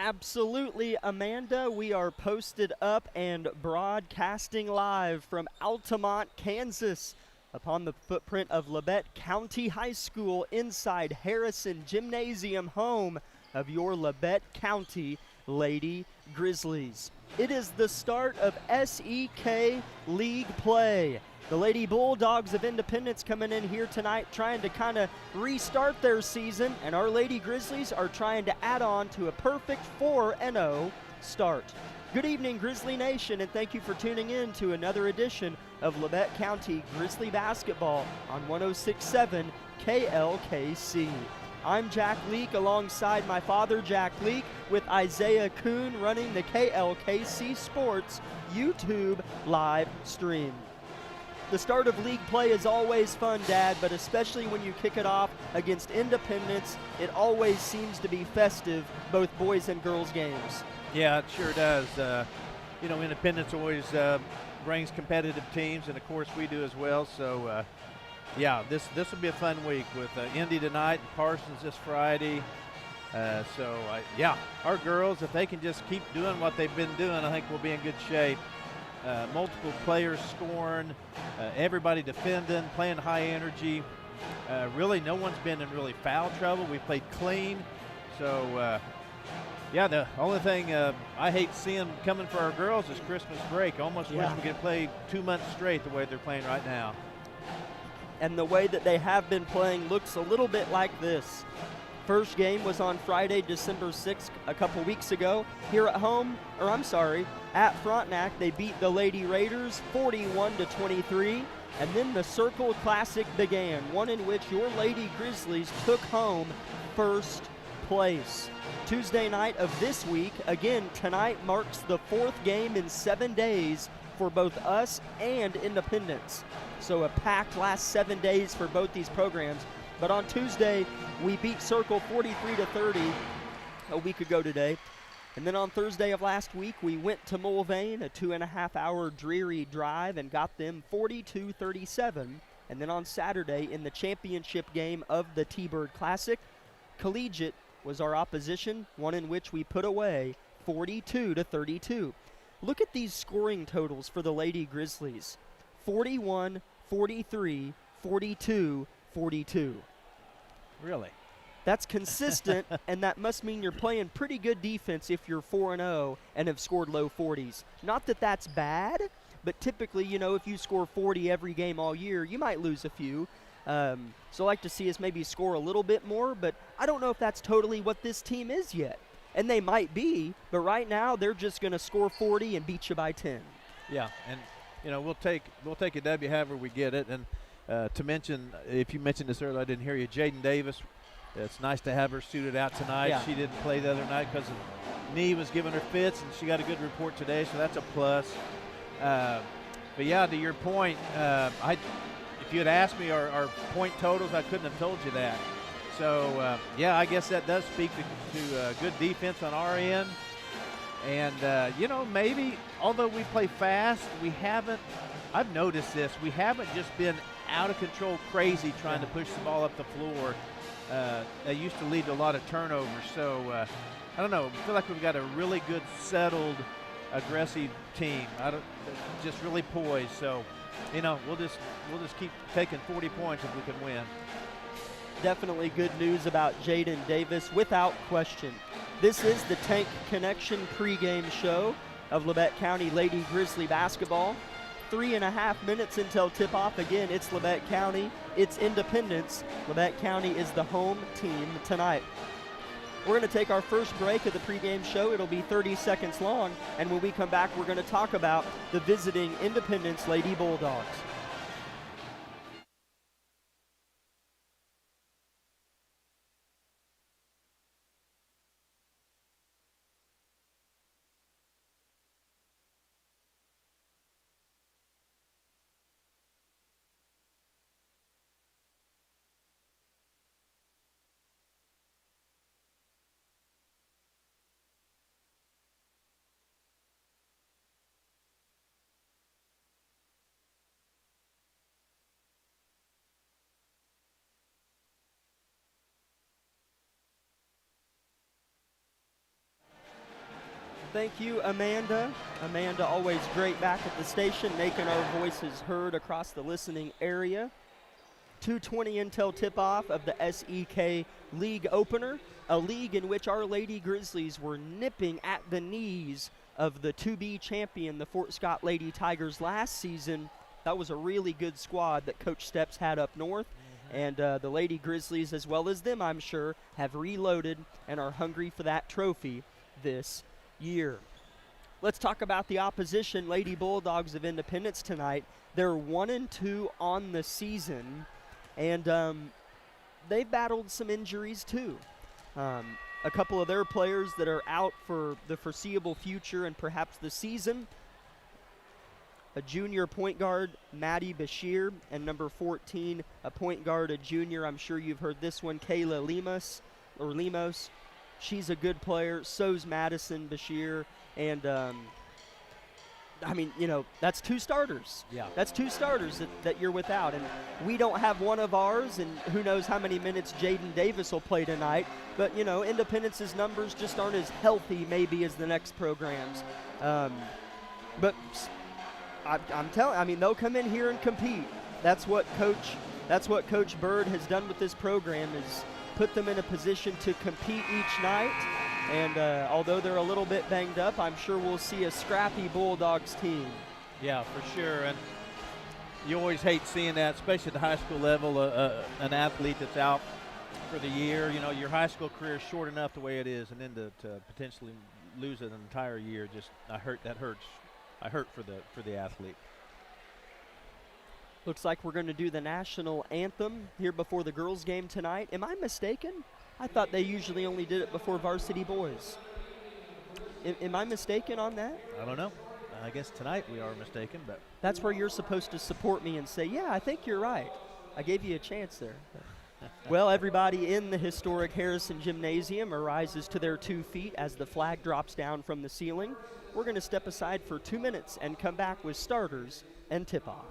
Absolutely, Amanda. We are posted up and broadcasting live from Altamont, Kansas, upon the footprint of Labette County High School inside Harrison Gymnasium, home of your Labette County Lady Grizzlies. It is the start of SEK League play. The Lady Bulldogs of Independence coming in here tonight trying to kind of restart their season, and our Lady Grizzlies are trying to add on to a perfect 4-0 start. Good evening, Grizzly Nation, and thank you for tuning in to another edition of Labette County Grizzly Basketball on 106.7 KLKC. I'm Jack Leake alongside my father, Jack Leake, with Isaiah Kuhn running the KLKC Sports YouTube live stream. The start of league play is always fun, Dad, but especially when you kick it off against Independence, it always seems to be festive, both boys and girls games. Yeah, it sure does. Independence always brings competitive teams, and of course we do as well. So, this will be a fun week with Indy tonight and Parsons this Friday. Our girls, if they can just keep doing what they've been doing, I think we'll be in good shape. Multiple players scoring, everybody defending, playing high energy. Really, no one's been in really foul trouble. We played clean. So, the only thing I hate seeing coming for our girls is Christmas break. Almost wish we could play 2 months straight the way they're playing right now. And the way that they have been playing looks a little bit like this. First game was on Friday, December 6th, a couple weeks ago. Here at Frontenac, they beat the Lady Raiders 41-23. And then the Circle Classic began, one in which your Lady Grizzlies took home first place. Tuesday night of this week, again, tonight marks the fourth game in 7 days for both us and Independence. So a packed last 7 days for both these programs. But on Tuesday, we beat Circle 43-30 a week ago today. And then on Thursday of last week, we went to Mulvane, a 2.5-hour dreary drive, and got them 42-37. And then on Saturday, in the championship game of the T-Bird Classic, Collegiate was our opposition, one in which we put away 42-32. Look at these scoring totals for the Lady Grizzlies. 41, 43, 42, 42. Really? That's consistent, and that must mean you're playing pretty good defense if you're 4-0 and have scored low 40s. Not that that's bad, but typically, if you score 40 every game all year, you might lose a few. So I like to see us maybe score a little bit more, but I don't know if that's totally what this team is yet. And they might be, but right now they're just going to score 40 and beat you by 10. Yeah, and we'll take a W however we get it. And to mention, if you mentioned this earlier, I didn't hear you, Jaden Davis. It's nice to have her suited out tonight. Yeah. She didn't play the other night because the knee was giving her fits, and she got a good report today, so that's a plus. To your point, if you had asked me our point totals, I couldn't have told you that. So, I guess that does speak to good defense on our end. And, maybe, although we play fast, I've noticed this, we haven't just been out of control crazy trying to push the ball up the floor. That used to lead to a lot of turnovers. So, I don't know, I feel like we've got a really good, settled, aggressive team. Just really poised. So, we'll just keep taking 40 points if we can win. Definitely good news about Jaden Davis, without question. This is the Tank Connection pregame show of Labette County Lady Grizzly basketball. 3.5 minutes until tip-off. Again, it's Labette County. It's Independence. Labette County is the home team tonight. We're going to take our first break of the pregame show. It'll be 30 seconds long. And when we come back, we're going to talk about the visiting Independence Lady Bulldogs. Thank you, Amanda. Amanda, always great back at the station, making our voices heard across the listening area. 2:20 until tip-off of the SEK League opener, a league in which our Lady Grizzlies were nipping at the knees of the to-be champion, the Fort Scott Lady Tigers last season. That was a really good squad that Coach Steps had up north. And the Lady Grizzlies, as well as them, I'm sure, have reloaded and are hungry for that trophy this year. Let's talk about the opposition, Lady Bulldogs of Independence tonight. They're 1-2 on the season, and they've battled some injuries too. A couple of their players that are out for the foreseeable future and perhaps the season. A junior point guard, Maddie Bashir, and number 14, a point guard, a junior. I'm sure you've heard this one, Kayla Lemos. She's a good player. So's Madison Bashir. And, I mean, you know, that's two starters. Yeah. That's two starters that you're without. And we don't have one of ours, and who knows how many minutes Jaden Davis will play tonight. But, you know, Independence's numbers just aren't as healthy maybe as the next programs. But I'm telling, I mean, they'll come in here and compete. That's what Coach Bird has done with this program, is put them in a position to compete each night. And although they're a little bit banged up, I'm sure we'll see a scrappy Bulldogs team. Yeah, for sure. And you always hate seeing that, especially at the high school level, an athlete that's out for the year. You know, your high school career is short enough the way it is, and then to potentially lose an entire year, that hurts. I hurt for the athlete. Looks like we're going to do the national anthem here before the girls' game tonight. Am I mistaken? I thought they usually only did it before varsity boys. Am I mistaken on that? I don't know. I guess tonight we are mistaken, but that's where you're supposed to support me and say, yeah, I think you're right. I gave you a chance there. Well, everybody in the historic Harrison Gymnasium arises to their 2 feet as the flag drops down from the ceiling. We're going to step aside for 2 minutes and come back with starters and tip-off.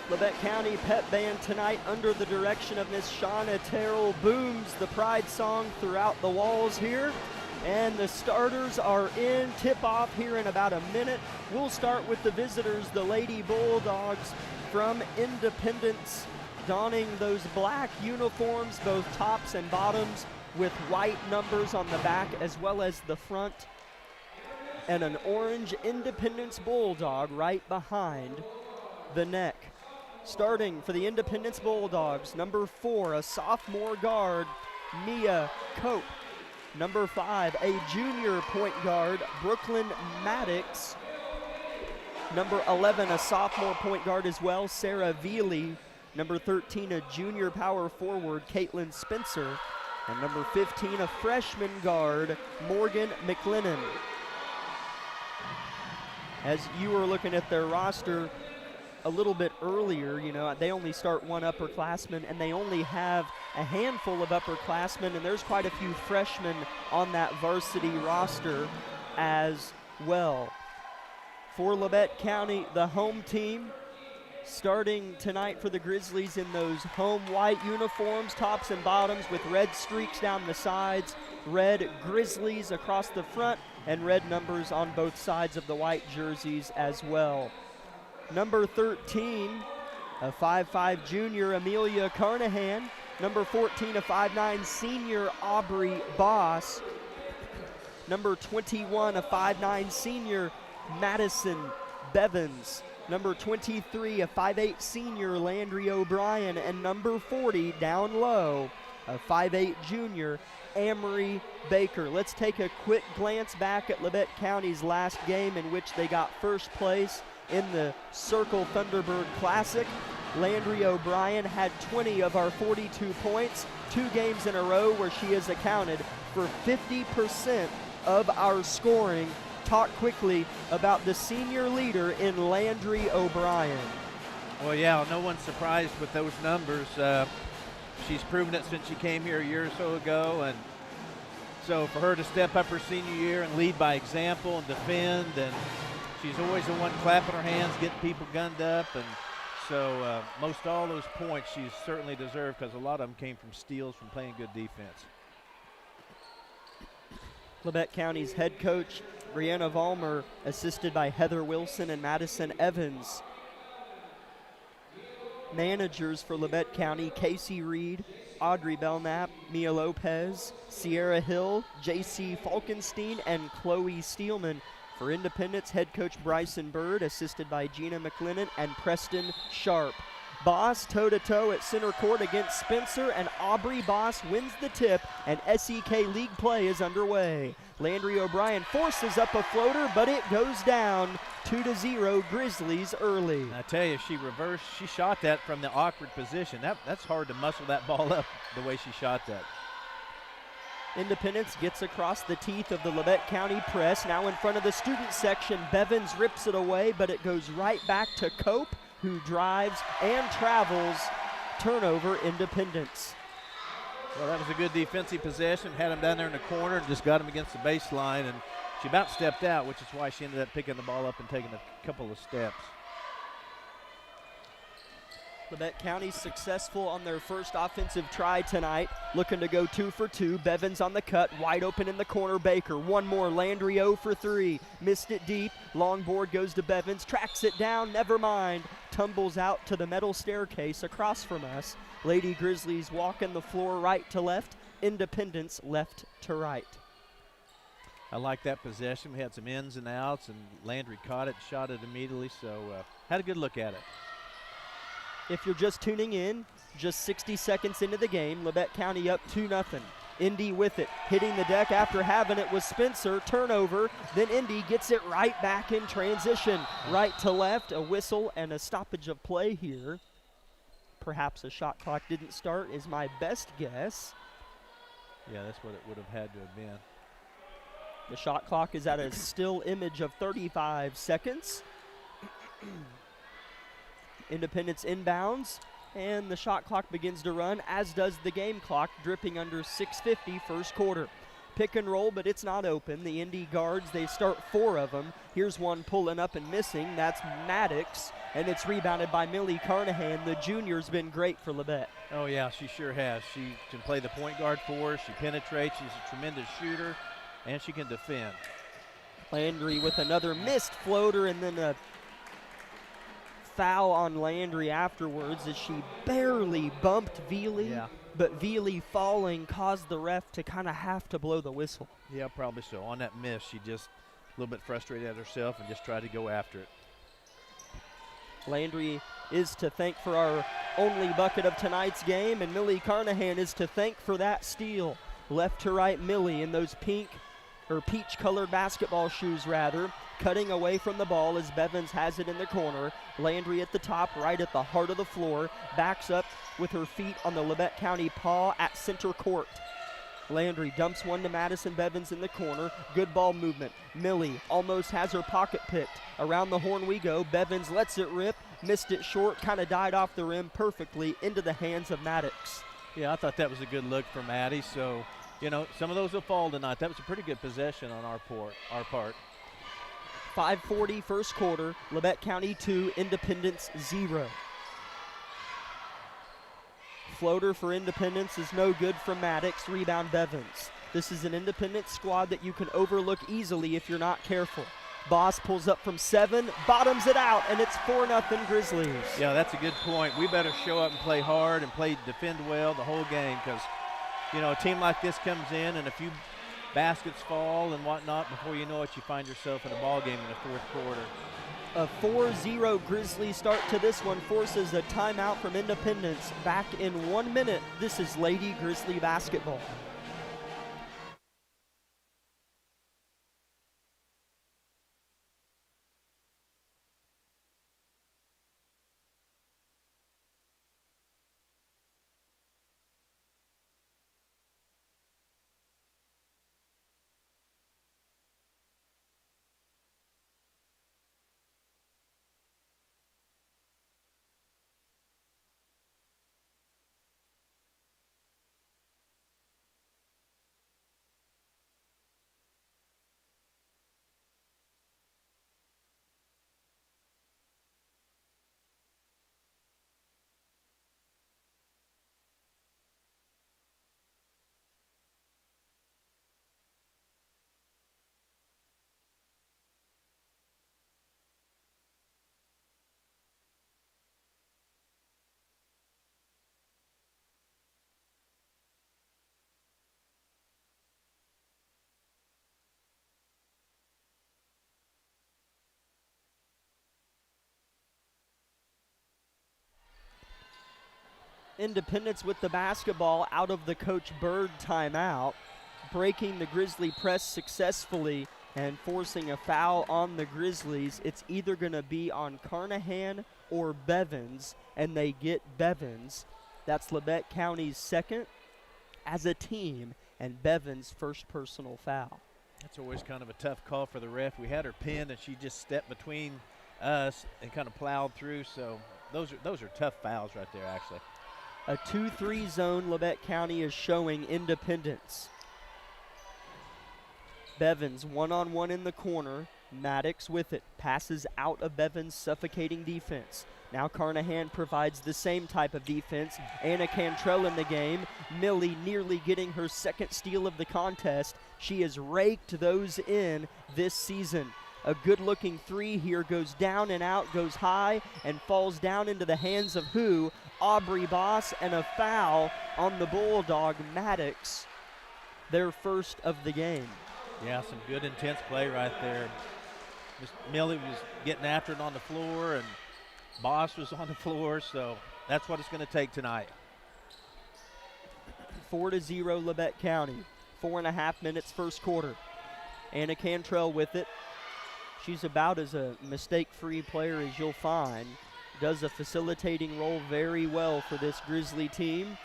Labette County Pep Band tonight under the direction of Miss Shauna Terrell booms the Pride song throughout the walls here. And the starters are in. Tip-off here in about a minute. We'll start with the visitors, the Lady Bulldogs from Independence, donning those black uniforms, both tops and bottoms, with white numbers on the back as well as the front. and an orange Independence Bulldog right behind the neck. Starting for the Independence Bulldogs, number 4, a sophomore guard, Mia Cope. Number 5, a junior point guard, Brooklyn Maddox. Number 11, a sophomore point guard as well, Sarah Veely. Number 13, a junior power forward, Caitlin Spencer. And number 15, a freshman guard, Morgan McLennan. As you were looking at their roster a little bit earlier, you know, they only start one upperclassman, and they only have a handful of upperclassmen, and there's quite a few freshmen on that varsity roster as well. For Labette County, the home team, starting tonight for the Grizzlies in those home white uniforms, tops and bottoms with red streaks down the sides, red Grizzlies across the front, and red numbers on both sides of the white jerseys as well. Number 13, a 5'5 junior, Amelia Carnahan. Number 14, a 5'9 senior, Aubrey Boss. Number 21, a 5'9 senior, Madison Bevins. Number 23, a 5'8 senior, Landry O'Brien. And number 40, down low, a 5'8 junior, Amory Baker. Let's take a quick glance back at Labette County's last game in which they got first place in the Circle Thunderbird Classic. Landry O'Brien had 20 of our 42 points, 2 games in a row where she has accounted for 50% of our scoring. Talk quickly about the senior leader in Landry O'Brien. Well, yeah, no one's surprised with those numbers. She's proven it since she came here a year or so ago, and so for her to step up her senior year and lead by example and defend, and she's always the one clapping her hands, getting people gunned up, and so most all those points she's certainly deserved because a lot of them came from steals from playing good defense. Labette County's head coach, Brianna Vollmer, assisted by Heather Wilson and Madison Evans. Managers for Labette County, Casey Reed, Audrey Belknap, Mia Lopez, Sierra Hill, J.C. Falkenstein, and Chloe Steelman. For Independence, head coach Bryson Bird, assisted by Gina McLennan and Preston Sharp. Boss toe-to-toe at center court against Spencer, and Aubrey Boss wins the tip, and SEK League play is underway. Landry O'Brien forces up a floater, but it goes down 2-0 Grizzlies early. I tell you, she shot that from the awkward position. That's hard to muscle that ball up the way she shot that. Independence gets across the teeth of the Labette County press. Now in front of the student section, Bevins rips it away, but it goes right back to Cope, who drives and travels. Turnover, Independence. Well, that was a good defensive possession. Had him down there in the corner and just got him against the baseline, and she about stepped out, which is why she ended up picking the ball up and taking a couple of steps. Labette County successful on their first offensive try tonight, looking to go 2 for 2. Bevins on the cut, wide open in the corner. Baker, one more. Landry 0 for 3. Missed it deep. Long board goes to Bevins, tracks it down, never mind. Tumbles out to the metal staircase across from us. Lady Grizzlies walking the floor right to left. Independence left to right. I like that possession. We had some ins and outs, and Landry caught it, shot it immediately, so had a good look at it. If you're just tuning in, just 60 seconds into the game, Labette County up 2-0. Indy with it, hitting the deck after having it was Spencer. Turnover, then Indy gets it right back in transition. Right to left, a whistle and a stoppage of play here. Perhaps a shot clock didn't start is my best guess. Yeah, that's what it would have had to have been. The shot clock is at a still image of 35 seconds. Independence inbounds, and the shot clock begins to run, as does the game clock, dripping under 6:50 first quarter. Pick and roll, but it's not open. The Indy guards, they start 4 of them. Here's one pulling up and missing. That's Maddox, and it's rebounded by Millie Carnahan. The junior's been great for Labette. Oh, yeah, she sure has. She can play the point guard for us. She penetrates. She's a tremendous shooter, and she can defend. Landry with another missed floater, and then a foul on Landry afterwards as she barely bumped Veely, but Veely falling caused the ref to kind of have to blow the whistle. Yeah, probably so. On that miss, she just little bit frustrated at herself and just tried to go after it. Landry is to thank for our only bucket of tonight's game, and Millie Carnahan is to thank for that steal. Left to right, Millie in those peach-colored basketball shoes, rather, cutting away from the ball as Bevins has it in the corner. Landry at the top, right at the heart of the floor, backs up with her feet on the Labette County paw at center court. Landry dumps one to Madison Bevins in the corner. Good ball movement. Millie almost has her pocket picked. Around the horn we go. Bevins lets it rip. Missed it short. Kind of died off the rim perfectly into the hands of Maddox. Yeah, I thought that was a good look for Maddie. So, you know, some of those will fall tonight. That was a pretty good possession on our part. 5:40 first quarter. Labette County 2, Independence 0. Floater for Independence is no good from Maddox. Rebound Bevins. This is an Independence squad that you can overlook easily if you're not careful. Boss pulls up from 7, bottoms it out, and it's 4-0 Grizzlies. Yeah, that's a good point. We better show up and play hard and defend well the whole game, because, you know, a team like this comes in and a few baskets fall and whatnot, before you know it, you find yourself in a ball game in the fourth quarter. A 4-0 Grizzly start to this one forces a timeout from Independence. Back in 1 minute. This is Lady Grizzly basketball. Independence with the basketball out of the Coach Bird timeout, breaking the Grizzly press successfully and forcing a foul on the Grizzlies. It's either going to be on Carnahan or Bevins, and they get Bevins. That's Labette County's second as a team, and Bevins' first personal foul. That's always kind of a tough call for the ref. We had her pinned, and she just stepped between us and kind of plowed through, so those are tough fouls right there, actually. A 2-3 zone Labette County is showing Independence. Bevins one-on-one in the corner. Maddox with it. Passes out of Bevins' suffocating defense. Now Carnahan provides the same type of defense. Anna Cantrell in the game. Millie nearly getting her second steal of the contest. She has raked those in this season. A good-looking three here goes down and out, goes high, and falls down into the hands of who? Aubrey Boss, and a foul on the Bulldog Maddox, their first of the game. Yeah, some good intense play right there. Millie was getting after it on the floor, and Boss was on the floor, so that's what it's going to take tonight. 4-0 Labette County. 4.5 minutes first quarter. Anna Cantrell with it. She's about as a mistake-free player as you'll find. Does a facilitating role very well for this Grizzly team.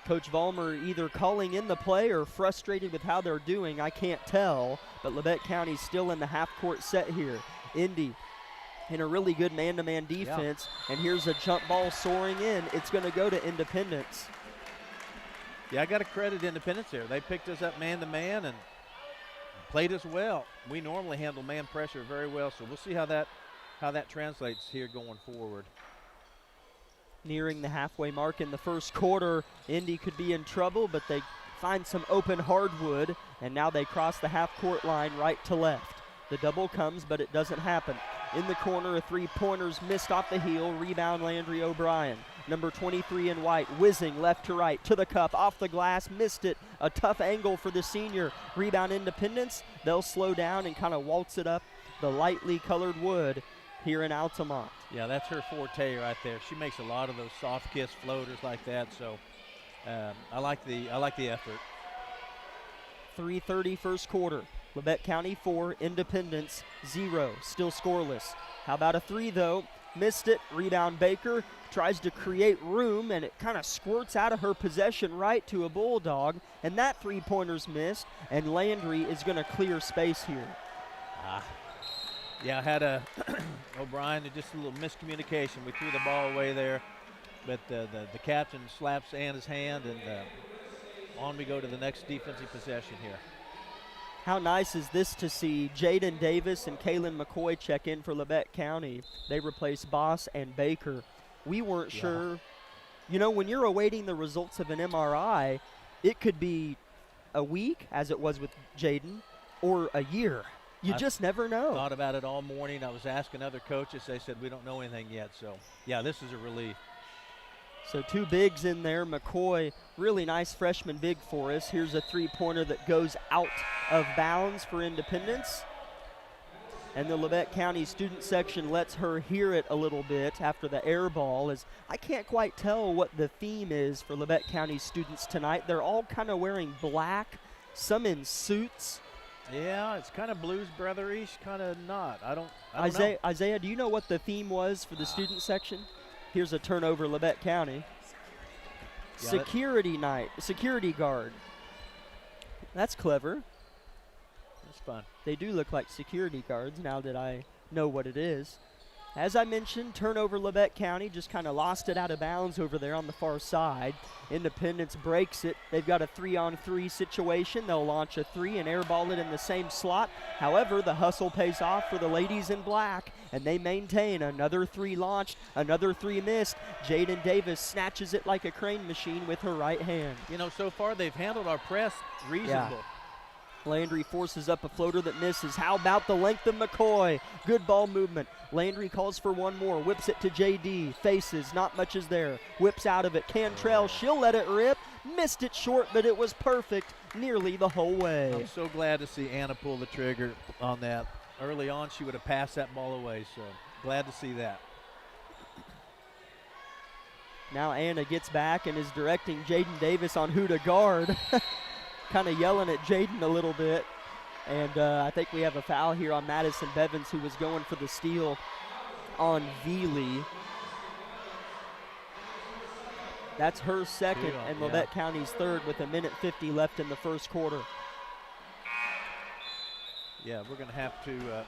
Coach Vollmer either calling in the play or frustrated with how they're doing. I can't tell, but Labette County's still in the half-court set here. Indy in a really good man-to-man defense, and here's a jump ball soaring in. It's going to go to Independence. Yeah, I got to credit Independence there. They picked us up man-to-man and played us well. We normally handle man pressure very well, so we'll see how that translates here going forward. Nearing the halfway mark in the first quarter, Indy could be in trouble, but they find some open hardwood, and now they cross the half-court line right to left. The double comes, but it doesn't happen. In the corner, a three-pointer's missed off the heel. Rebound, Landry O'Brien. Number 23 in white, whizzing left to right, to the cup, off the glass, missed it. A tough angle for the senior. Rebound, Independence. They'll slow down and kind of waltz it up the lightly colored wood here in Altamont. Yeah, that's her forte right there. She makes a lot of those soft kiss floaters like that, so I like the effort. 3:30 first quarter. Labette County 4, Independence 0, still scoreless. How about a three though? Missed it. Rebound, Baker tries to create room, and it kind of squirts out of her possession right to a Bulldog, and that three-pointer's missed, and Landry is going to clear space here. Yeah, I had a O'Brien, just a little miscommunication. We threw the ball away there, but the captain slaps Anna's hand, and on we go to the next defensive possession here. How nice is this to see Jaden Davis and Kaylin McCoy check in for Labette County. They replace Boss and Baker. We weren't sure. You know, when you're awaiting the results of an MRI, it could be a week, as it was with Jaden, or a year. You just never know. Thought about it all morning. I was asking other coaches. They said, we don't know anything yet. So, yeah, this is a relief. So two bigs in there. McCoy, really nice freshman big for us. Here's a three-pointer that goes out of bounds for Independence. And the Labette County student section lets her hear it a little bit after the air ball. As I can't quite tell what the theme is for Labette County students tonight. They're all kind of wearing black, some in suits. Yeah, it's kind of Blues Brother-ish, kind of not. I don't know. Isaiah, do you know what the theme was for the student section? Here's a turnover, Labette County. Yeah, security guard. That's clever. That's fun. They do look like security guards now that I know what it is. As I mentioned, turnover, Labette County just kind of lost it out of bounds over there on the far side. Independence breaks it. They've got a 3-on-3 situation. They'll launch a three and airball it in the same slot. However, the hustle pays off for the ladies in black, and they maintain. Another three launched, another three missed. Jaden Davis snatches it like a crane machine with her right hand. You know, so far they've handled our press reasonable. Yeah. Landry forces up a floater that misses. How about the length of McCoy? Good ball movement. Landry calls for one more, whips it to JD, faces, not much is there. Whips out of it, Cantrell, she'll let it rip. Missed it short, but it was perfect nearly the whole way. I'm so glad to see Anna pull the trigger on that. Early on, she would have passed that ball away, so glad to see that. Now Anna gets back and is directing Jaden Davis on who to guard. Kind of yelling at Jaden a little bit. And I think we have a foul here on Madison Bevins, who was going for the steal on Veely. That's her second and Labette County's third with 1:50 left in the first quarter. Yeah, we're going to have to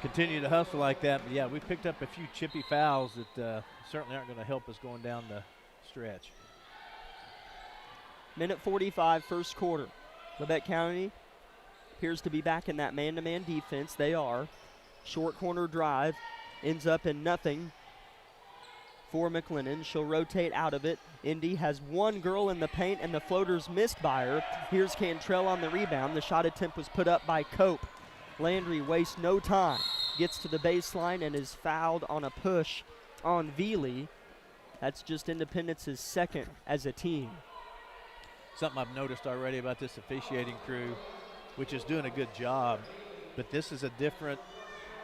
continue to hustle like that. But, yeah, we picked up a few chippy fouls that certainly aren't going to help us going down the stretch. 1:45 first quarter. Labette County appears to be back in that man-to-man defense. They are. Short corner drive ends up in nothing for McLennan. She'll rotate out of it. Indy has one girl in the paint, and the floater's missed by her. Here's Cantrell on the rebound. The shot attempt was put up by Cope. Landry wastes no time. Gets to the baseline and is fouled on a push on Veely. That's just Independence's second as a team. Something I've noticed already about this officiating crew, which is doing a good job, but this is a different,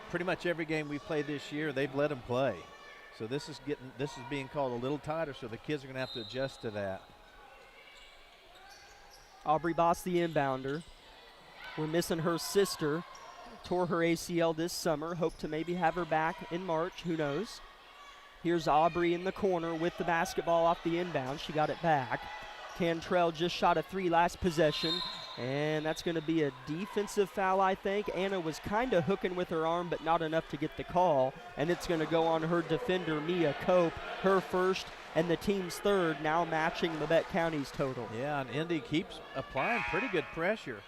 pretty much every game we played this year, they've let them play. So this is being called a little tighter, so the kids are going to have to adjust to that. Aubrey Boss, the inbounder. We're missing her sister. Tore her ACL this summer. Hope to maybe have her back in March. Who knows? Here's Aubrey in the corner with the basketball off the inbound. She got it back. Cantrell just shot a three last possession, and that's going to be a defensive foul, I think. Anna was kind of hooking with her arm, but not enough to get the call, and it's going to go on her defender, Mia Cope, her first and the team's third, now matching Labette County's total. Yeah, and Indy keeps applying pretty good pressure.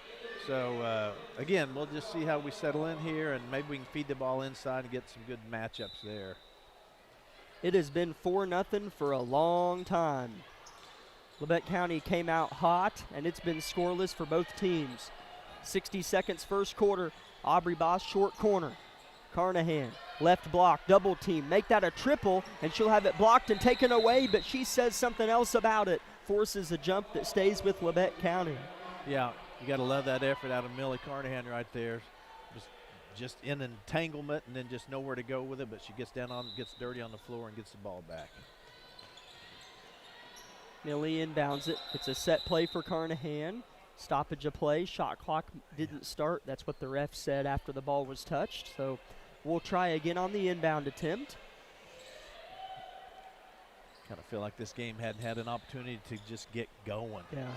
So, again, we'll just see how we settle in here, and maybe we can feed the ball inside and get some good matchups there. It has been 4-0 for a long time. Labette County came out hot, and it's been scoreless for both teams. 60 seconds first quarter. Aubrey Boss, short corner. Carnahan, left block, double team. Make that a triple, and she'll have it blocked and taken away, but she says something else about it. Forces a jump that stays with Labette County. Yeah, you got to love that effort out of Millie Carnahan right there. Just in entanglement and then just nowhere to go with it, but she gets dirty on the floor and gets the ball back. Millie inbounds it. It's a set play for Carnahan. Stoppage of play. Shot clock didn't start. That's what the ref said after the ball was touched. So we'll try again on the inbound attempt. Kind of feel like this game hadn't had an opportunity to just get going. Yeah.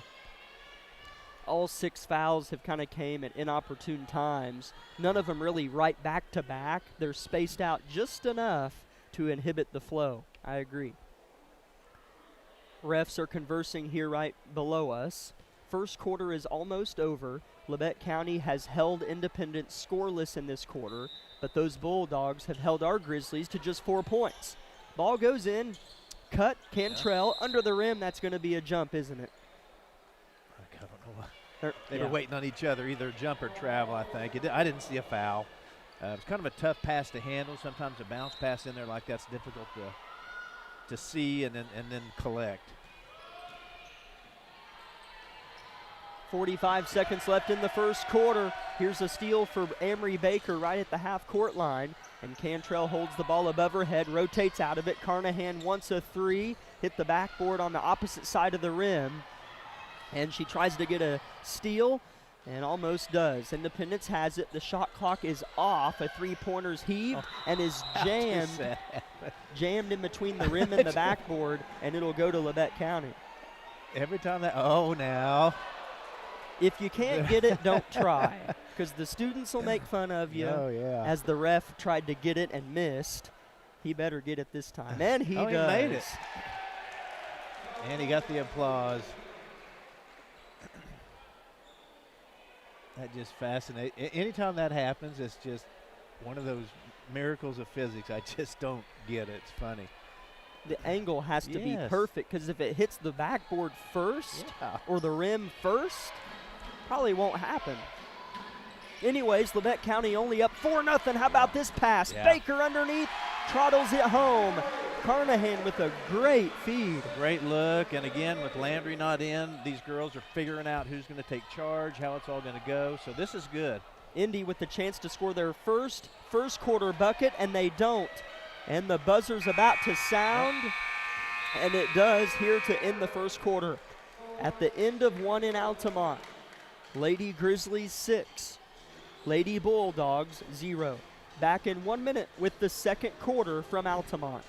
All 6 fouls have kind of came at inopportune times. None of them really right back to back. They're spaced out just enough to inhibit the flow. I agree. Refs are conversing here right below us. First quarter is almost over. Labette County has held Independence scoreless in this quarter, but those Bulldogs have held our Grizzlies to just 4 points. Ball goes in, cut, Cantrell, under the rim. That's going to be a jump, isn't it? I don't know. They were waiting on each other, either jump or travel, I think. I didn't see a foul. It was kind of a tough pass to handle. Sometimes a bounce pass in there like that's difficult to see and then collect. 45 seconds left in the first quarter. Here's a steal for Amory Baker right at the half-court line. And Cantrell holds the ball above her head, rotates out of it. Carnahan wants a three, hit the backboard on the opposite side of the rim. And she tries to get a steal and almost does. Independence has it. The shot clock is off. A three-pointer's heaved and is jammed in between the rim and the backboard, and it'll go to Labette County. Every time now. If you can't get it, don't try, because the students will make fun of you. Oh, yeah. As the ref tried to get it and missed. He better get it this time. And he does. He made it. And he got the applause. That just fascinates. Anytime that happens, it's just one of those miracles of physics. I just don't get it. It's funny. The angle has to be perfect, because if it hits the backboard first or the rim first, probably won't happen. Anyways, Labette County only up 4-0. How about this pass? Yeah. Baker underneath, trottles it home. Carnahan with a great feed. Great look, and again, with Landry not in, these girls are figuring out who's going to take charge, how it's all going to go, so this is good. Indy with the chance to score their first quarter bucket, and they don't. And the buzzer's about to sound, and it does here to end the first quarter. At the end of one in Altamont, Lady Grizzlies 6, Lady Bulldogs 0. Back in 1 minute with the second quarter from Altamont.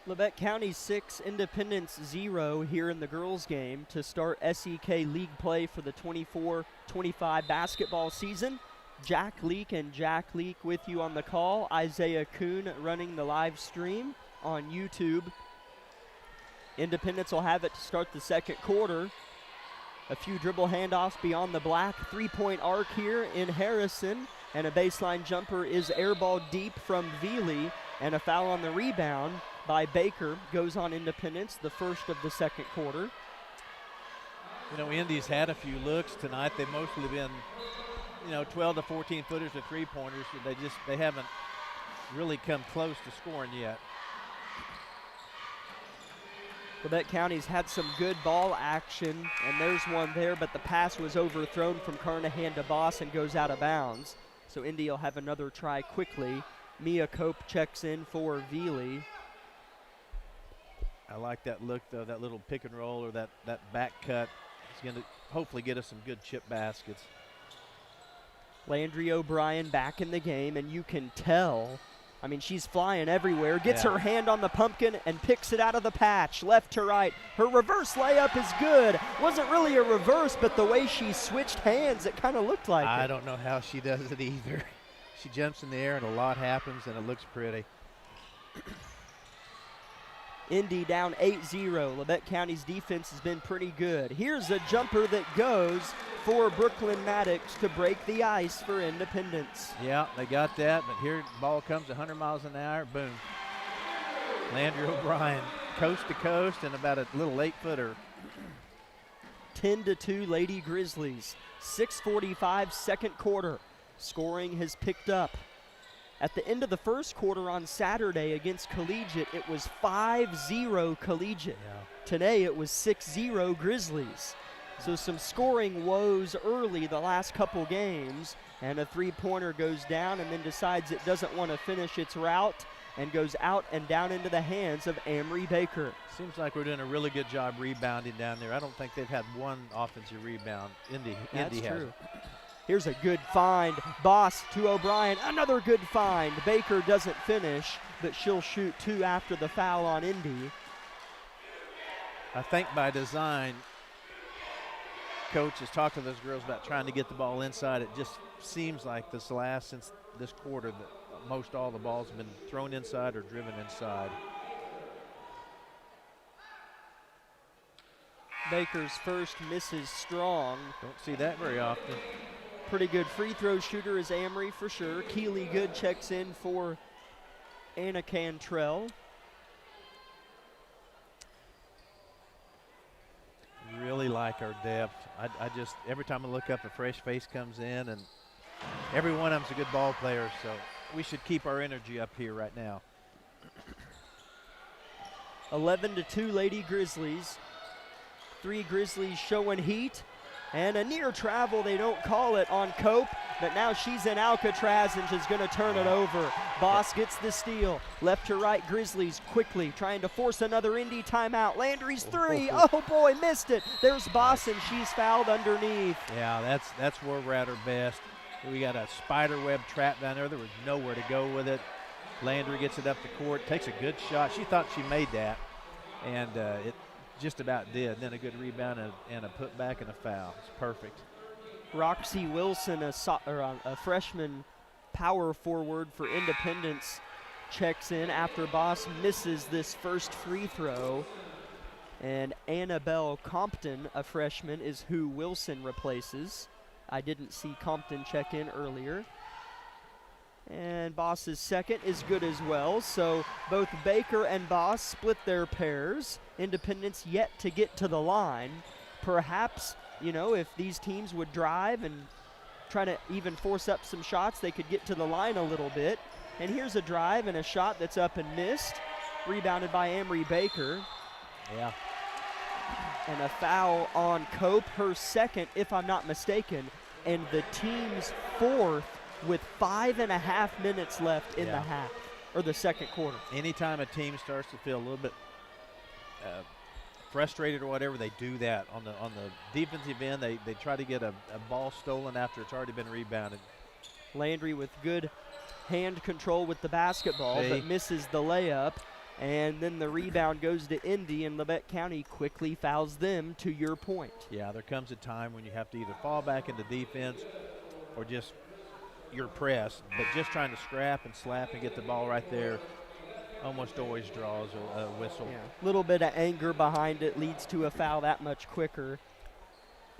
Labette County 6, Independence 0 here in the girls' game to start SEK League play for the 24-25 basketball season. Jack Leak and Jack Leak with you on the call. Isaiah Kuhn running the live stream on YouTube. Independence will have it to start the second quarter. A few dribble handoffs beyond the black. Three-point arc here in Harrison. And a baseline jumper is airballed deep from Veely. And a foul on the rebound by Baker goes on Independence, the first of the second quarter. You know, Indy's had a few looks tonight. They've mostly been, 12 to 14 footers to 3-pointers. They haven't really come close to scoring yet. Labette County's had some good ball action, and there's one there, but the pass was overthrown from Carnahan to Boss and goes out of bounds. So Indy will have another try quickly. Mia Cope checks in for Veely. I like that look, though, that little pick and roll or that back cut. It's going to hopefully get us some good chip baskets. Landry O'Brien back in the game, and you can tell, I mean, she's flying everywhere. Gets her hand on the pumpkin and picks it out of the patch, left to right. Her reverse layup is good. Wasn't really a reverse, but the way she switched hands, it kind of looked like it. I don't know how she does it either. She jumps in the air, and a lot happens, and it looks pretty. Indy down 8-0. Labette County's defense has been pretty good. Here's a jumper that goes for Brooklyn Maddox to break the ice for Independence. Yeah, they got that, but here the ball comes 100 miles an hour, boom. Landry O'Brien, coast to coast, and about a little 8-footer. 10-2 Lady Grizzlies. 6:45 second quarter. Scoring has picked up. At the end of the first quarter on Saturday against Collegiate, it was 5-0 Collegiate. Yeah. Today it was 6-0 Grizzlies. So some scoring woes early the last couple games, and a three-pointer goes down and then decides it doesn't want to finish its route and goes out and down into the hands of Amory Baker. Seems like we're doing a really good job rebounding down there. I don't think they've had one offensive rebound. Indy That's has. true. Here's a good find. Boss to O'Brien. Another good find. Baker doesn't finish, but she'll shoot two after the foul on Indy. I think by design, Coach has talked to those girls about trying to get the ball inside. It just seems like since this quarter that most all the balls have been thrown inside or driven inside. Baker's first misses strong. Don't see that very often. Pretty good free throw shooter is Amory for sure. Keely Good checks in for Anna Cantrell. Really like our depth. I just, every time I look up, a fresh face comes in, and every one of them's a good ball player, so we should keep our energy up here right now. 11-2 Lady Grizzlies. 3 Grizzlies showing heat. And a near travel, they don't call it on Cope, but now she's in Alcatraz and she's going to turn it over. Boss gets the steal. Left to right, Grizzlies quickly trying to force another Indy timeout. Landry's three. Oh boy, missed it. There's Boss, and she's fouled underneath. Yeah, that's where we're at our best. We got a spider web trap down there. There was nowhere to go with it. Landry gets it up the court, takes a good shot. She thought she made that, and it just about did. Then a good rebound and a putback and a foul. It's perfect. Roxy Wilson, a freshman power forward for Independence, checks in after Boss misses this first free throw. And Annabelle Compton, a freshman, is who Wilson replaces. I didn't see Compton check in earlier. And Boss's second is good as well. So both Baker and Boss split their pairs. Independence yet to get to the line. Perhaps, you know, if these teams would drive and try to even force up some shots, they could get to the line a little bit. And here's a drive and a shot that's up and missed. Rebounded by Amory Baker. Yeah. And a foul on Cope, her second, if I'm not mistaken, and the team's fourth with 5.5 minutes left in the half, or the second quarter. Anytime a team starts to feel a little bit frustrated or whatever, they do that. On the defensive end, they try to get a ball stolen after it's already been rebounded. Landry with good hand control with the basketball, but misses the layup. And then the rebound goes to Indy, and Labette County quickly fouls them, to your point. Yeah, there comes a time when you have to either fall back into defense or just your press, but just trying to scrap and slap and get the ball right there almost always draws a whistle. A little bit of anger behind it leads to a foul that much quicker.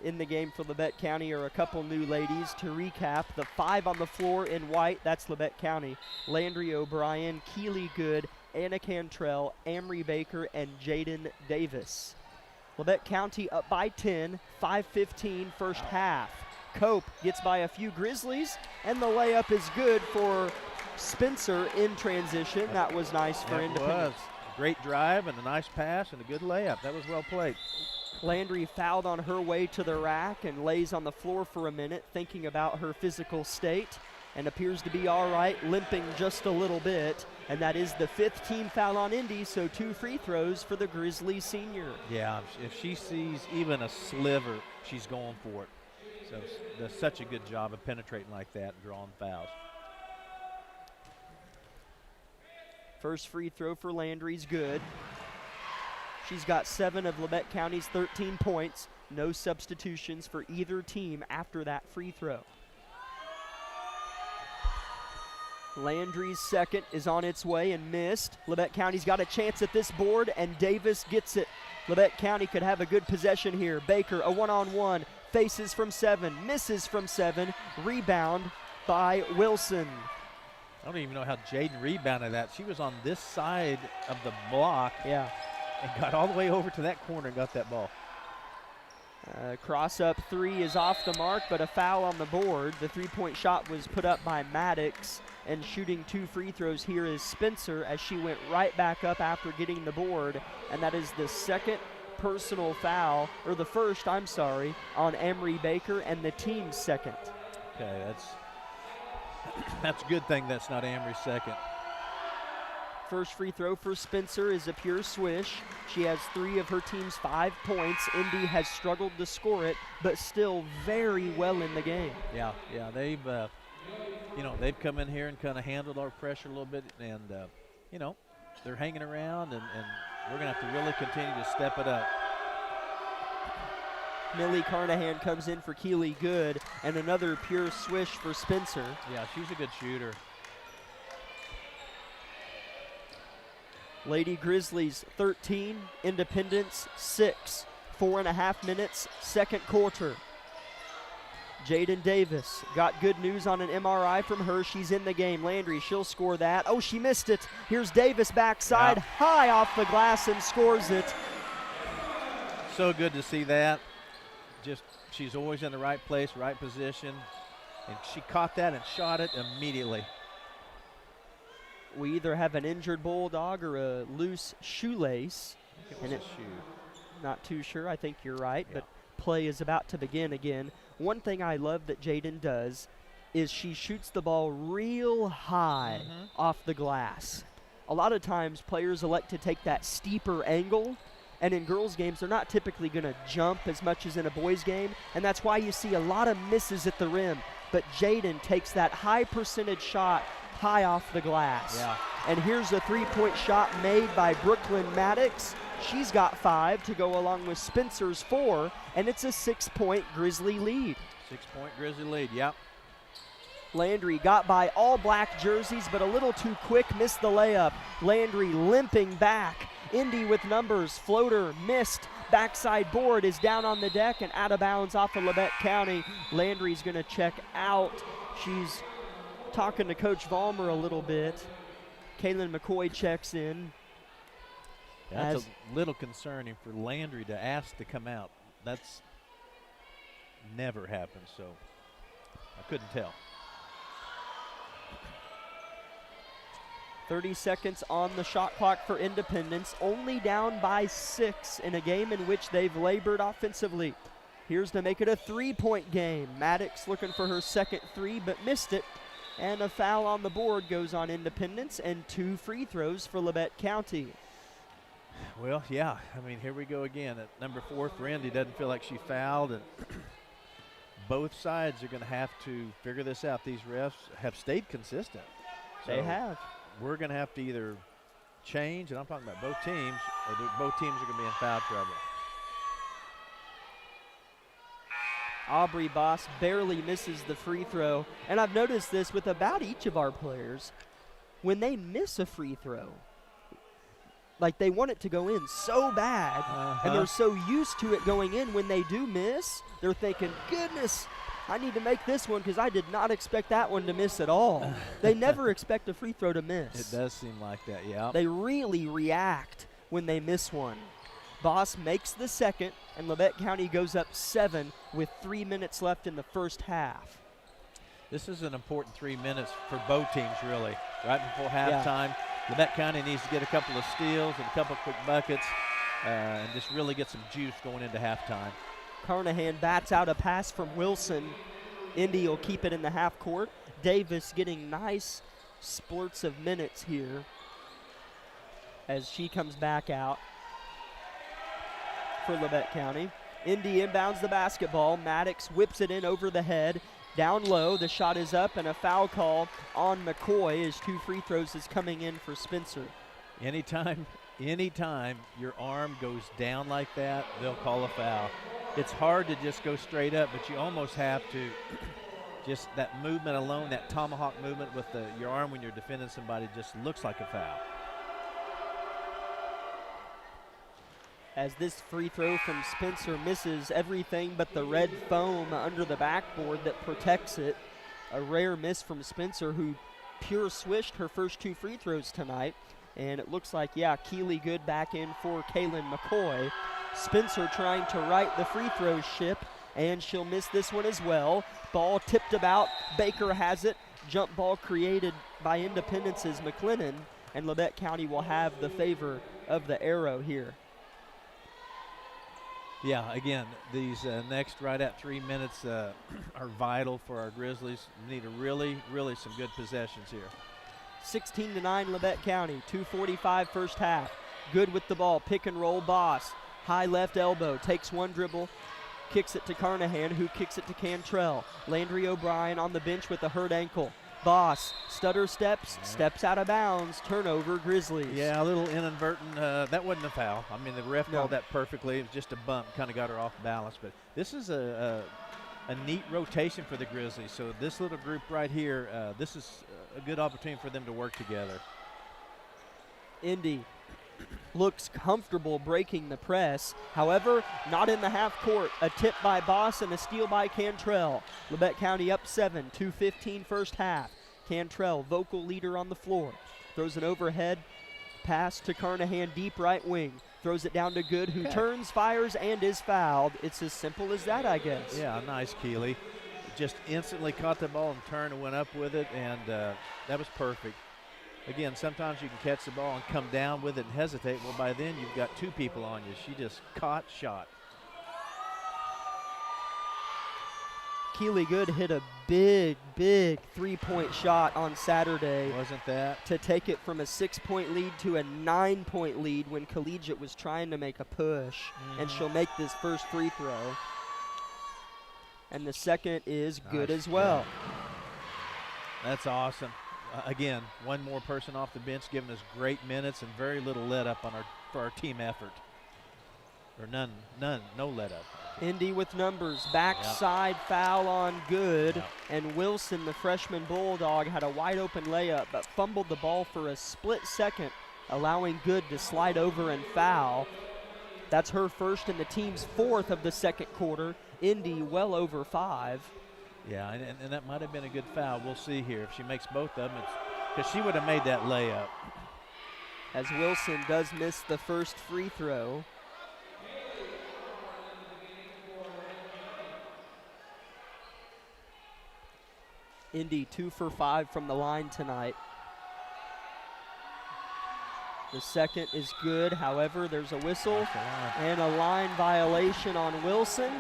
In the game for Labette County are a couple new ladies. To recap, the 5 on the floor in white, that's Labette County. Landry O'Brien, Keely Good, Anna Cantrell, Amory Baker, and Jaden Davis. Labette County up by 10, 5:15 first half. Cope gets by a few Grizzlies, and the layup is good for Spencer in transition. That was nice for Independence. Great drive and a nice pass and a good layup. That was well played. Landry fouled on her way to the rack and lays on the floor for a minute thinking about her physical state and appears to be all right, limping just a little bit. And that is the 5th team foul on Indy, so 2 free throws for the Grizzly senior. Yeah, if she sees even a sliver, she's going for it. So does such a good job of penetrating like that and drawing fouls. First free throw for Landry's good. She's got 7 of Labette County's 13 points. No substitutions for either team after that free throw. Landry's second is on its way and missed. Labette County's got a chance at this board, and Davis gets it. Labette County could have a good possession here. Baker, a one-on-one, faces from 7, misses from 7, rebound by Wilson. I don't even know how Jaden rebounded that. She was on this side of the block. Yeah. And got all the way over to that corner and got that ball. Cross-up 3 is off the mark, but a foul on the board. The 3-point shot was put up by Maddox, and shooting 2 free throws here is Spencer as she went right back up after getting the board, and that is the second personal foul, or the first, I'm sorry, on Emery Baker and the team's second. Okay, that's a good thing that's not Emery's second. First free throw for Spencer is a pure swish. She has 3 of her team's 5 points. Indy has struggled to score it, but still very well in the game. Yeah, they've they've come in here and kind of handled our pressure a little bit, and they're hanging around, and we're gonna have to really continue to step it up. Millie Carnahan comes in for Keely Good, and another pure swish for Spencer. Yeah, she's a good shooter. Lady Grizzlies 13, Independence 6. 4.5 minutes, second quarter. Jaden Davis got good news on an MRI from her. She's in the game. Landry, she'll score that. Oh, she missed it. Here's Davis backside, high off the glass and scores it. So good to see that. Just, she's always in the right place, right position. And she caught that and shot it immediately. We either have an injured Bulldog or a loose shoelace. And it's not too sure. I think you're right, but play is about to begin again. One thing I love that Jaden does is she shoots the ball real high off the glass. A lot of times players elect to take that steeper angle, and in girls' games they're not typically going to jump as much as in a boys' game, and that's why you see a lot of misses at the rim. But Jaden takes that high percentage shot high off the glass. Yeah. And here's a 3-point shot made by Brooklyn Maddox. She's got 5 to go along with Spencer's 4, and it's a 6-point Grizzly lead. 6-point Grizzly lead, yep. Landry got by all black jerseys, but a little too quick, missed the layup. Landry limping back. Indy with numbers, floater missed. Backside board is down on the deck and out of bounds off of Labette County. Landry's going to check out. She's talking to Coach Vollmer a little bit. Kaylin McCoy checks in. That's a little concerning for Landry to ask to come out. That's never happened, so I couldn't tell. 30 seconds on the shot clock for Independence, only down by 6 in a game in which they've labored offensively. Here's to make it a 3-point game. Maddox looking for her second 3, but missed it. And a foul on the board goes on Independence, and 2 free throws for Labette County. Well, yeah, I mean, here we go again. At number 4 for Indy, doesn't feel like she fouled, and both sides are going to have to figure this out. These refs have stayed consistent. They have. We're going to have to either change, and I'm talking about both teams, or both teams are going to be in foul trouble. Aubrey Boss barely misses the free throw. And I've noticed this with about each of our players. When they miss a free throw, like they want it to go in so bad, and they're so used to it going in, when they do miss, they're thinking, goodness, I need to make this one because I did not expect that one to miss at all. They never expect a free throw to miss. It does seem like that, yeah. They really react when they miss one. Boss makes the second, and Labette County goes up 7 with 3 minutes left in the first half. This is an important 3 minutes for both teams, really. Right before halftime, Labette County needs to get a couple of steals and a couple of quick buckets and just really get some juice going into halftime. Carnahan bats out a pass from Wilson. Indy will keep it in the half court. Davis getting nice spurts of minutes here as she comes back out for Labette County. Indy inbounds the basketball. Maddox whips it in over the head. Down low, the shot is up, and a foul call on McCoy as 2 free throws is coming in for Spencer. Anytime your arm goes down like that, they'll call a foul. It's hard to just go straight up, but you almost have to. Just that movement alone, that tomahawk movement with your arm when you're defending somebody just looks like a foul. As this free throw from Spencer misses everything but the red foam under the backboard that protects it. A rare miss from Spencer, who pure swished her first 2 free throws tonight. And it looks like, Keely Good back in for Kaylin McCoy. Spencer trying to right the free throw ship, and she'll miss this one as well. Ball tipped about. Baker has it. Jump ball created by Independence's McLennan, and Labette County will have the favor of the arrow here. Yeah, again, these next right at 3 minutes are vital for our Grizzlies. We need really some good possessions here. 16-9 Labette County, 2:45 first half. Good with the ball, pick and roll Boss. High left elbow, takes one dribble, kicks it to Carnahan, who kicks it to Cantrell. Landry O'Brien on the bench with a hurt ankle. Boss, stutter steps out of bounds, turnover Grizzlies. Yeah, a little inadvertent. That wasn't a foul. I mean, the ref called that perfectly. It was just a bump, kind of got her off balance. But this is a neat rotation for the Grizzlies. So this little group right here, this is a good opportunity for them to work together. Indy looks comfortable breaking the press. However, not in the half court. A tip by Boss and a steal by Cantrell. Labette County up 7, 2:15 first half. Cantrell, vocal leader on the floor. Throws an overhead pass to Carnahan, deep right wing. Throws it down to Good, who turns, fires, and is fouled. It's as simple as that, I guess. Yeah, nice, Keely. Just instantly caught the ball and turned and went up with it, and that was perfect. Again, sometimes you can catch the ball and come down with it and hesitate. Well, by then you've got 2 people on you. She just caught, shot. Keely Good hit a big 3-point shot on Saturday. Wasn't that? To take it from a 6-point lead to a 9-point lead when Collegiate was trying to make a push. And she'll make this first free throw. And the second is good as well. That's awesome. Again, one more person off the bench giving us great minutes and very little let up for our team effort. Or no let up. Indy with numbers, backside foul on Good, and Wilson, the freshman Bulldog, had a wide open layup but fumbled the ball for a split second, allowing Good to slide over and foul. That's her first and the team's 4th of the second quarter. Indy well over 5. Yeah, and that might have been a good foul. We'll see here. If she makes both of them, because she would have made that layup. As Wilson does miss the first free throw. Indy 2 for 5 from the line tonight. The second is good. However, there's a whistle and a line violation on Wilson.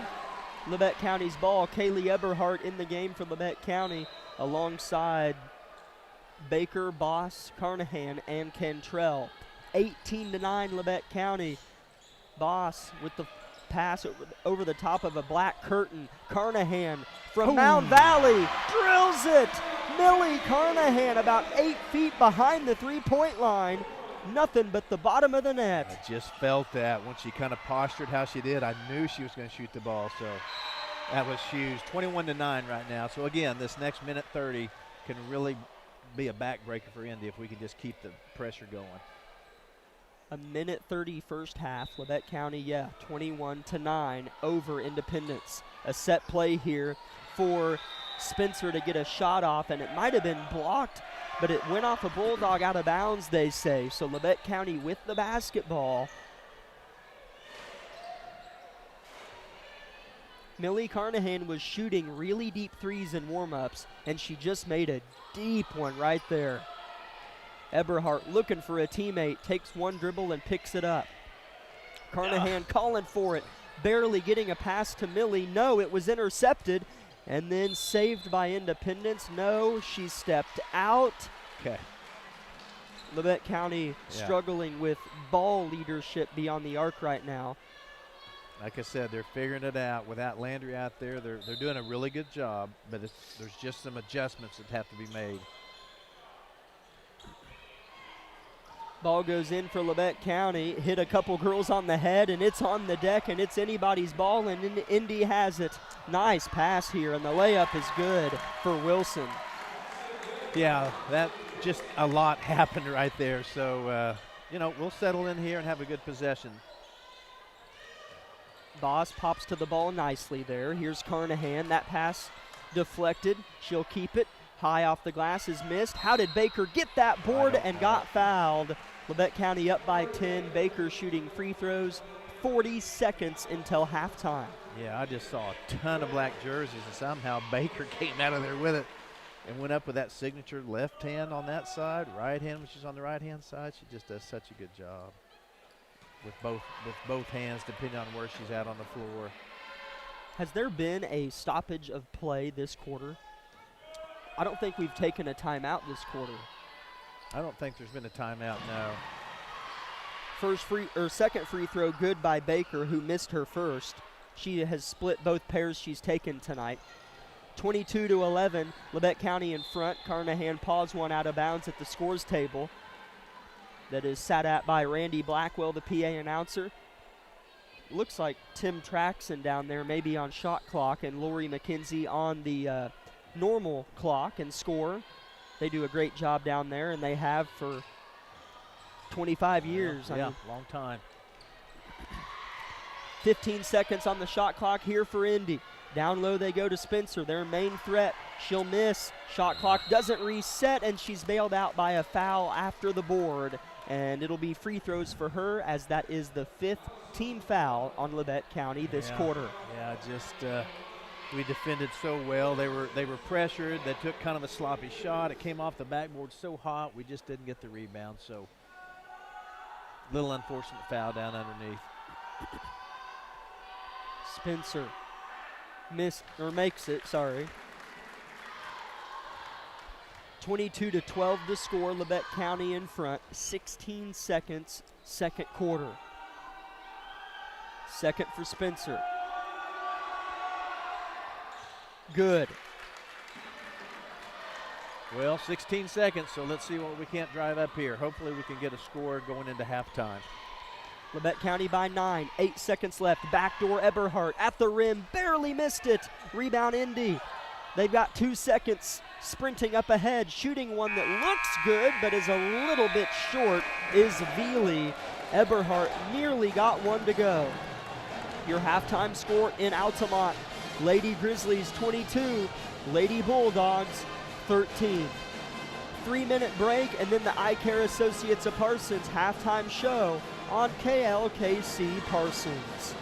Labette County's ball. Kaylee Eberhardt in the game for Labette County alongside Baker, Boss, Carnahan, and Cantrell. 18-9 Labette County. Boss with the pass over the top of a black curtain. Carnahan from Mount Valley drills it. Millie Carnahan about 8 feet behind the 3-point line. Nothing but the bottom of the net. I just felt that when she kind of postured how she did. I knew she was going to shoot the ball, so that was huge. 21-9 right now. So again, this next minute 30 can really be a backbreaker for Indy if we can just keep the pressure going. A minute 30 first half. Labette County, 21-9 over Independence. A set play here for Spencer to get a shot off, and it might have been blocked, but it went off a Bulldog out of bounds, they say. So Labette County with the basketball. Millie Carnahan was shooting really deep threes in warm-ups, and she just made a deep one right there. Eberhardt looking for a teammate, takes one dribble and picks it up. Carnahan calling for it, barely getting a pass to Millie. No, it was intercepted, and then saved by Independence. No, she stepped out. Okay. Labette County struggling with ball leadership beyond the arc right now. Like I said, they're figuring it out. Without Landry out there, they're doing a really good job, but there's just some adjustments that have to be made. Ball goes in for Labette County, hit a couple girls on the head, and it's on the deck, and it's anybody's ball, and Indy has it. Nice pass here, and the layup is good for Wilson. Yeah, that just a lot happened right there. So, we'll settle in here and have a good possession. Boss pops to the ball nicely there. Here's Carnahan. That pass deflected. She'll keep it. High off the glass is missed. How did Baker get that board and got fouled? Labette County up by 10. Baker shooting free throws. 40 seconds until halftime. Yeah, I just saw a ton of black jerseys, and somehow Baker came out of there with it and went up with that signature left hand on that side, right hand when she's on the right-hand side. She just does such a good job with both hands, depending on where she's at on the floor. Has there been a stoppage of play this quarter? I don't think we've taken a timeout this quarter. I don't think there's been a timeout, no. Second free throw good by Baker, who missed her first. She has split both pairs she's taken tonight. 22-11, Labette County in front. Carnahan paws one out of bounds at the scores table. That is sat at by Randy Blackwell, the PA announcer. Looks like Tim Traxon down there maybe on shot clock, and Lori McKenzie on the normal clock and score. They do a great job down there, and they have for 25 years. Yeah, long time. 15 seconds on the shot clock here for Indy. Down low they go to Spencer, their main threat. She'll miss. Shot clock doesn't reset, and she's bailed out by a foul after the board. And it'll be free throws for her, as that is the 5th team foul on Labette County this quarter. Yeah, just we defended so well. They were pressured. They took kind of a sloppy shot. It came off the backboard so hot, we just didn't get the rebound. So, little unfortunate foul down underneath. Spencer makes it, sorry. 22-12 to score. Labette County in front. 16 seconds, second quarter. Second for Spencer. Good. Well, 16 seconds, so let's see what we can't drive up here. Hopefully we can get a score going into halftime. Labette County by 9. 8 seconds left. Backdoor Eberhardt at the rim. Barely missed it. Rebound Indy. They've got 2 seconds. Sprinting up ahead. Shooting one that looks good but is a little bit short is Veely. Eberhardt nearly got one to go. Your halftime score in Altamont. Lady Grizzlies 22. Lady Bulldogs 13. 3-minute break, and then the iCare Associates of Parsons halftime show on KLKC Parsons.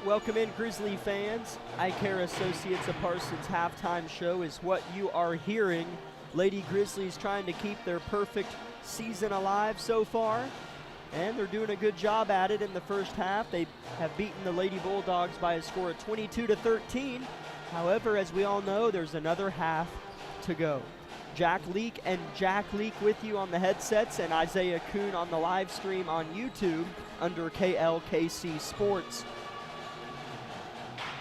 Welcome in, Grizzly fans. Eye Care Associates of Parsons halftime show is what you are hearing. Lady Grizzlies trying to keep their perfect season alive so far, and they're doing a good job at it in the first half. They have beaten the Lady Bulldogs by a score of 22-13. However, as we all know, there's another half to go. Jack Leak and Jack Leak with you on the headsets, and Isaiah Kuhn on the live stream on YouTube under KLKC Sports.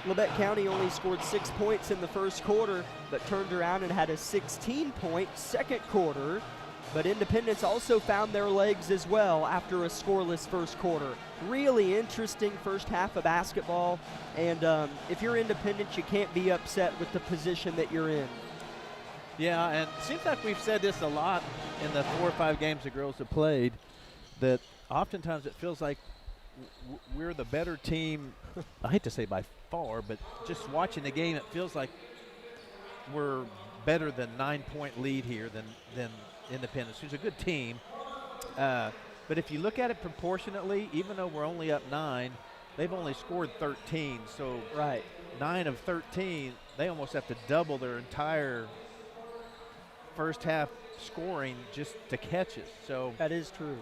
Labette County only scored 6 points in the first quarter, but turned around and had a 16-point second quarter. But Independence also found their legs as well after a scoreless first quarter. Really interesting first half of basketball, and if you're Independence, you can't be upset with the position that you're in. Yeah, and it seems like we've said this a lot in the 4 or 5 games the girls have played, that oftentimes it feels like we're the better team. I hate to say by far, but just watching the game, it feels like we're better than 9-point lead here than Independence, who's a good team. But if you look at it proportionately, even though we're only up 9, they've only scored 13. So 9 of 13, they almost have to double their entire first half scoring just to catch us. So that is true.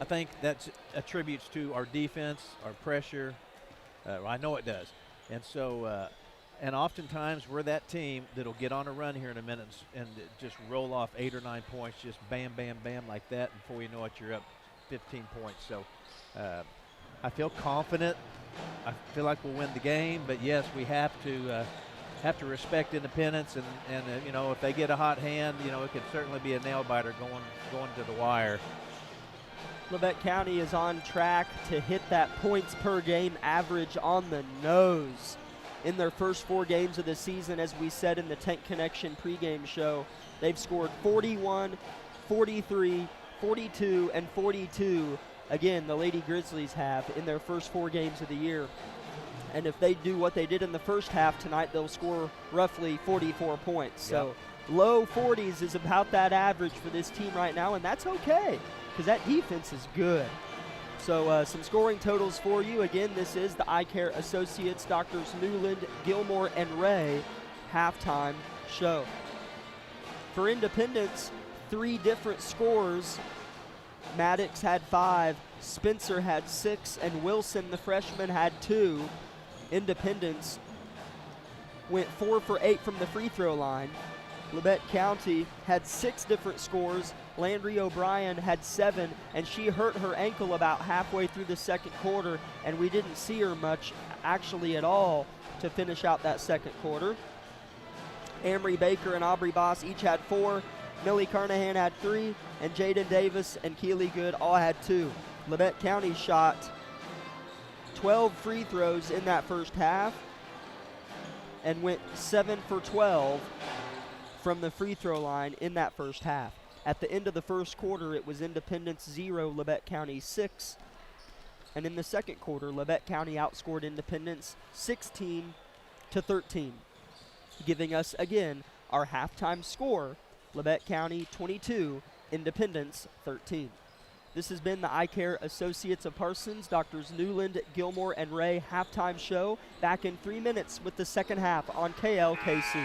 I think that attributes to our defense, our pressure. I know it does. And so, and oftentimes we're that team that'll get on a run here in a minute and just roll off 8 or 9 points, just bam, bam, bam like that. And before you know it, you're up 15 points. So I feel confident. I feel like we'll win the game. But yes, we have to respect Independence, and you know, if they get a hot hand, you know, it could certainly be a nail biter going to the wire. Labette County is on track to hit that points per game average on the nose in their first 4 games of the season. As we said in the Tank Connection pregame show, they've scored 41, 43, 42, and 42. Again, the Lady Grizzlies have in their first 4 games of the year. And if they do what they did in the first half tonight, they'll score roughly 44 points. Yep. So low 40s is about that average for this team right now, and that's okay, because that defense is good. So some scoring totals for you. Again, this is the Eye Care Associates, Doctors Newland, Gilmore, and Ray halftime show. For Independence, 3 different scores. Maddox had 5, Spencer had 6, and Wilson, the freshman, had 2. Independence went 4 for 8 from the free throw line. Labette County had 6 different scores. Landry O'Brien had 7, and she hurt her ankle about halfway through the second quarter, and we didn't see her much, actually at all, to finish out that second quarter. Amory Baker and Aubrey Boss each had 4. Millie Carnahan had 3, and Jaden Davis and Keely Good all had 2. Labette County shot 12 free throws in that first half and went 7 for 12 from the free throw line in that first half. At the end of the first quarter, it was Independence 0, Labette County 6. And in the second quarter, Labette County outscored Independence 16-13, giving us, again, our halftime score, Labette County 22, Independence 13. This has been the Eye Care Associates of Parsons, Doctors Newland, Gilmore, and Ray halftime show. Back in 3 minutes with the second half on KLKC.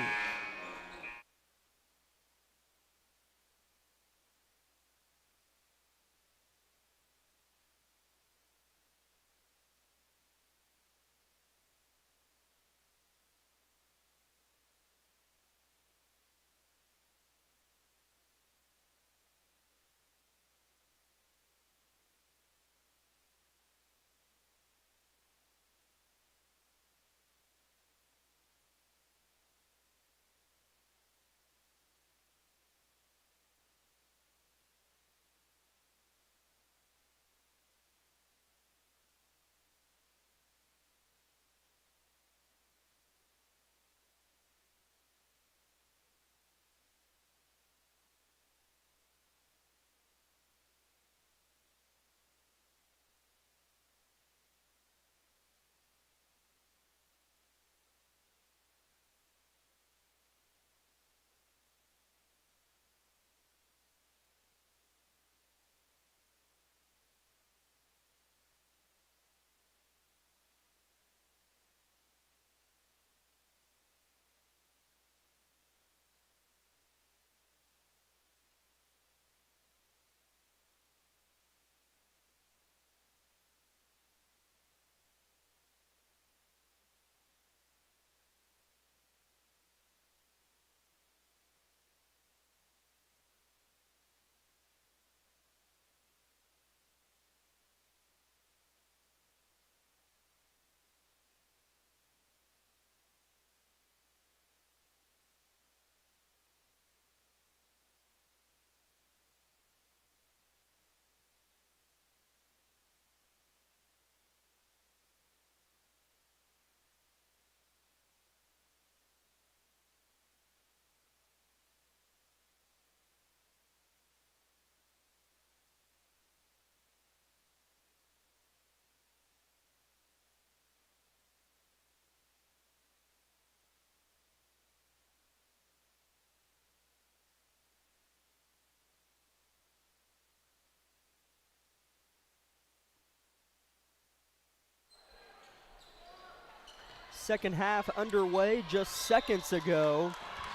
second half underway just seconds ago.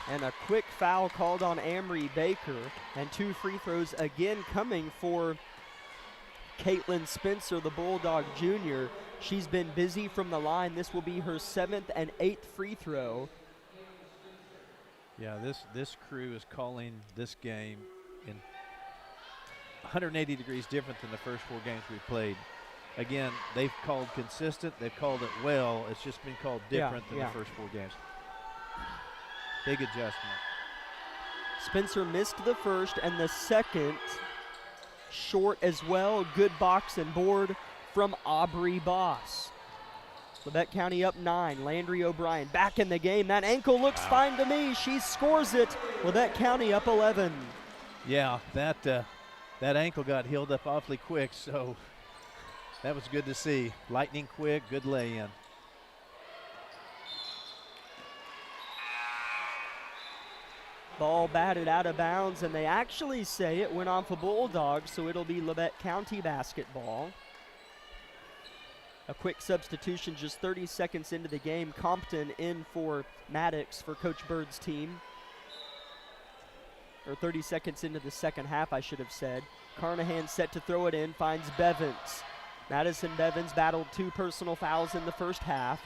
And a quick foul called on Amory Baker. And 2 free throws again coming for Caitlin Spencer, the Bulldog Jr. She's been busy from the line. This will be her 7th and 8th free throw. Yeah, this crew is calling this game in 180 degrees different than the first 4 games we've played. Again, they've called consistent. They've called it well. It's just been called different than the first 4 games. Big adjustment. Spencer missed the first and the second. Short as well. Good box and board from Aubrey Boss. Labette County up 9. Landry O'Brien back in the game. That ankle looks fine to me. She scores it. Labette County up 11. Yeah, that ankle got healed up awfully quick, so that was good to see. Lightning quick, good lay-in. Ball batted out of bounds, and they actually say it went off a Bulldog, so it'll be Labette County basketball. A quick substitution just 30 seconds into the game. Compton in for Maddox for Coach Bird's team. Or 30 seconds into the second half, I should have said. Carnahan set to throw it in, finds Bevins. Madison Bevins battled 2 personal fouls in the first half.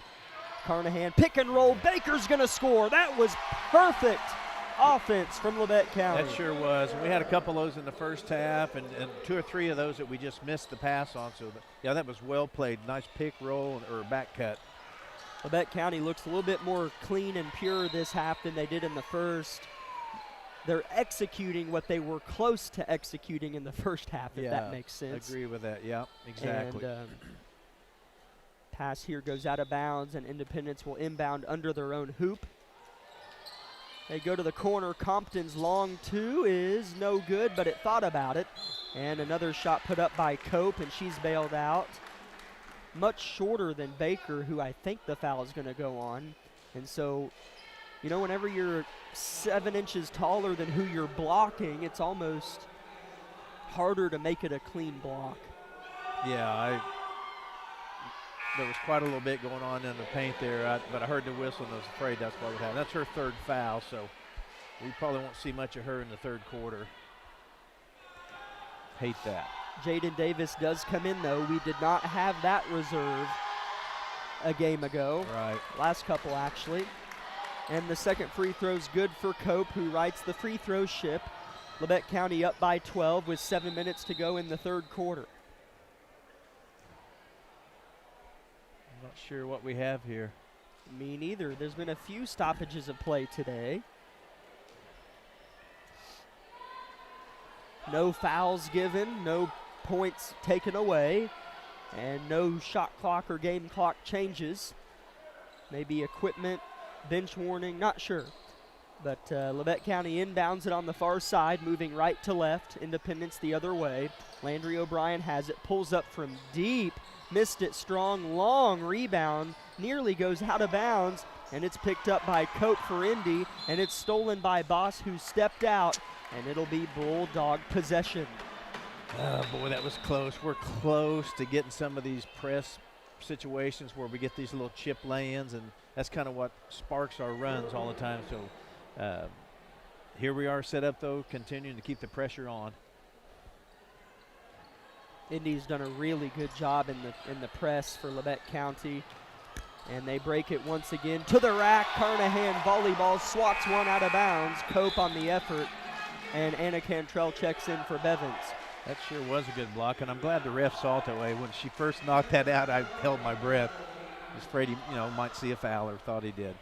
Carnahan pick and roll, Baker's gonna score. That was perfect offense from Labette County. That sure was. We had a couple of those in the first half, and 2 or 3 of those that we just missed the pass on. So, yeah, that was well played. Nice pick roll or back cut. Labette County looks a little bit more clean and pure this half than they did in the first. They're executing what they were close to executing in the first half, if that makes sense. Agree with that. Yeah, exactly. And pass here goes out of bounds, and Independence will inbound under their own hoop. They go to the corner. Compton's long 2 is no good, but it thought about it. And another shot put up by Cope, and she's bailed out. Much shorter than Baker, who I think the foul is going to go on. And so, you know, whenever you're 7 inches taller than who you're blocking, it's almost harder to make it a clean block. Yeah, there was quite a little bit going on in the paint there, but I heard the whistle and I was afraid that's what would happen. That's her 3rd foul, so we probably won't see much of her in the 3rd quarter. Hate that. Jaden Davis does come in, though. We did not have that reserve a game ago. Right. Last couple, actually. And the second free throw's good for Cope, who writes the free throw ship. Labette County up by 12 with 7 minutes to go in the 3rd quarter. I'm not sure what we have here. Me neither. There's been a few stoppages of play today. No fouls given, no points taken away, and no shot clock or game clock changes. Maybe equipment, bench warning, not sure. But Labette County inbounds it on the far side, moving right to left. Independence the other way. Landry O'Brien has it, pulls up from deep. Missed it strong, long rebound, nearly goes out of bounds, and it's picked up by Cope for Indy, and it's stolen by Boss, who stepped out, and it'll be Bulldog possession. Oh, boy, that was close. We're close to getting some of these press situations where we get these little chip lay-ins, and that's kind of what sparks our runs all the time. So here we are set up, though, continuing to keep the pressure on. Indy's done a really good job in the press for Labette County. And they break it once again to the rack. Carnahan volleyball swats one out of bounds. Cope on the effort. And Anna Cantrell checks in for Bevins. That sure was a good block, and I'm glad the ref saw it that way. When she first knocked that out, I held my breath. I was afraid he might see a foul, or thought he did.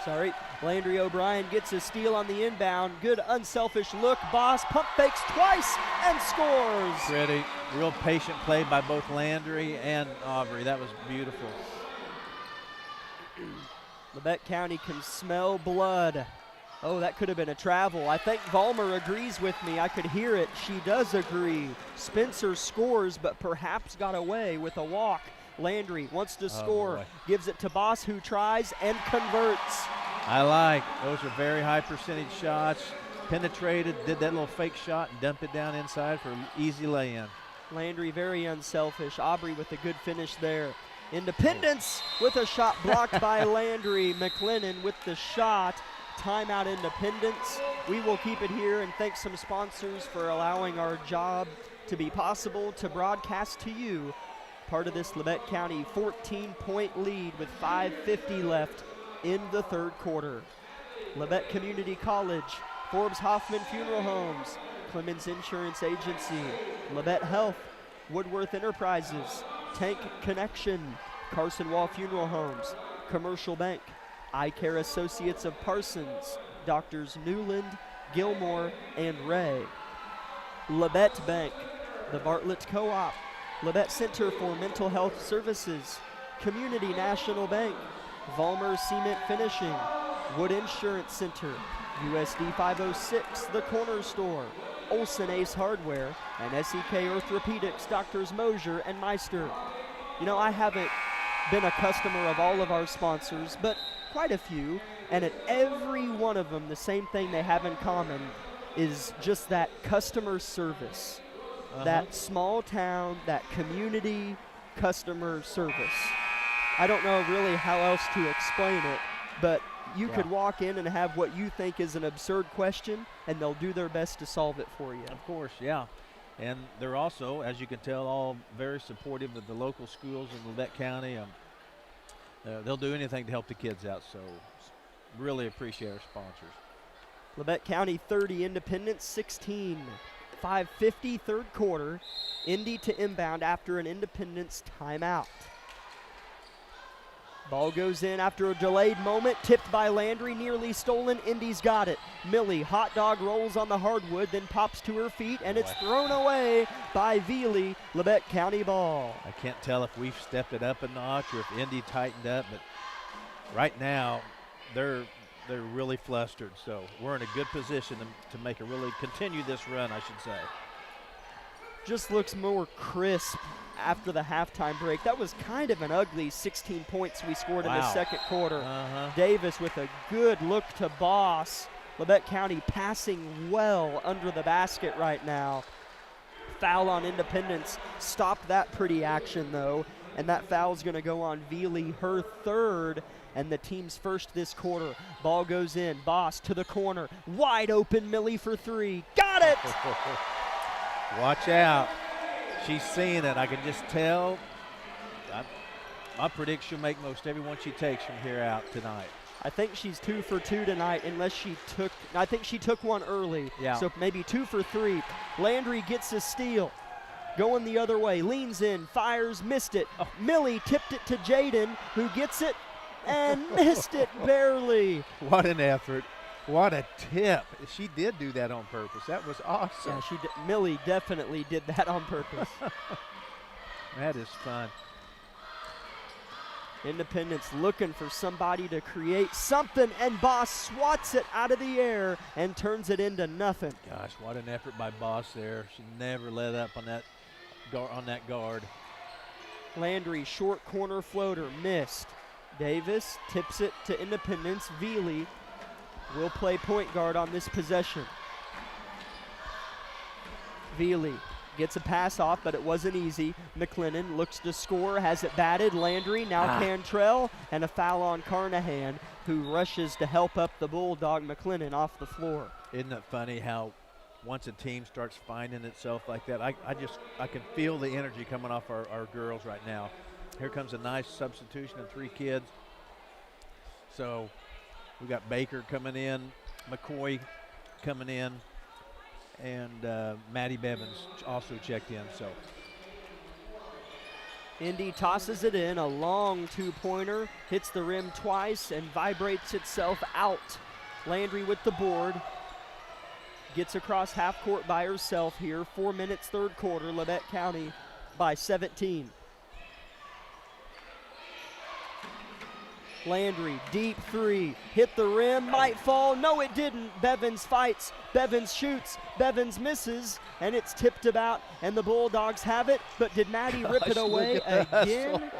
Sorry, Landry O'Brien gets a steal on the inbound. Good unselfish look. Boss pump fakes twice and scores. Pretty, real patient play by both Landry and Aubrey. That was beautiful. Labette County can smell blood. Oh, that could have been a travel. I think Vollmer agrees with me. I could hear it. She does agree. Spencer scores, but perhaps got away with a walk. Landry wants to score, gives it to Boss, who tries and converts. I like. Those are very high percentage shots. Penetrated, did that little fake shot and dumped it down inside for an easy lay-in. Landry very unselfish. Aubrey with a good finish there. Independence with a shot blocked by Landry. McLennan with the shot. Timeout, Independence. We will keep it here and thank some sponsors for allowing our job to be possible to broadcast to you part of this Labette County 14-point lead with 5:50 left in the third quarter. Labette Community College, Forbes Hoffman Funeral Homes, Clemens Insurance Agency, Labette Health, Woodworth Enterprises, Tank Connection, Carson Wall Funeral Homes, Commercial Bank, Eye Care Associates of Parsons, Doctors Newland, Gilmore, and Ray. Labette Bank, the Bartlett Co-op, Labette Center for Mental Health Services, Community National Bank, Vollmer Cement Finishing, Wood Insurance Center, USD 506, The Corner Store, Olson Ace Hardware, and SEK Orthopedics, Doctors Mosier and Meister. You know, I haven't been a customer of all of our sponsors, but quite a few, and at every one of them, the same thing they have in common is just that customer service. That small town, that community customer service. I don't know really how else to explain it, but you could walk in and have what you think is an absurd question, and they'll do their best to solve it for you. Of course, yeah. And they're also, as you can tell, all very supportive of the local schools in Labette County. They'll do anything to help the kids out, so really appreciate our sponsors. Labette County 30, Independence 16. 5:50 third quarter. Indy to inbound after an Independence timeout. Ball goes in after a delayed moment, tipped by Landry, nearly stolen. Indy's got it. Millie, hot dog, rolls on the hardwood, then pops to her feet, and it's thrown away by Veely. Labette County ball. I can't tell if we've stepped it up a notch or if Indy tightened up, but right now they're really flustered, so we're in a good position to make a really continue this run, I should say. Just looks more crisp after the halftime break. That was kind of an ugly 16 points we scored in the second quarter. Davis with a good look to Boss. Labette County passing well under the basket right now. Foul on Independence. Stopped that pretty action, though, and that foul's going to go on Veely, her third, and the team's first this quarter. Ball goes in. Boss to the corner. Wide open, Millie for three. Got it! Watch out. She's seeing it. I can just tell. I predict she'll make most everyone she takes from here out tonight. I think she's 2 for 2 tonight, unless she took, I think she took one early. Yeah. So maybe 2 for 3. Landry gets a steal. Going the other way. Leans in, fires, missed it. Millie tipped it to Jaden, who gets it and missed it barely. What an effort. What a tip. She did do that on purpose. That was awesome. Yeah, Millie definitely did that on purpose. That is fun. Independence looking for somebody to create something, and Boss swats it out of the air and turns it into nothing. Gosh, what an effort by Boss there. She never let up on that guard. Landry, short corner floater, missed. Davis tips it to Independence. Veely will play point guard on this possession. Veely gets a pass off, but it wasn't easy. McLennan looks to score, has it batted. Landry, now Cantrell, and a foul on Carnahan, who rushes to help up the Bulldog McLennan off the floor. Isn't it funny how once a team starts finding itself like that, I can feel the energy coming off our girls right now. Here comes a nice substitution of 3 kids. So we got Baker coming in, McCoy coming in, and Maddie Bevins also checked in. So Indy tosses it in, a long 2-pointer, hits the rim twice and vibrates itself out. Landry with the board, gets across half court by herself here. 4 minutes, third quarter, Labette County by 17. Landry, deep 3, hit the rim, might fall, no it didn't. Bevins fights, Bevins shoots, Bevins misses, and it's tipped about, and the Bulldogs have it, but did Maddie rip it away again?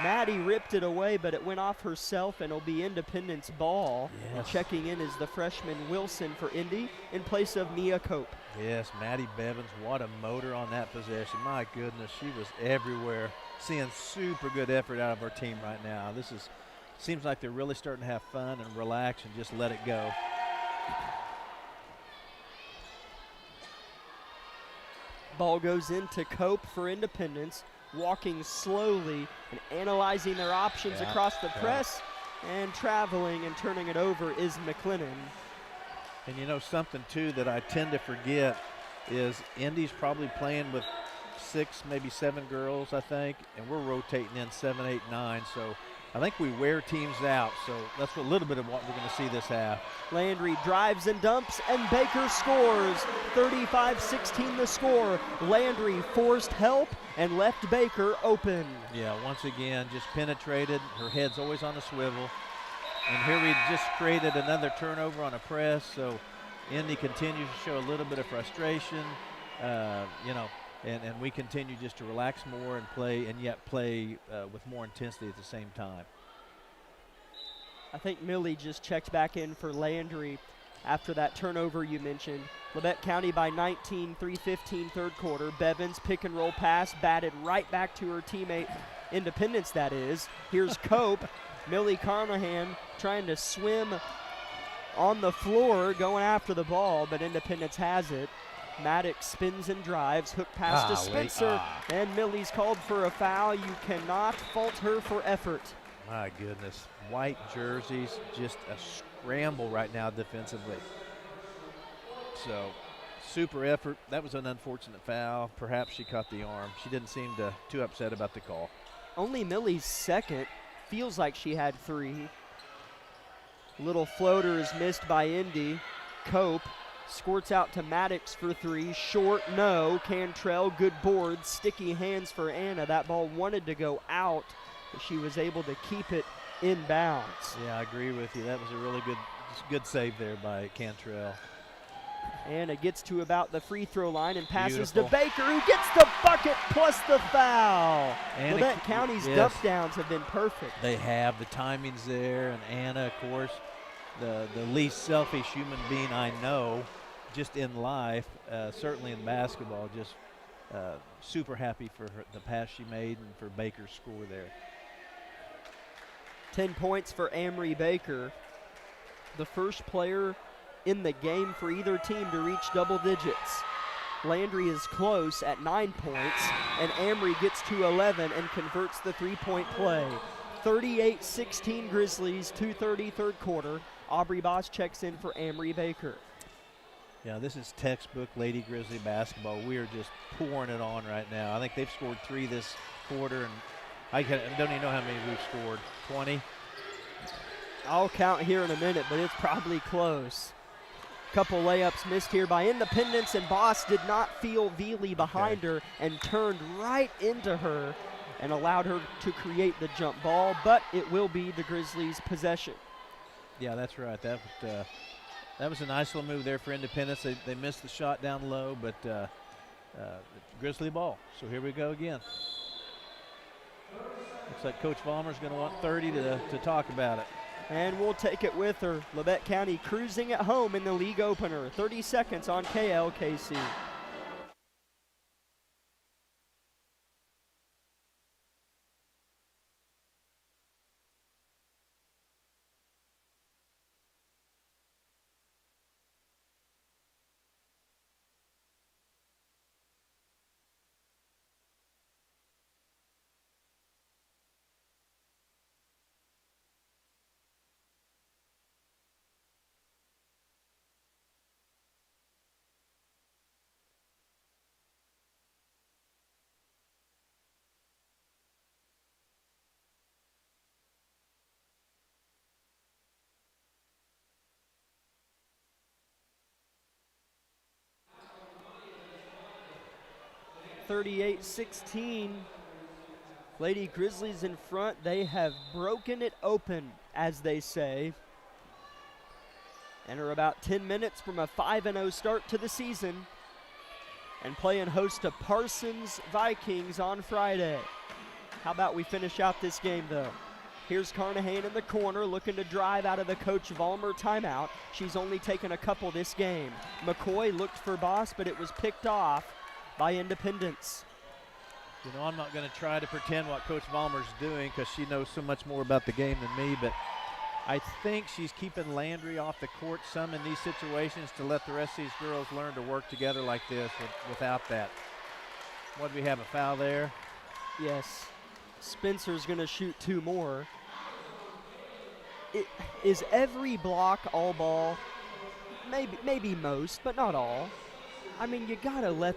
Maddie ripped it away, but it went off herself, and it'll be Independence ball. Yes. And checking in is the freshman Wilson for Indy in place of Mia Cope. Yes, Maddie Bevins, what a motor on that possession. My goodness, she was everywhere. Seeing super good effort out of our team right now. Seems like they're really starting to have fun and relax and just let it go. Ball goes into Cope for Independence, walking slowly and analyzing their options across the press, and traveling and turning it over is McLennan. And you know something too that I tend to forget is Indy's probably playing with 6, maybe 7 girls, I think, and we're rotating in 7, 8, 9. So I think we wear teams out. So that's a little bit of what we're going to see this half. Landry drives and dumps, and Baker scores. 35-16 the score. Landry forced help and left Baker open. Yeah, once again, just penetrated. Her head's always on the swivel. And here we just created another turnover on a press. So Indy continues to show a little bit of frustration, and we continue just to relax more and play, and yet play with more intensity at the same time. I think Millie just checked back in for Landry after that turnover you mentioned. Labette County by 19, 3:15 third quarter. Bevins pick and roll pass, batted right back to her teammate, Independence that is. Here's Cope. Millie Carnahan trying to swim on the floor, going after the ball, but Independence has it. Maddox spins and drives, hook pass to Spencer, and Millie's called for a foul. You cannot fault her for effort. My goodness, white jerseys, just a scramble right now defensively. So, super effort. That was an unfortunate foul. Perhaps she caught the arm. She didn't seem too upset about the call. Only Millie's second. Feels like she had 3. Little floater is missed by Indy. Cope squirts out to Maddox for 3. Short, no. Cantrell, good board. Sticky hands for Anna. That ball wanted to go out, but she was able to keep it in bounds. Yeah, I agree with you. That was a really good save there by Cantrell. Anna gets to about the free throw line and passes to Baker, who gets the bucket plus the foul. Labette County's dump downs have been perfect. They have. The timing's there, and Anna, of course, the least selfish human being I know, just in life, certainly in basketball, just super happy for the pass she made and for Baker's score there. 10 points for Amory Baker, the first player in the game for either team to reach double digits. Landry is close at 9 points, and Amory gets to 11 and converts the 3-point play. 38-16 Grizzlies, 2:30 third quarter. Aubrey Boss checks in for Amory Baker. Yeah, this is textbook Lady Grizzly basketball. We are just pouring it on right now. I think they've scored 3 this quarter, and I don't even know how many we've scored. 20? I'll count here in a minute, but it's probably close. Couple layups missed here by Independence, and Boss did not feel Veely behind her and turned right into her and allowed her to create the jump ball, but it will be the Grizzlies' possession. Yeah, that's right. That was a nice little move there for Independence. They missed the shot down low, but Grizzly ball. So here we go again. Looks like Coach Vollmer's going to want 30 to talk about it. And we'll take it with her. Labette County cruising at home in the league opener. 30 seconds on KLKC. (38-16). Lady Grizzlies in front. They have broken it open, as they say, and are about 10 minutes from a 5-0 start to the season and playing host to Parsons Vikings on Friday. How about we finish out this game, though? Here's Carnahan in the corner looking to drive out of the Coach Vollmer timeout. She's only taken a couple this game. McCoy looked for Boss, but it was picked off by Independence. You know, I'm not going to try to pretend what Coach Vollmer's doing because she knows so much more about the game than me, but I think she's keeping Landry off the court some in these situations to let the rest of these girls learn to work together like this without that. What, do we have, a foul there? Yes. Spencer's going to shoot 2 more. Is every block all ball? Maybe most, but not all. I mean, you got to let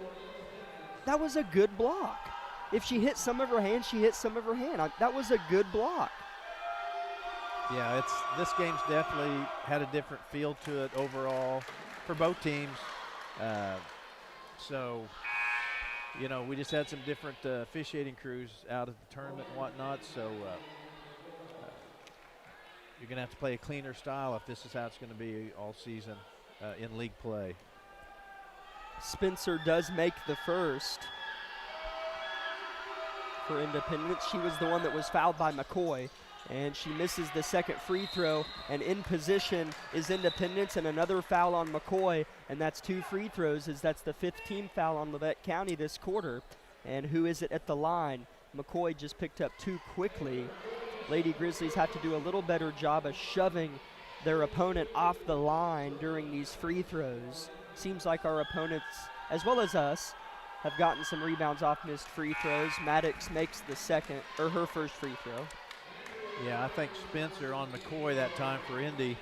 – that was a good block. If she hit some of her hand, she hit some of her hand. That was a good block. Yeah, this game's definitely had a different feel to it overall for both teams. So, you know, we just had some different officiating crews out at the tournament and whatnot. So you're going to have to play a cleaner style if this is how it's going to be all season in league play. Spencer does make the first for Independence. She was the one that was fouled by McCoy. And she misses the second free throw, and in position is Independence, and another foul on McCoy, and that's 2 free throws, as that's the 5th team foul on Labette County this quarter. And who is it at the line? McCoy just picked up too quickly. Lady Grizzlies have to do a little better job of shoving their opponent off the line during these free throws. Seems like our opponents, as well as us, have gotten some rebounds off missed free throws. Maddox makes the second, or her first free throw. Yeah, I think Spencer on McCoy that time for Indy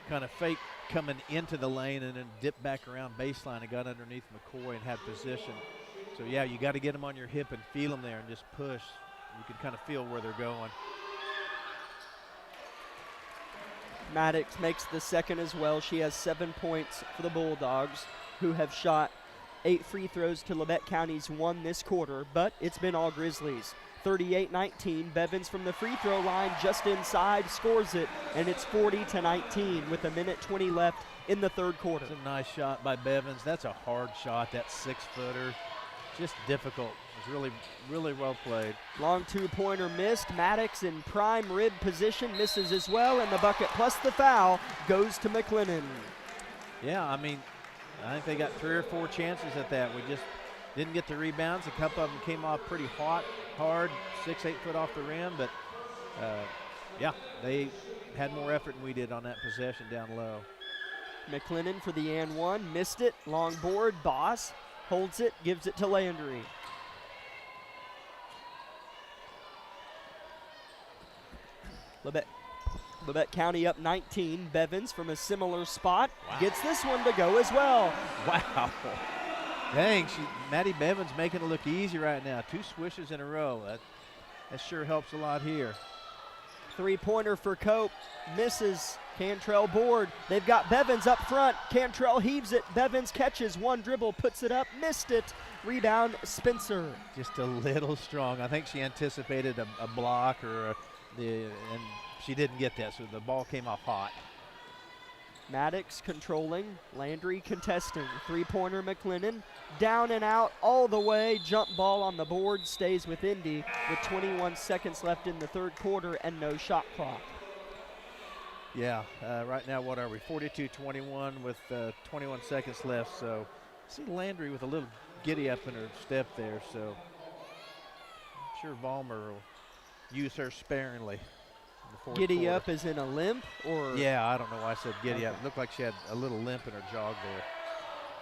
kind of fake coming into the lane and then dipped back around baseline and got underneath McCoy and had position. So, yeah, you got to get them on your hip and feel them there and just push. You can kind of feel where they're going. Maddox makes the second as well. She has 7 points for the Bulldogs, who have shot 8 free throws to Labette County's 1 this quarter, but it's been all Grizzlies. 38-19, Bevins from the free throw line just inside, scores it, and it's 40-19 with 1:20 left in the third quarter. It's a nice shot by Bevins. That's a hard shot, that 6-footer. Just difficult. It was really, really well played. Long 2-pointer missed. Maddox in prime rib position misses as well, and the bucket plus the foul goes to McLennan. Yeah, I mean, I think they got 3 or 4 chances at that. We just didn't get the rebounds. A couple of them came off pretty hard, 6-8 foot off the rim, but yeah, they had more effort than we did on that possession down low. McLennan for the and 1, missed it, long board, Boss holds it, gives it to Landry. Labette County up 19, Bevins from a similar spot, gets this one to go as well. Wow. Dang, Maddie Bevins making it look easy right now. 2 swishes in a row. That sure helps a lot here. 3-pointer for Cope, misses. Cantrell board. They've got Bevins up front. Cantrell heaves it. Bevins catches 1 dribble, puts it up, missed it. Rebound, Spencer. Just a little strong. I think she anticipated a block and she didn't get that, so the ball came off hot. Maddox controlling, Landry contesting. 3-pointer McLennan, down and out all the way. Jump ball on the board, stays with Indy with 21 seconds left in the third quarter and no shot clock. Yeah, right now what are we, 42-21 with 21 seconds left. So I see Landry with a little giddy up in her step there, so I'm sure Vollmer will use her sparingly. Giddy up as in a limp, or? Yeah, I don't know why I said giddy up. It looked like she had a little limp in her jog there.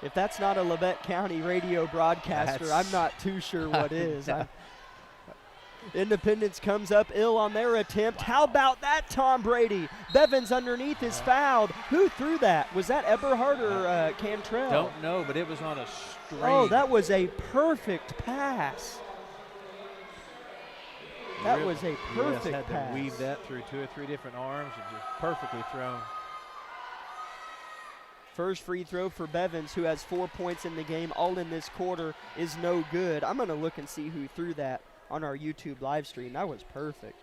If that's not a Labette County radio broadcaster, I'm not too sure what is. Independence comes up ill on their attempt. How about that, Tom Brady? Bevins underneath is fouled. Who threw that? Was that Eberhardt or Cantrell? Don't know, but it was on a string. Oh, that was a perfect pass. That was a perfect had pass. To weave that through 2 or 3 different arms and just perfectly thrown. First free throw for Bevins, who has 4 points in the game, all in this quarter, is no good. I'm going to look and see who threw that on our YouTube live stream. That was perfect.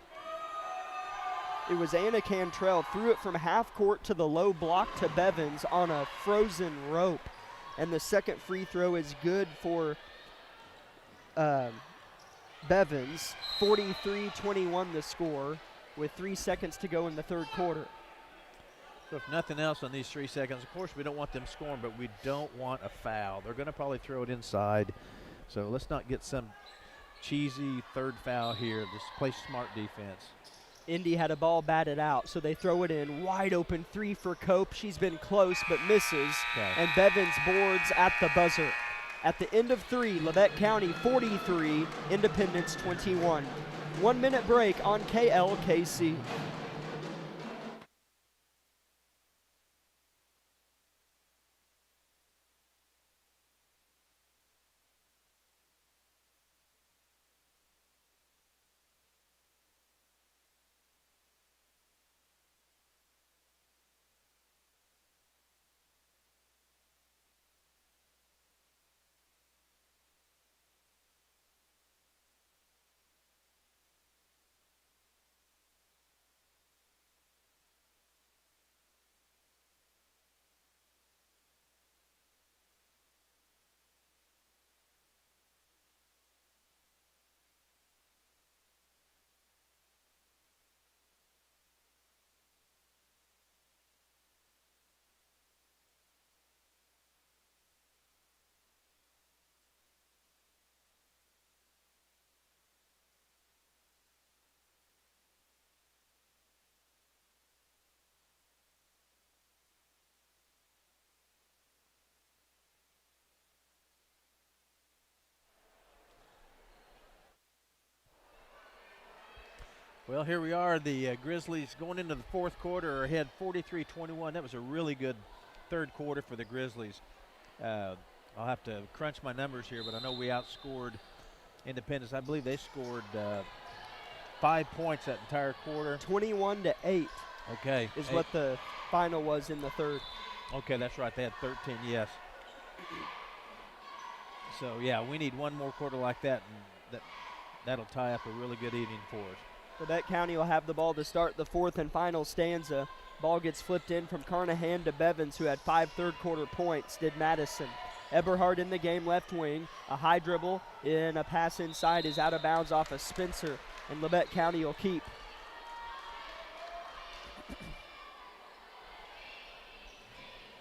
It was Anna Cantrell, threw it from half court to the low block to Bevins on a frozen rope. And the second free throw is good for Bevins. 43-21 the score with 3 seconds to go in the third quarter. So if nothing else on these 3 seconds, of course we don't want them scoring, but we don't want a foul. They're going to probably throw it inside. So let's not get some cheesy third foul here. Just play smart defense. Indy had a ball batted out, so they throw it in. Wide open 3 for Cope. She's been close but misses. Okay. And Bevins boards at the buzzer. At the end of 3, Labette County 43, Independence 21. 1 minute break on KLKC. Well, here we are. The Grizzlies going into the fourth quarter are ahead 43-21. That was a really good third quarter for the Grizzlies. I'll have to crunch my numbers here, but I know we outscored Independence. I believe they scored 5 points that entire quarter. 21-8. Okay. Is what the final was in the third. Okay, that's right. They had 13, yes. So, yeah, we need one more quarter like that, and that'll tie up a really good evening for us. Labette County will have the ball to start the fourth and final stanza. Ball gets flipped in from Carnahan to Bevins, who had 5 third-quarter points, did Madison. Eberhard in the game, left wing. A high dribble in a pass inside is out of bounds off of Spencer, and Labette County will keep.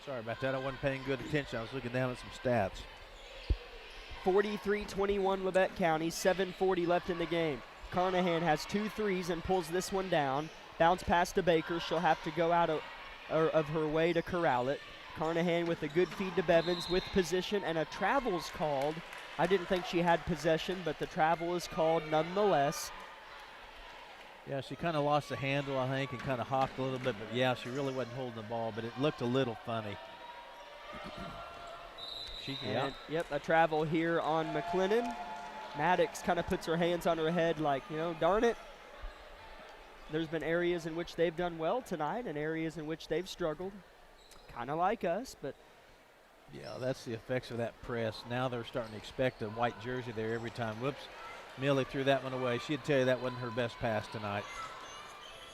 Sorry about that. I wasn't paying good attention. I was looking down at some stats. 43-21 Labette County, 7:40 left in the game. Carnahan has 2 threes and pulls this one down. Bounce pass to Baker. She'll have to go out of her way to corral it. Carnahan with a good feed to Bevins with position, and a travel's called. I didn't think she had possession, but the travel is called nonetheless. Yeah, she kind of lost the handle, I think, and kind of hopped a little bit. But, yeah, she really wasn't holding the ball, but it looked a little funny. Yep, a travel here on McLennan. Maddox kind of puts her hands on her head like, darn it. There's been areas in which they've done well tonight and areas in which they've struggled. Kind of like us, but. Yeah, that's the effects of that press. Now they're starting to expect a white jersey there every time. Whoops. Millie threw that one away. She'd tell you that wasn't her best pass tonight.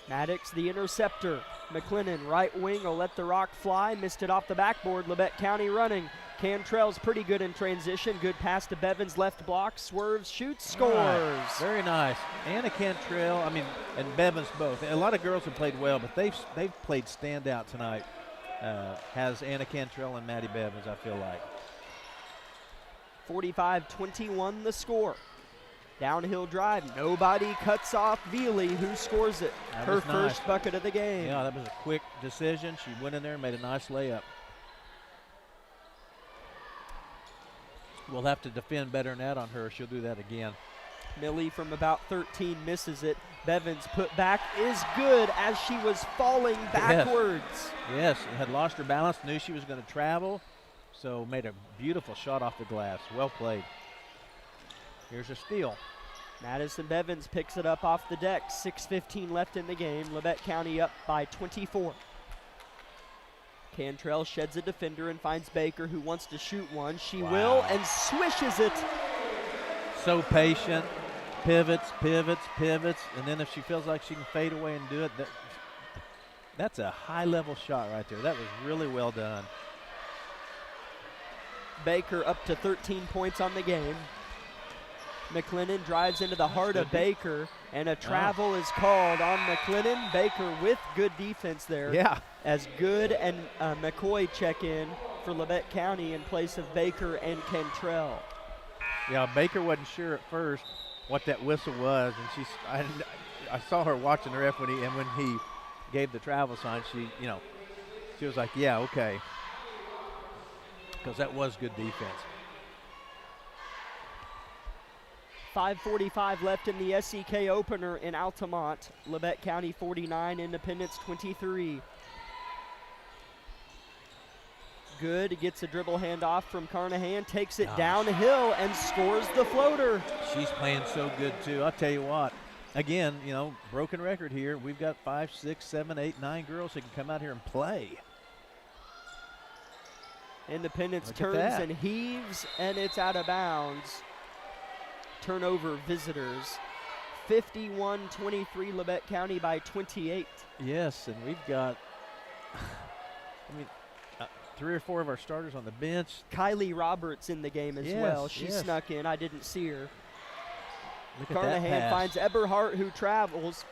Maddox, the interceptor. McLennan, right wing, will let the rock fly. Missed it off the backboard. Labette County running. Cantrell's pretty good in transition. Good pass to Bevins, left block, swerves, shoots, scores. Right. Very nice. Anna Cantrell, and Bevins both. A lot of girls have played well, but they've played standout tonight. Has Anna Cantrell and Maddie Bevins, I feel like. 45-21 the score. Downhill drive. Nobody cuts off Veely, who scores it. Her first bucket of the game. Yeah, that was a quick decision. She went in there and made a nice layup. We'll have to defend better than that on her. She'll do that again. Millie from about 13 misses it. Bevins put back is good as she was falling backwards. Yes, had lost her balance, knew she was going to travel, so made a beautiful shot off the glass. Well played. Here's a steal. Madison Bevins picks it up off the deck. 6:15 left in the game. Labette County up by 24. Cantrell sheds a defender and finds Baker, who wants to shoot one. She will and swishes it. So patient, pivots, and then if she feels like she can fade away and do it, that's a high-level shot right there. That was really well done. Baker up to 13 points on the game. McLennan drives into the heart of Baker, and a travel is called on McLennan. Baker with good defense there. Yeah. As Good and McCoy check in for Labette County in place of Baker and Cantrell. Yeah, Baker wasn't sure at first what that whistle was, and I saw her watching the ref when he gave the travel sign. She was like, yeah, okay, because that was good defense. 5:45 left in the SEK opener in Altamont. Labette County 49, Independence 23. Good gets a dribble handoff from Carnahan, takes it downhill and scores the floater. She's playing so good too. I'll tell you what. Again, broken record here. We've got 5, 6, 7, 8, 9 girls that can come out here and play. Independence turns and heaves, and it's out of bounds. Turnover visitors. 51-23 Labette County by 28. Yes, and we've got 3 or 4 of our starters on the bench. Kylie Roberts in the game as well. She snuck in. I didn't see her. Carnahan finds Eberhardt, who travels.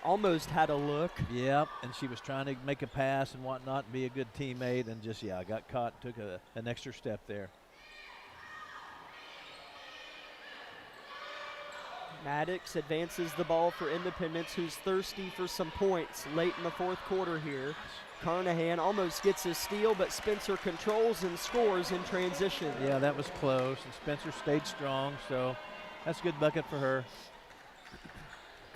Almost had a look. Yep, and she was trying to make a pass and whatnot, be a good teammate, and just, got caught, took an extra step there. Maddox advances the ball for Independence, who's thirsty for some points late in the fourth quarter here. Carnahan almost gets a steal, but Spencer controls and scores in transition. Yeah, that was close, and Spencer stayed strong, so that's a good bucket for her.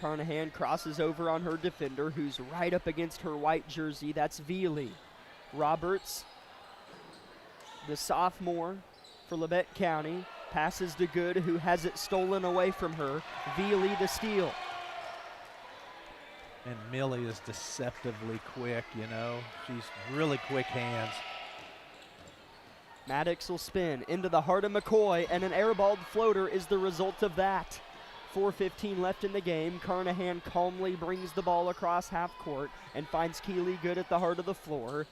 Carnahan crosses over on her defender, who's right up against her white jersey. That's Veely. Roberts, the sophomore for Labette County, passes to Good, who has it stolen away from her. Veely the steal. And Millie is deceptively quick, She's really quick hands. Maddox will spin into the heart of McCoy, and an airballed floater is the result of that. 4:15 left in the game. Carnahan calmly brings the ball across half court and finds Keely Good at the heart of the floor.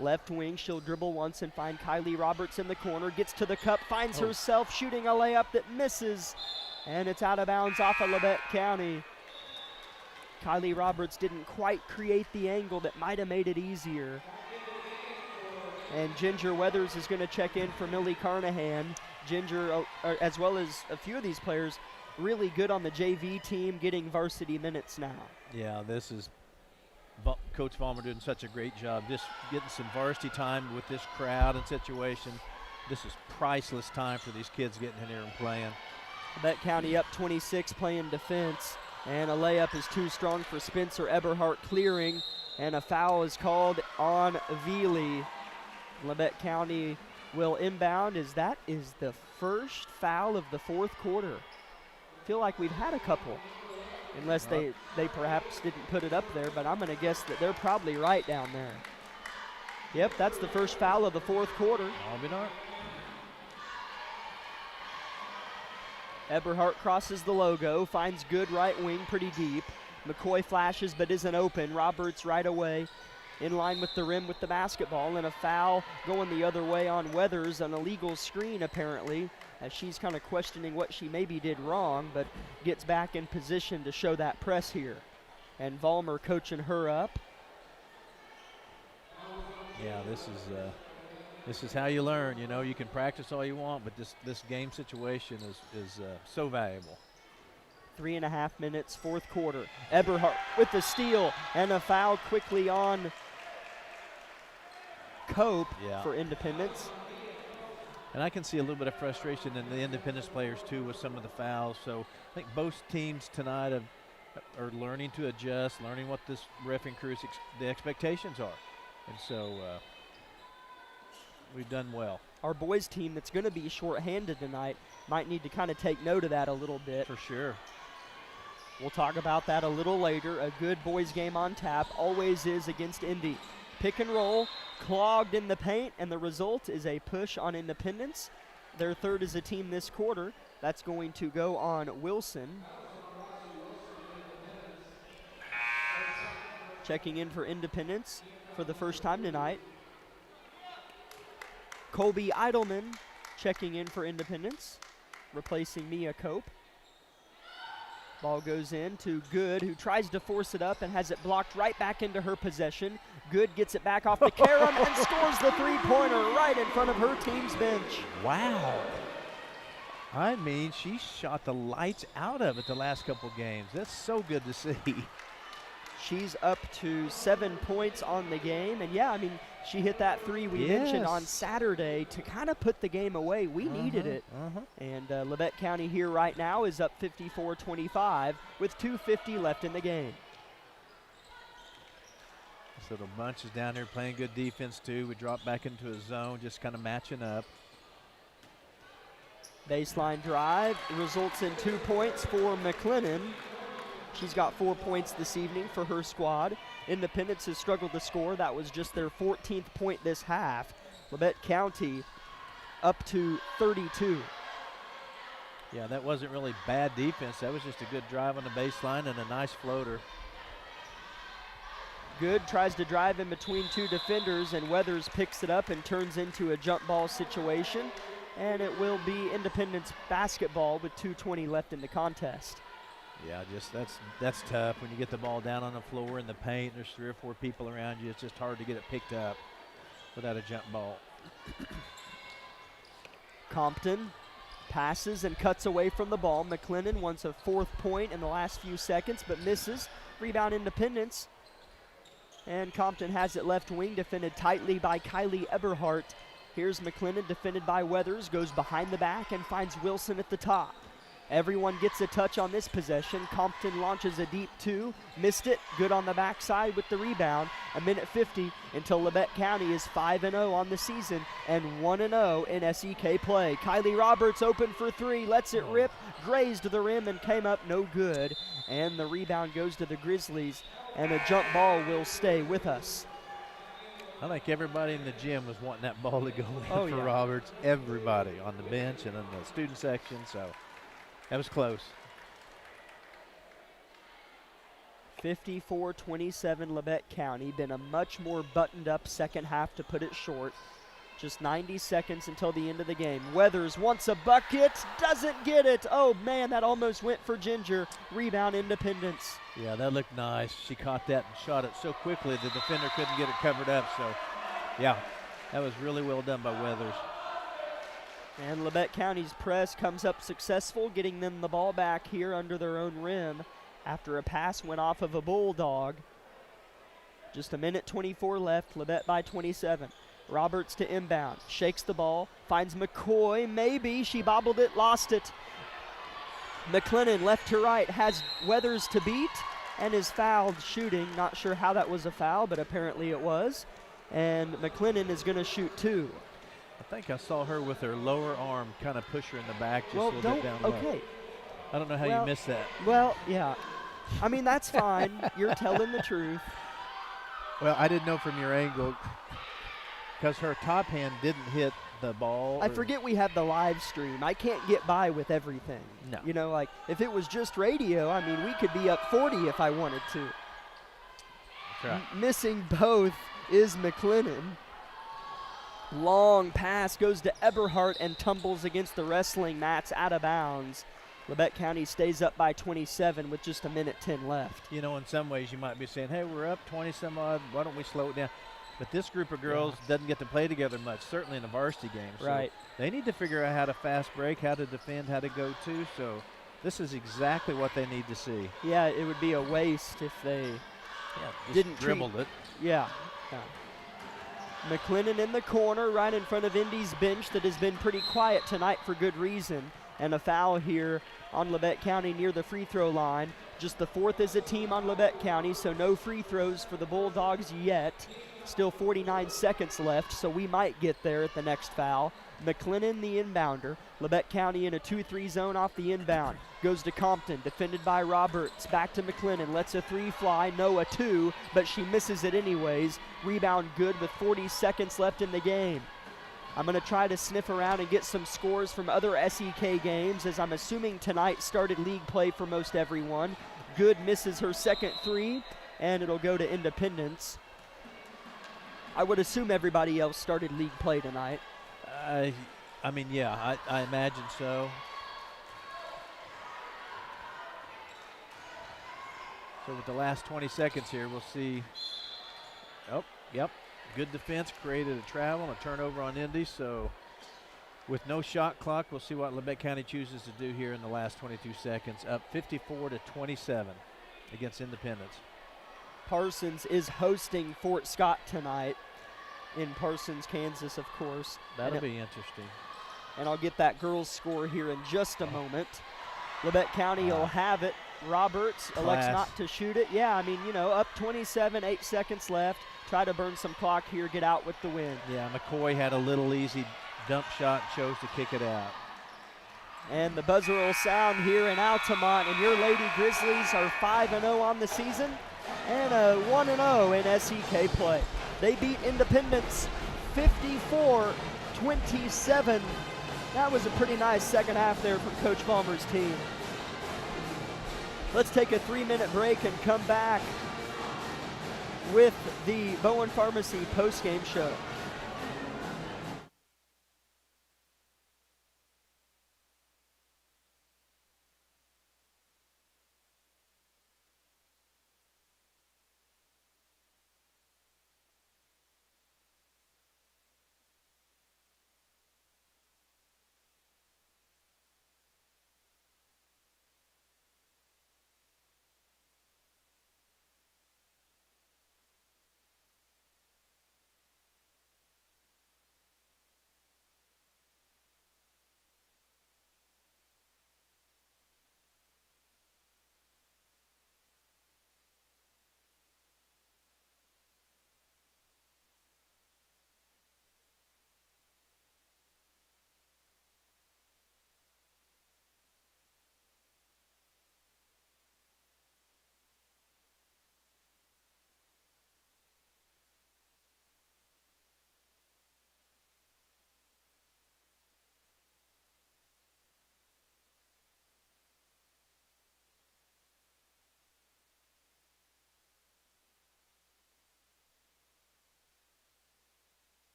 Left wing, she'll dribble once and find Kylie Roberts in the corner. Gets to the cup, finds herself shooting a layup that misses. And it's out of bounds off of Labette County. Kylie Roberts didn't quite create the angle that might have made it easier. And Ginger Weathers is going to check in for Millie Carnahan. Ginger, as well as a few of these players, really good on the JV team, getting varsity minutes now. Yeah, this is Coach Vollmer doing such a great job just getting some varsity time with this crowd and situation. This is priceless time for these kids getting in here and playing. Labette County up 26, playing defense, and a layup is too strong for Spencer Eberhardt, clearing, and a foul is called on Veely. Labette County will inbound, as that is the first foul of the fourth quarter. Feel like we've had a couple, unless they perhaps didn't put it up there, but I'm going to guess that they're probably right down there. Yep, that's the first foul of the fourth quarter. I'll be darned. Eberhardt crosses the logo, finds Good right wing pretty deep. McCoy flashes but isn't open. Roberts right away in line with the rim with the basketball, and a foul going the other way on Weathers, an illegal screen apparently, as she's kind of questioning what she maybe did wrong, but gets back in position to show that press here. And Vollmer coaching her up. Yeah, this is how you learn. You can practice all you want, but this game situation is so valuable. 3.5 minutes, fourth quarter. Eberhardt with the steal and a foul quickly on Cope for Independence. And I can see a little bit of frustration in the Independence players too with some of the fouls. So I think both teams tonight are learning to adjust, learning what this reffing crew's the expectations are. And so we've done well. Our boys team that's going to be shorthanded tonight might need to kind of take note of that a little bit. For sure. We'll talk about that a little later. A good boys game on tap always is against Indy. Pick and roll, clogged in the paint, and the result is a push on Independence. Their third as a team this quarter. That's going to go on Wilson. Checking in for Independence for the first time tonight. Colby Eidelman checking in for Independence. replacing Mia Cope. Ball goes in to Good, who tries to force it up and has it blocked right back into her possession. Good gets it back off the carom and scores the three-pointer right in front of her team's bench. Wow. I mean, she shot the lights out of it the last couple games. That's so good to see. She's up to 7 points on the game. And, yeah, I mean, she hit that three we mentioned on Saturday to kind of put the game away. We needed it. And Labette County here right now is up 54-25 with 2:50 left in the game. This little bunch is down there playing good defense, too. We drop back into a zone, just kind of matching up. Baseline drive results in 2 points for McLennan. She's got 4 points this evening for her squad. Independence has struggled to score. That was just their 14th point this half. Labette County up to 32. Yeah, that wasn't really bad defense. That was just a good drive on the baseline and a nice floater. Good tries to drive in between two defenders, and Weathers picks it up and turns into a jump ball situation. And it will be Independence basketball with 2:20 left in the contest. Yeah, just that's tough when you get the ball down on the floor in the paint. There's 3 or 4 people around you. It's just hard to get it picked up without a jump ball. Compton passes and cuts away from the ball. McLennan wants a 4th point in the last few seconds, but misses. Rebound Independence. And Compton has it left wing, defended tightly by Kylie Eberhardt. Here's McLennan, defended by Weathers, goes behind the back and finds Wilson at the top. Everyone gets a touch on this possession. Compton launches a deep 2, missed it. Good on the backside with the rebound. 1:50 until Labette County is 5-0 on the season and 1-0 in SEK play. Kylie Roberts open for 3, lets it rip, grazed the rim and came up no good. And the rebound goes to the Grizzlies, and a jump ball will stay with us. I think everybody in the gym was wanting that ball to go in for yeah. Roberts. Everybody on the bench and in the student section, so that was close. 54-27 Labette County. Been a much more buttoned up second half, to put it short. Just 90 seconds until the end of the game. Weathers wants a bucket, doesn't get it. Oh man, that almost went for Ginger. Rebound Independence. Yeah, that looked nice. She caught that and shot it so quickly the defender couldn't get it covered up. So, yeah, that was really well done by Weathers. And Labette County's press comes up successful, getting them the ball back here under their own rim after a pass went off of a Bulldog. Just 1:24 left, Labette by 27. Roberts to inbound, shakes the ball, finds McCoy, maybe, she bobbled it, lost it. McLennan left to right, has Weathers to beat, and is fouled shooting. Not sure how that was a foul, but apparently it was. And McLennan is gonna shoot 2. I think I saw her with her lower arm kind of push her in the back just a little bit down low. Okay. I don't know how you missed that. Well, yeah. I mean, that's fine. You're telling the truth. Well, I didn't know from your angle because her top hand didn't hit the ball. I forget we have the live stream. I can't get by with everything. No. You know, like, if it was just radio, I mean, we could be up 40 if I wanted to. That's right. Missing both is McLennan. Long pass goes to Eberhardt and tumbles against the wrestling mats out of bounds. Labette County stays up by 27 with just 1:10 left. You know, in some ways you might be saying, hey, we're up 20-some odd. Why don't we slow it down? But this group of girls doesn't get to play together much, certainly in the varsity game. So right. They need to figure out how to fast break, how to defend, how to go to. So this is exactly what they need to see. Yeah, it would be a waste if they didn't dribbled it. Yeah. McLennan in the corner right in front of Indy's bench that has been pretty quiet tonight for good reason. And a foul here on Labette County near the free throw line. Just the 4th as a team on Labette County, so no free throws for the Bulldogs yet. Still 49 seconds left, so we might get there at the next foul. McLennan, the inbounder. Labette County in a 2-3 zone off the inbound. Goes to Compton, defended by Roberts. Back to McLennan, lets a 3 fly, no a 2, but she misses it anyways. Rebound good with 40 seconds left in the game. I'm going to try to sniff around and get some scores from other SEK games, as I'm assuming tonight started league play for most everyone. Good misses her second 3, and it'll go to Independence. I would assume everybody else started league play tonight. I mean, yeah, I imagine so. So with the last 20 seconds here, we'll see. Oh, yep. Good defense, created a travel and a turnover on Indy. So with no shot clock, we'll see what Labette County chooses to do here in the last 22 seconds. Up 54-27 against Independence. Parsons is hosting Fort Scott tonight in Parsons, Kansas, of course. That'll be interesting. And I'll get that girls' score here in just a moment. Labette County will have it. Roberts elects not to shoot it. Yeah, I mean, you know, up 27, 8 seconds left. Try to burn some clock here, get out with the win. Yeah, McCoy had a little easy dump shot, chose to kick it out. And the buzzer will sound here in Altamont, and your Lady Grizzlies are 5-0 on the season and 1-0 in SEK play. They beat Independence 54-27. That was a pretty nice second half there from Coach Vollmer's team. Let's take a 3-minute break and come back with the Bowen Pharmacy postgame show.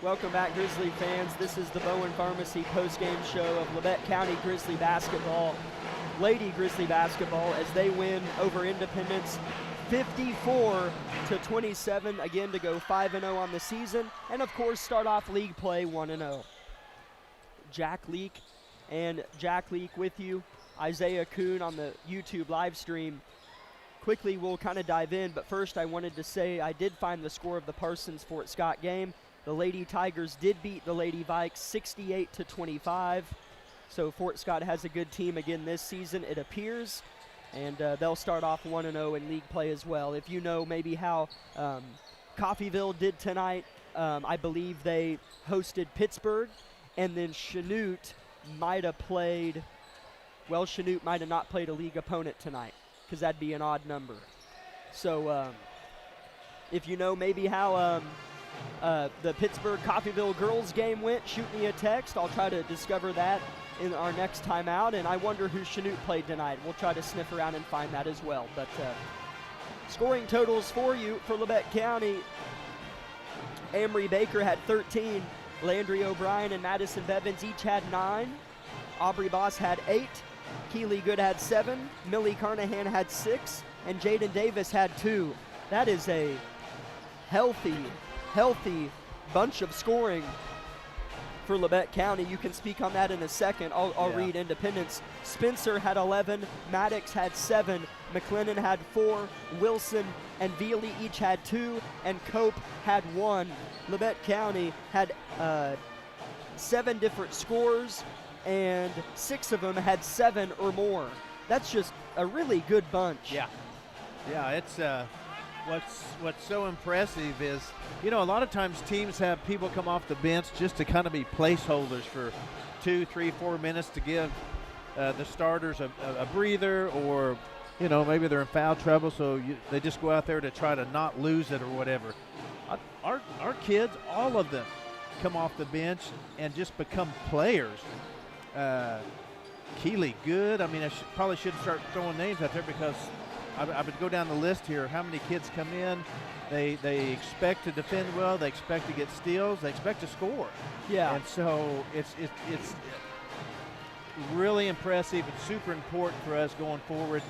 Welcome back, Grizzly fans. This is the Bowen Pharmacy postgame show of Labette County Grizzly basketball, Lady Grizzly basketball, as they win over Independence 54-27, again to go 5-0 on the season, and of course start off league play 1-0. Jack Leak and Jack Leak with you, Isaiah Kuhn on the YouTube live stream. Quickly, we'll kind of dive in, but first I wanted to say I did find the score of the Parsons-Fort Scott game. The Lady Tigers did beat the Lady Vikes 68-25. So Fort Scott has a good team again this season, it appears. And they'll start off 1-0 in league play as well. If you know maybe how Coffeyville did tonight, I believe they hosted Pittsburgh. and then Chanute might have played, well, Chanute might have not played a league opponent tonight because that'd be an odd number. So if you know maybe how the Pittsburgh-Coffeyville girls game went, shoot me a text. I'll try to discover that in our next time out, and I wonder who Chanute played tonight. We'll try to sniff around and find that as well. But scoring totals for you for Labette County. Amory Baker had 13. Landry O'Brien and Madison Bevins each had 9. Aubrey Boss had 8. Keely Good had 7. Millie Carnahan had 6. And Jaden Davis had 2. That is a healthy bunch of scoring for Labette County. You can speak on that in a second. I'll read Independence. Spencer had 11. Maddox had 7. McLennan had 4. Wilson and Veely each had 2. And Cope had 1. Labette County had 7 different scores, and 6 of them had 7 or more. That's just a really good bunch. Yeah, it's what's so impressive is, you know, a lot of times teams have people come off the bench just to kind of be placeholders for 2, 3, 4 minutes to give the starters a breather, or, you know, maybe they're in foul trouble, so they just go out there to try to not lose it or whatever. Our kids, all of them, come off the bench and just become players. Keely Good, I mean, I probably should start throwing names out there because I would go down the list here. How many kids come in? They expect to defend well. They expect to get steals. They expect to score. Yeah. And so it's really impressive and super important for us going forward,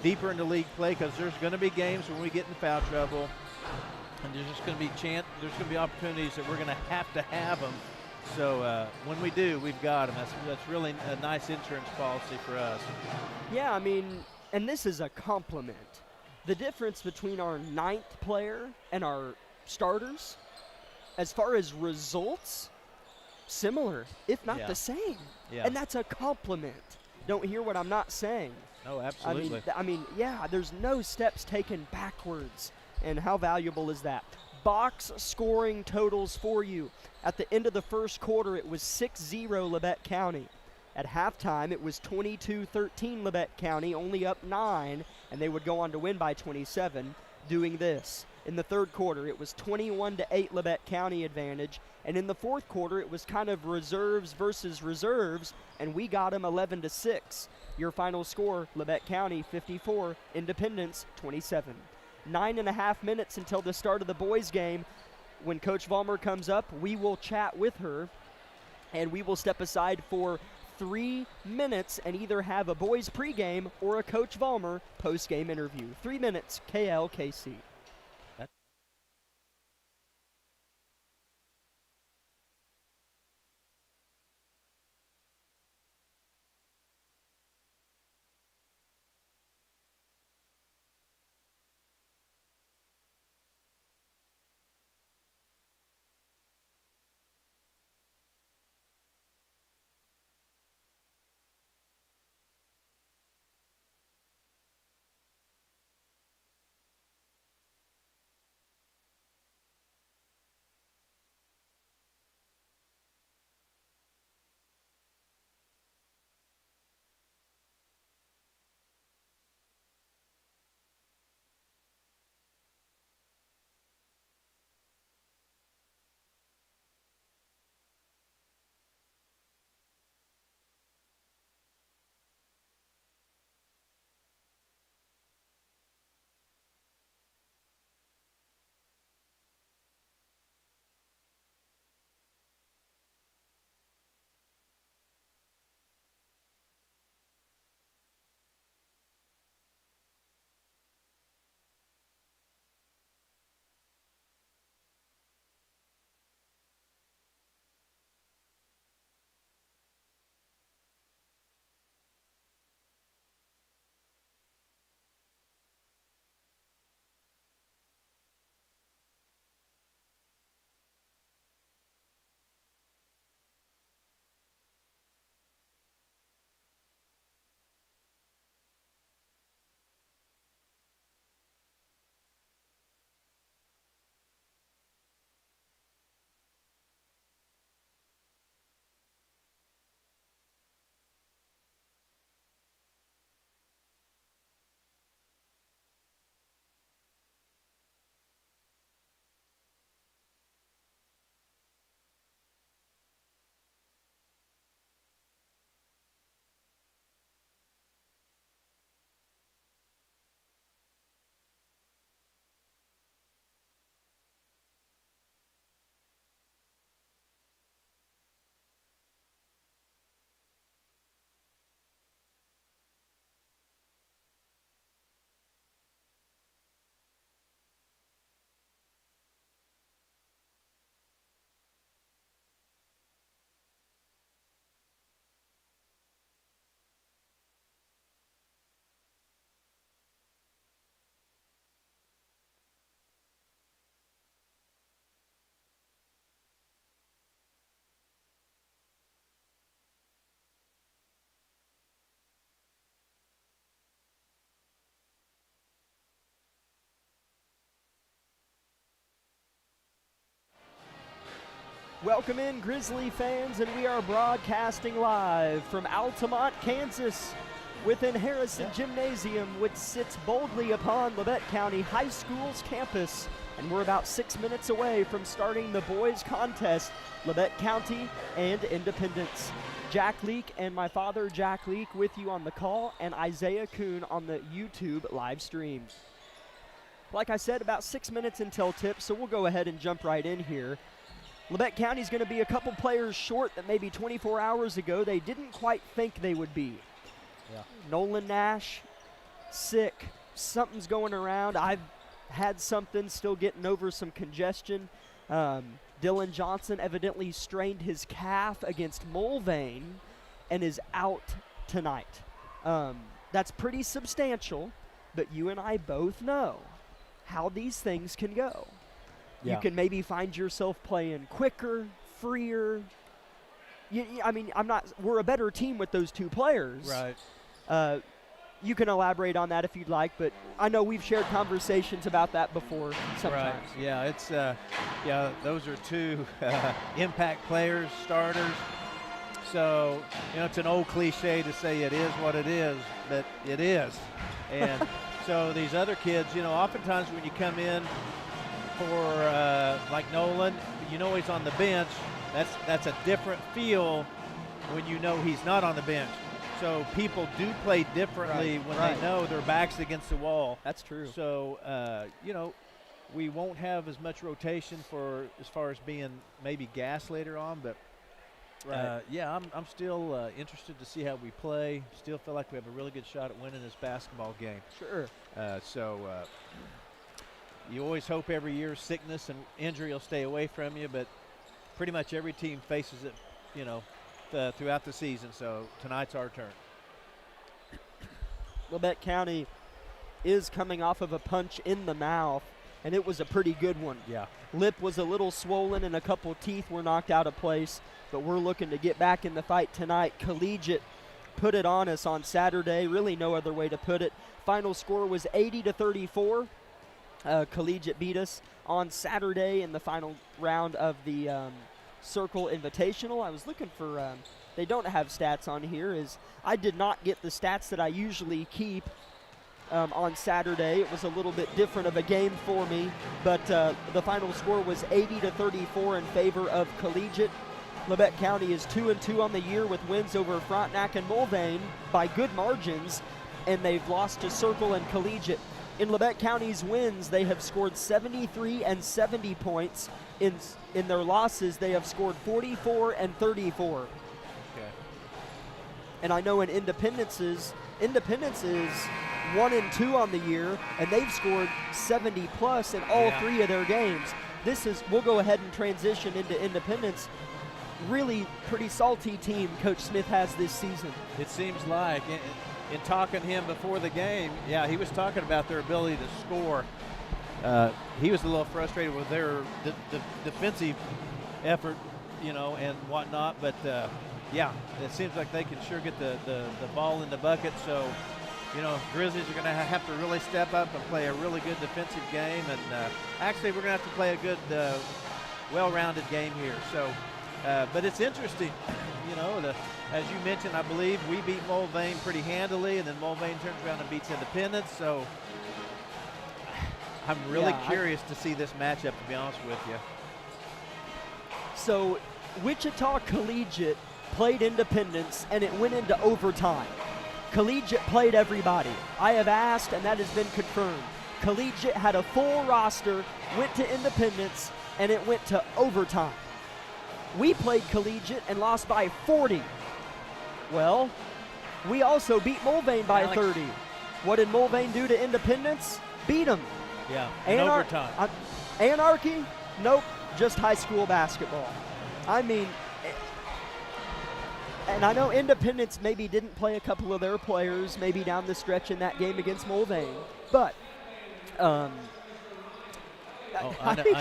deeper into league play, because there's going to be games when we get in foul trouble, and there's just going to be there's going to be opportunities that we're going to have them. So when we do, we've got them. That's really a nice insurance policy for us. Yeah, I mean, and this is a compliment. The difference between our 9th player and our starters, as far as results, similar, if not the same. Yeah. And that's a compliment. Don't hear what I'm not saying. No, absolutely. I mean, yeah, there's no steps taken backwards. And how valuable is that? Box scoring totals for you. At the end of the first quarter, it was 6-0 Labette County. At halftime, it was 22-13 Labette County, only up 9, and they would go on to win by 27 doing this. In the third quarter, it was 21-8 Labette County advantage, and in the fourth quarter, it was kind of reserves versus reserves, and we got them 11-6. Your final score, Labette County 54, Independence 27. 9.5 minutes until the start of the boys' game. When Coach Vollmer comes up, we will chat with her, and we will step aside for 3 minutes and either have a boys pregame or a Coach Vollmer postgame interview. 3 minutes, KLKC. Welcome in, Grizzly fans, and we are broadcasting live from Altamont, Kansas, within Harrison Gymnasium, which sits boldly upon Labette County High School's campus. And we're about 6 minutes away from starting the boys' contest, Labette County and Independence. Jack Leake and my father, Jack Leake, with you on the call, and Isaiah Kuhn on the YouTube live stream. Like I said, about 6 minutes until tip, so we'll go ahead and jump right in here. Labette County's going to be a couple players short that maybe 24 hours ago they didn't quite think they would be. Yeah. Nolan Nash, sick. Something's going around. I've had something, still getting over some congestion. Dylan Johnson evidently strained his calf against Mulvane and is out tonight. That's pretty substantial, but you and I both know how these things can go. Yeah. You can maybe find yourself playing quicker, freer. We're a better team with those two players. Right. You can elaborate on that if you'd like, but I know we've shared conversations about that before sometimes. Right. Yeah, it's those are two impact players, starters. So, it's an old cliche to say it is what it is, but it is. And so these other kids, oftentimes when you come in for like Nolan, he's on the bench. That's a different feel when he's not on the bench. So people do play differently when they know their back's against the wall. That's true. So, we won't have as much rotation as far as being maybe gas later on. But, I'm still interested to see how we play. Still feel like we have a really good shot at winning this basketball game. Sure. You always hope every year sickness and injury will stay away from you, but pretty much every team faces it, throughout the season. So tonight's our turn. Labette County is coming off of a punch in the mouth, and it was a pretty good one. Yeah. Lip was a little swollen and a couple teeth were knocked out of place, but we're looking to get back in the fight tonight. Collegiate put it on us on Saturday, really no other way to put it. Final score was 80-34. Collegiate beat us on Saturday in the final round of the Circle Invitational. I was looking for, they don't have stats on here, I did not get the stats that I usually keep on Saturday. It was a little bit different of a game for me, but the final score was 80-34 in favor of Collegiate. Labette County is 2-2 on the year with wins over Frontenac and Mulvane by good margins, and they've lost to Circle and Collegiate. In Labette County's wins, they have scored 73 and 70 points. In their losses, they have scored 44 and 34. Okay. And I know in Independence is 1-2 on the year, and they've scored 70 plus in all three of their games. We'll go ahead and transition into Independence. Really pretty salty team Coach Smith has this season. It seems like. In talking to him before the game, he was talking about their ability to score. He was a little frustrated with their defensive effort, and whatnot. But, it seems like they can sure get the ball in the bucket. So, Grizzlies are going to have to really step up and play a really good defensive game. And actually, we're going to have to play a good, well-rounded game here. So, but it's interesting, as you mentioned, I believe we beat Mulvane pretty handily, and then Mulvane turns around and beats Independence. So I'm really curious to see this matchup, to be honest with you. So Wichita Collegiate played Independence, and it went into overtime. Collegiate played everybody. I have asked, and that has been confirmed. Collegiate had a full roster, went to Independence, and it went to overtime. We played Collegiate and lost by 40. Well, we also beat Mulvane by 30. What did Mulvane do to Independence? Beat them. Yeah, in overtime. Anarchy? Nope, just high school basketball. I mean, and I know Independence maybe didn't play a couple of their players maybe down the stretch in that game against Mulvane, but I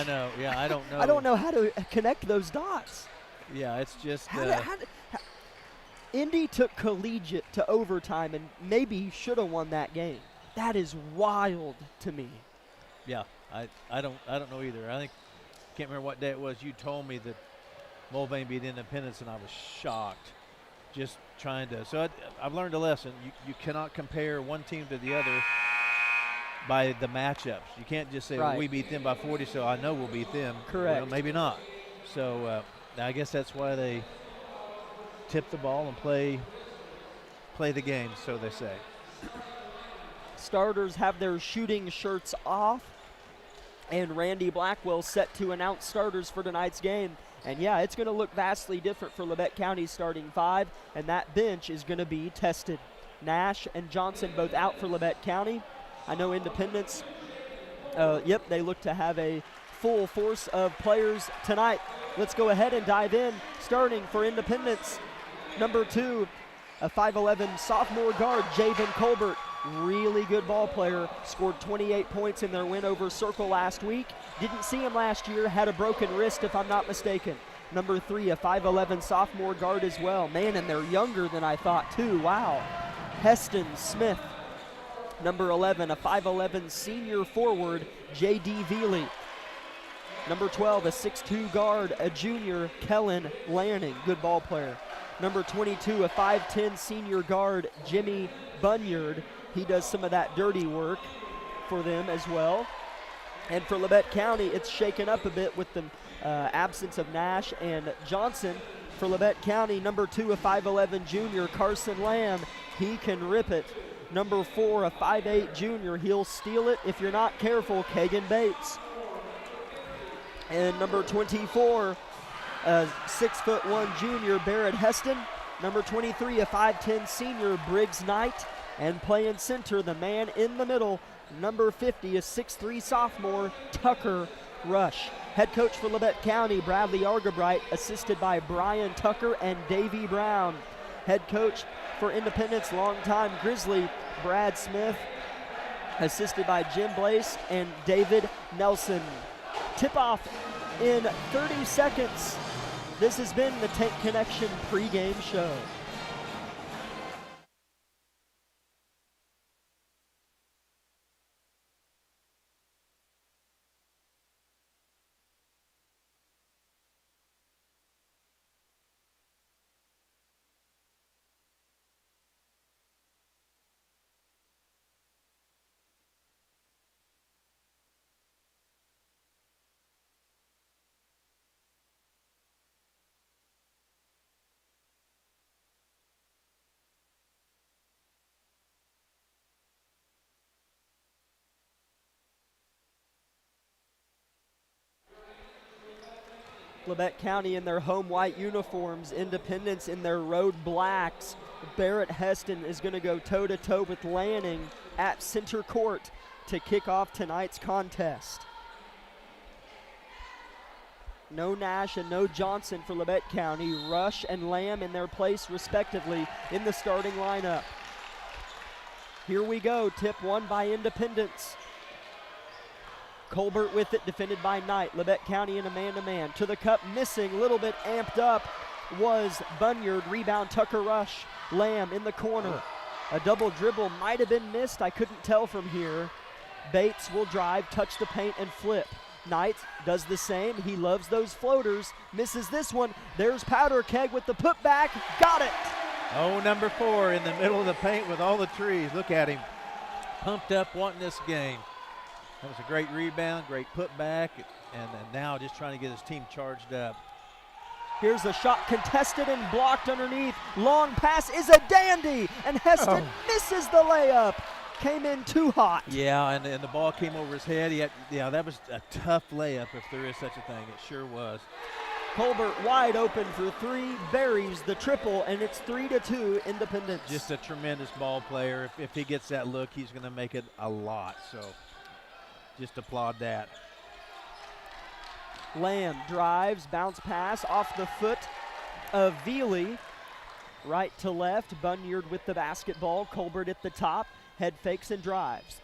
know. Yeah, I don't know. I don't know how to connect those dots. Yeah, it's just. Indy took Collegiate to overtime and maybe should have won that game. That is wild to me. Yeah, I don't know either. I think can't remember what day it was. You told me that Mulvane beat Independence, and I was shocked. Just trying to. So I've learned a lesson. You cannot compare one team to the other by the matchups. You can't just say, well, we beat them by 40, so I know we'll beat them. Correct. Well, maybe not. So I guess that's why they tip the ball and play the game, so they say. Starters have their shooting shirts off, and Randy Blackwell set to announce starters for tonight's game. And yeah, it's going to look vastly different for Labette County's starting five, and that bench is going to be tested. Nash and Johnson both out for Labette County. I know Independence, they look to have a full force of players tonight. Let's go ahead and dive in. Starting for Independence, number 2, a 5'11 sophomore guard, Javen Colbert. Really good ball player, scored 28 points in their win over Circle last week. Didn't see him last year, had a broken wrist if I'm not mistaken. Number 3, a 5'11 sophomore guard as well. Man, and they're younger than I thought too, wow. Heston Smith. Number 11, a 5'11 senior forward, J.D. Veely. Number 12, a 6'2 guard, a junior, Kellen Lanning, good ball player. Number 22, a 5'10 senior guard, Jimmy Bunyard. He does some of that dirty work for them as well. And for Labette County, it's shaken up a bit with the absence of Nash and Johnson. For Labette County, number 2, a 5'11 junior, Carson Lamb. He can rip it. Number 4, a 5'8 junior. He'll steal it if you're not careful, Kagan Bates. And number 24, a 6'1 junior, Barrett Heston. Number 23, a 5'10 senior, Briggs Knight. And playing center, the man in the middle, number 50, a 6'3 sophomore, Tucker Rush. Head coach for Labette County, Bradley Argabright, assisted by Brian Tucker and Davey Brown. Head coach for Independence, longtime Grizzly, Brad Smith, assisted by Jim Blaze and David Nelson. Tip-off in 30 seconds. This has been the Tank Connection pregame show. Labette County in their home white uniforms, Independence in their road blacks. Barrett Heston is going to go toe-to-toe with Lanning at center court to kick off tonight's contest. No Nash and no Johnson for Labette County. Rush and Lamb in their place respectively in the starting lineup. Here we go, tip one by Independence. Colbert with it, defended by Knight. Labette County in a man-to-man. To the cup, missing, a little bit amped up was Bunyard. Rebound, Tucker Rush. Lamb in the corner. A double dribble might have been missed. I couldn't tell from here. Bates will drive, touch the paint, and flip. Knight does the same. He loves those floaters. Misses this one. There's Powder Keg with the putback. Got it! Oh, number 4 in the middle of the paint with all the trees. Look at him. Pumped up, wanting this game. That was a great rebound, great putback, and now just trying to get his team charged up. Here's a shot contested and blocked underneath. Long pass is a dandy, and Heston misses the layup. Came in too hot. Yeah, and the ball came over his head. That was a tough layup if there is such a thing. It sure was. Colbert wide open for 3, buries the triple, and it's 3-2 Independence. Just a tremendous ball player. If he gets that look, he's going to make it a lot. So just applaud that. Lamb drives, bounce pass off the foot of Veely. Right to left, Bunyard with the basketball. Colbert at the top, head fakes and drives.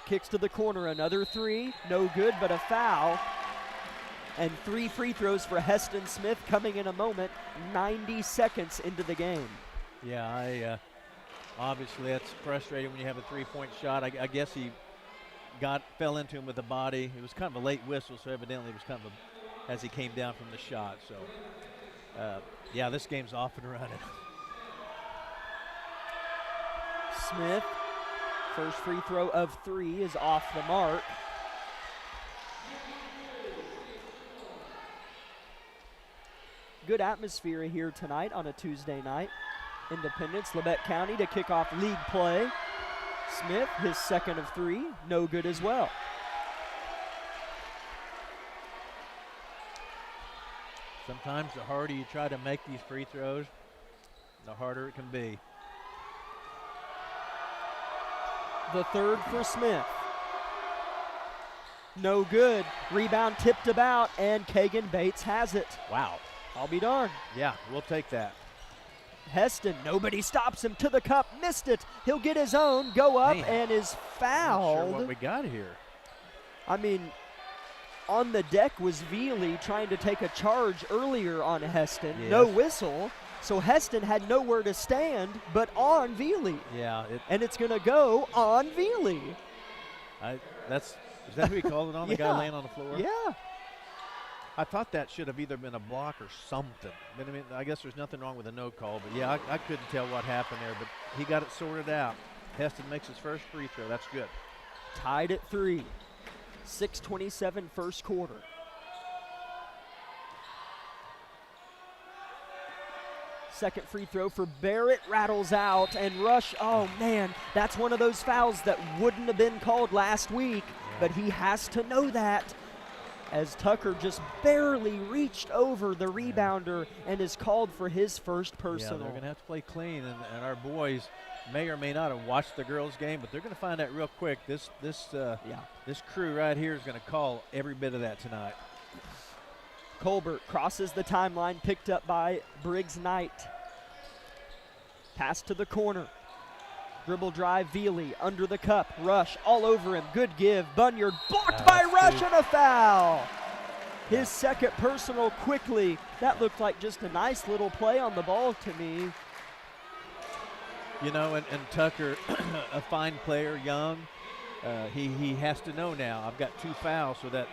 Kicks to the corner, another 3, no good, but a foul. And 3 free throws for Heston Smith coming in a moment, 90 seconds into the game. Yeah, obviously that's frustrating when you have a 3-point shot. I guess he fell into him with the body. It was kind of a late whistle, so evidently it was kind of as he came down from the shot. So, yeah, this game's off and running. Smith, first free throw of 3 is off the mark. Good atmosphere here tonight on a Tuesday night. Independence, Labette County to kick off league play. Smith, his second of 3, no good as well. Sometimes the harder you try to make these free throws, the harder it can be. The third for Smith. No good. Rebound tipped about, and Kagan Bates has it. Wow. I'll be darned. Yeah, we'll take that. Heston, nobody stops him to the cup, missed it. He'll get his own, go up, and is fouled. Not sure what we got here. I mean, on the deck was Veely trying to take a charge earlier on Heston. Yes. No whistle, so Heston had nowhere to stand but on Veely. Yeah. And it's going to go on Veely. Is that who he called it on, the guy laying on the floor? Yeah. I thought that should have either been a block or something. But I mean, I guess there's nothing wrong with a no call. But yeah, I couldn't tell what happened there. But he got it sorted out. Heston makes his first free throw. That's good. Tied at 3. 6:27 first quarter. Second free throw for Barrett, rattles out, and Rush, oh man, that's one of those fouls that wouldn't have been called last week, but he has to know that, as Tucker just barely reached over the rebounder and is called for his first personal. Yeah, they're going to have to play clean, and our boys may or may not have watched the girls' game, but they're going to find out real quick. This crew right here is going to call every bit of that tonight. Colbert crosses the timeline, picked up by Briggs Knight. Pass to the corner. Dribble drive, Veely under the cup. Rush all over him. Good give. Bunyard blocked by Rush and a foul. His second personal quickly. That looked like just a nice little play on the ball to me. You know, and Tucker, a fine player, young, he has to know now. I've got 2 fouls, so that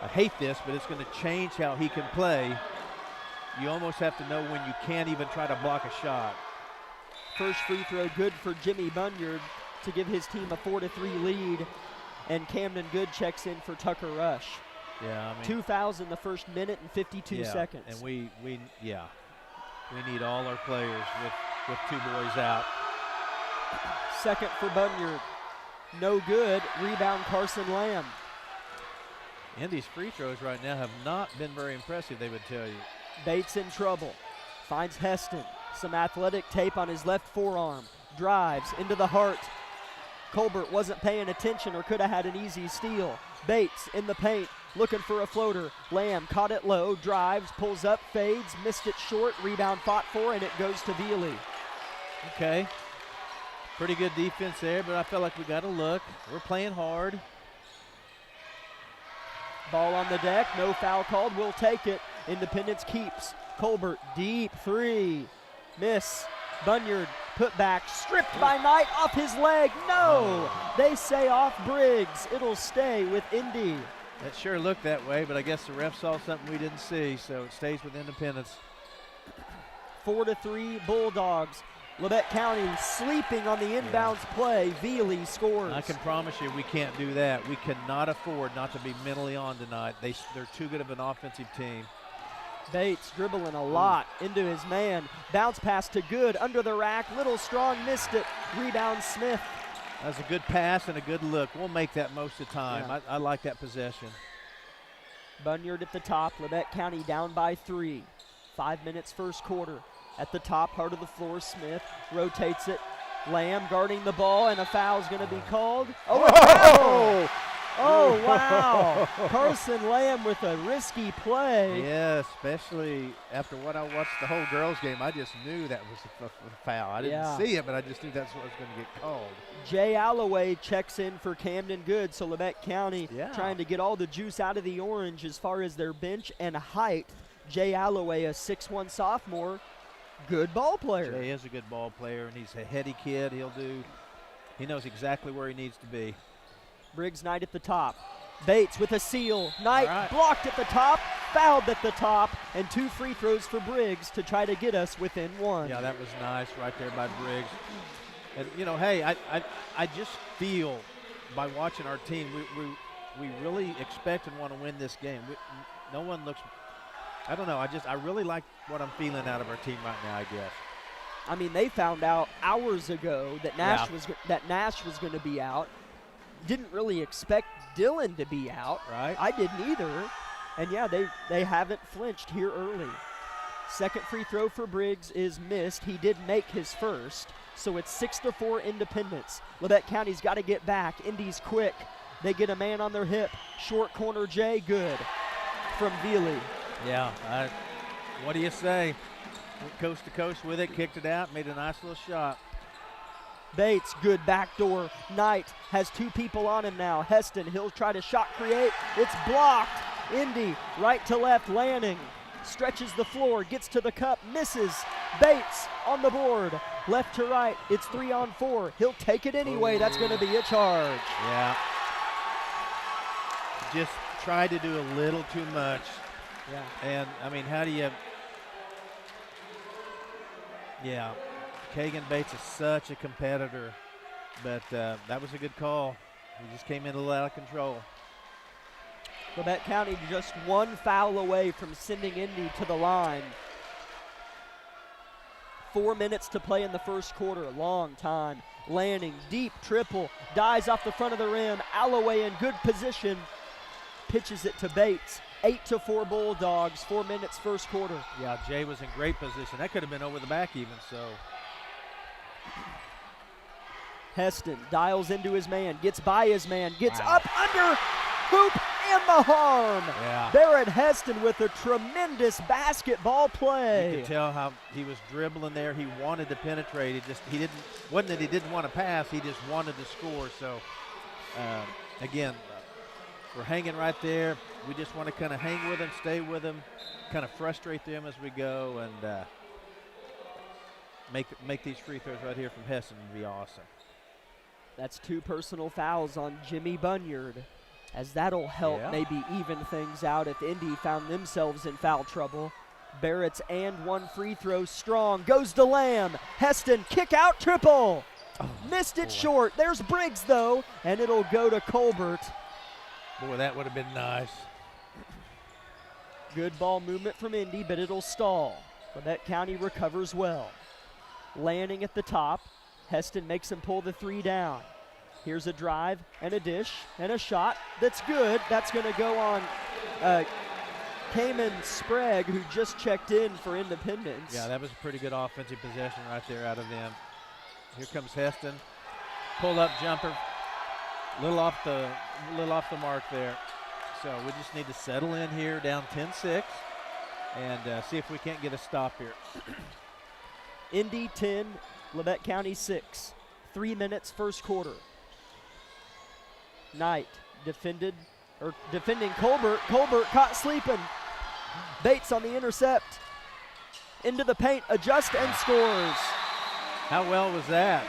I hate this, but it's going to change how he can play. You almost have to know when you can't even try to block a shot. First free throw good for Jimmy Bunyard to give his team a 4-3 lead, and Camden Good checks in for Tucker Rush. Yeah, I mean, 2 fouls in the first minute and 52 seconds. And we need all our players with 2 boys out. Second for Bunyard. No good. Rebound Carson Lamb. Indy's free throws right now have not been very impressive, they would tell you. Bates in trouble. Finds Heston. Some athletic tape on his left forearm. Drives into the heart. Colbert wasn't paying attention or could have had an easy steal. Bates in the paint, looking for a floater. Lamb caught it low, drives, pulls up, fades, missed it short. Rebound fought for, and it goes to Veely. Okay. Pretty good defense there, but I felt like we got to look. We're playing hard. Ball on the deck, no foul called, we'll take it. Independence keeps. Colbert, deep 3. Miss. Bunyard, put back, stripped by Knight off his leg. No! They say off Briggs. It'll stay with Indy. It sure looked that way, but I guess the ref saw something we didn't see, so it stays with Independence. 4-3 Bulldogs. Labette County sleeping on the inbounds play. Veely scores. I can promise you we can't do that. We cannot afford not to be mentally on tonight. They're too good of an offensive team. Bates dribbling a lot into his man. Bounce pass to Good under the rack. Little Strong missed it. Rebound Smith. That's a good pass and a good look. We'll make that most of the time. Yeah. I like that possession. Bunyard at the top. Labette County down by 3. 5 minutes first quarter. At the top, heart of the floor, Smith rotates it. Lamb guarding the ball, and a foul's going to be called. Oh, a foul! Oh, wow. Carson Lamb with a risky play. Yeah, especially after what I watched the whole girls' game. I just knew that was a foul. I didn't see it, but I just knew that's what was going to get called. Jay Alloway checks in for Camden Good, so Labette County trying to get all the juice out of the orange as far as their bench and height. Jay Alloway, a 6'1 sophomore, good ball player. Jay is a good ball player, and he's a heady kid. He knows exactly where he needs to be. Briggs Knight at the top. Bates with a seal. Knight blocked at the top. fouled at the top, and 2 free throws for Briggs to try to get us within 1. Yeah, that was nice right there by Briggs. And, you know, hey, I just feel by watching our team, we really expect and want to win this game. No one looks – I don't know. I really like what I'm feeling out of our team right now, I guess. I mean, they found out hours ago that Nash was going to be out. Didn't really expect Dylan to be out. Right. I didn't either. And, yeah, they haven't flinched here early. Second free throw for Briggs is missed. He did make his first, so it's 6-4 Independence. Labette County's got to get back. Indy's quick. They get a man on their hip. Short corner Jay, good from Veely. Yeah, what do you say? Went coast to coast with it, kicked it out, made a nice little shot. Bates, good backdoor. Knight has 2 people on him now. Heston, he'll try to shot create. It's blocked. Indy, right to left, Lanning. Stretches the floor, gets to the cup, misses. Bates on the board. Left to right, it's 3-on-4. He'll take it anyway. Ooh. That's going to be a charge. Yeah. Just tried to do a little too much. Yeah. And, I mean, how do you – yeah. Kagan Bates is such a competitor, but that was a good call. He just came in a little out of control. Labette County just 1 foul away from sending Indy to the line. 4 minutes to play in the first quarter, a long time. Lanning, deep triple, dies off the front of the rim. Alloway in good position, pitches it to Bates. 8-4 Bulldogs, 4 minutes first quarter. Yeah, Jay was in great position. That could have been over the back even, so. Heston dials into his man, gets by his man, gets up under, hoop and the harm. Yeah. Barrett Heston with a tremendous basketball play. You could tell how he was dribbling there. He wanted to penetrate. Wasn't that he didn't want to pass, he just wanted to score. So, again, we're hanging right there. We just want to kind of hang with them, stay with them, kind of frustrate them as we go, and make these free throws right here from Heston would be awesome. That's 2 personal fouls on Jimmy Bunyard, as that'll help maybe even things out if Indy found themselves in foul trouble. Barrett's and 1 free throw strong, goes to Lamb. Heston, kick out triple. Missed it short. There's Briggs though, and it'll go to Colbert. Boy, that would have been nice. Good ball movement from Indy, but it'll stall. Labette County recovers well. Lanning at the top. Heston makes him pull the 3 down. Here's a drive and a dish and a shot that's good. That's going to go on Cayman Sprague, who just checked in for Independence. Yeah, that was a pretty good offensive possession right there out of them. Here comes Heston. Pull-up jumper. Little off the mark there. So we just need to settle in here, down 10-6, and see if we can't get a stop here. Indy 10, Labette County 6. 3 minutes first quarter. Knight defending Colbert. Colbert caught sleeping. Bates on the intercept. Into the paint, adjusts and scores. How well was that?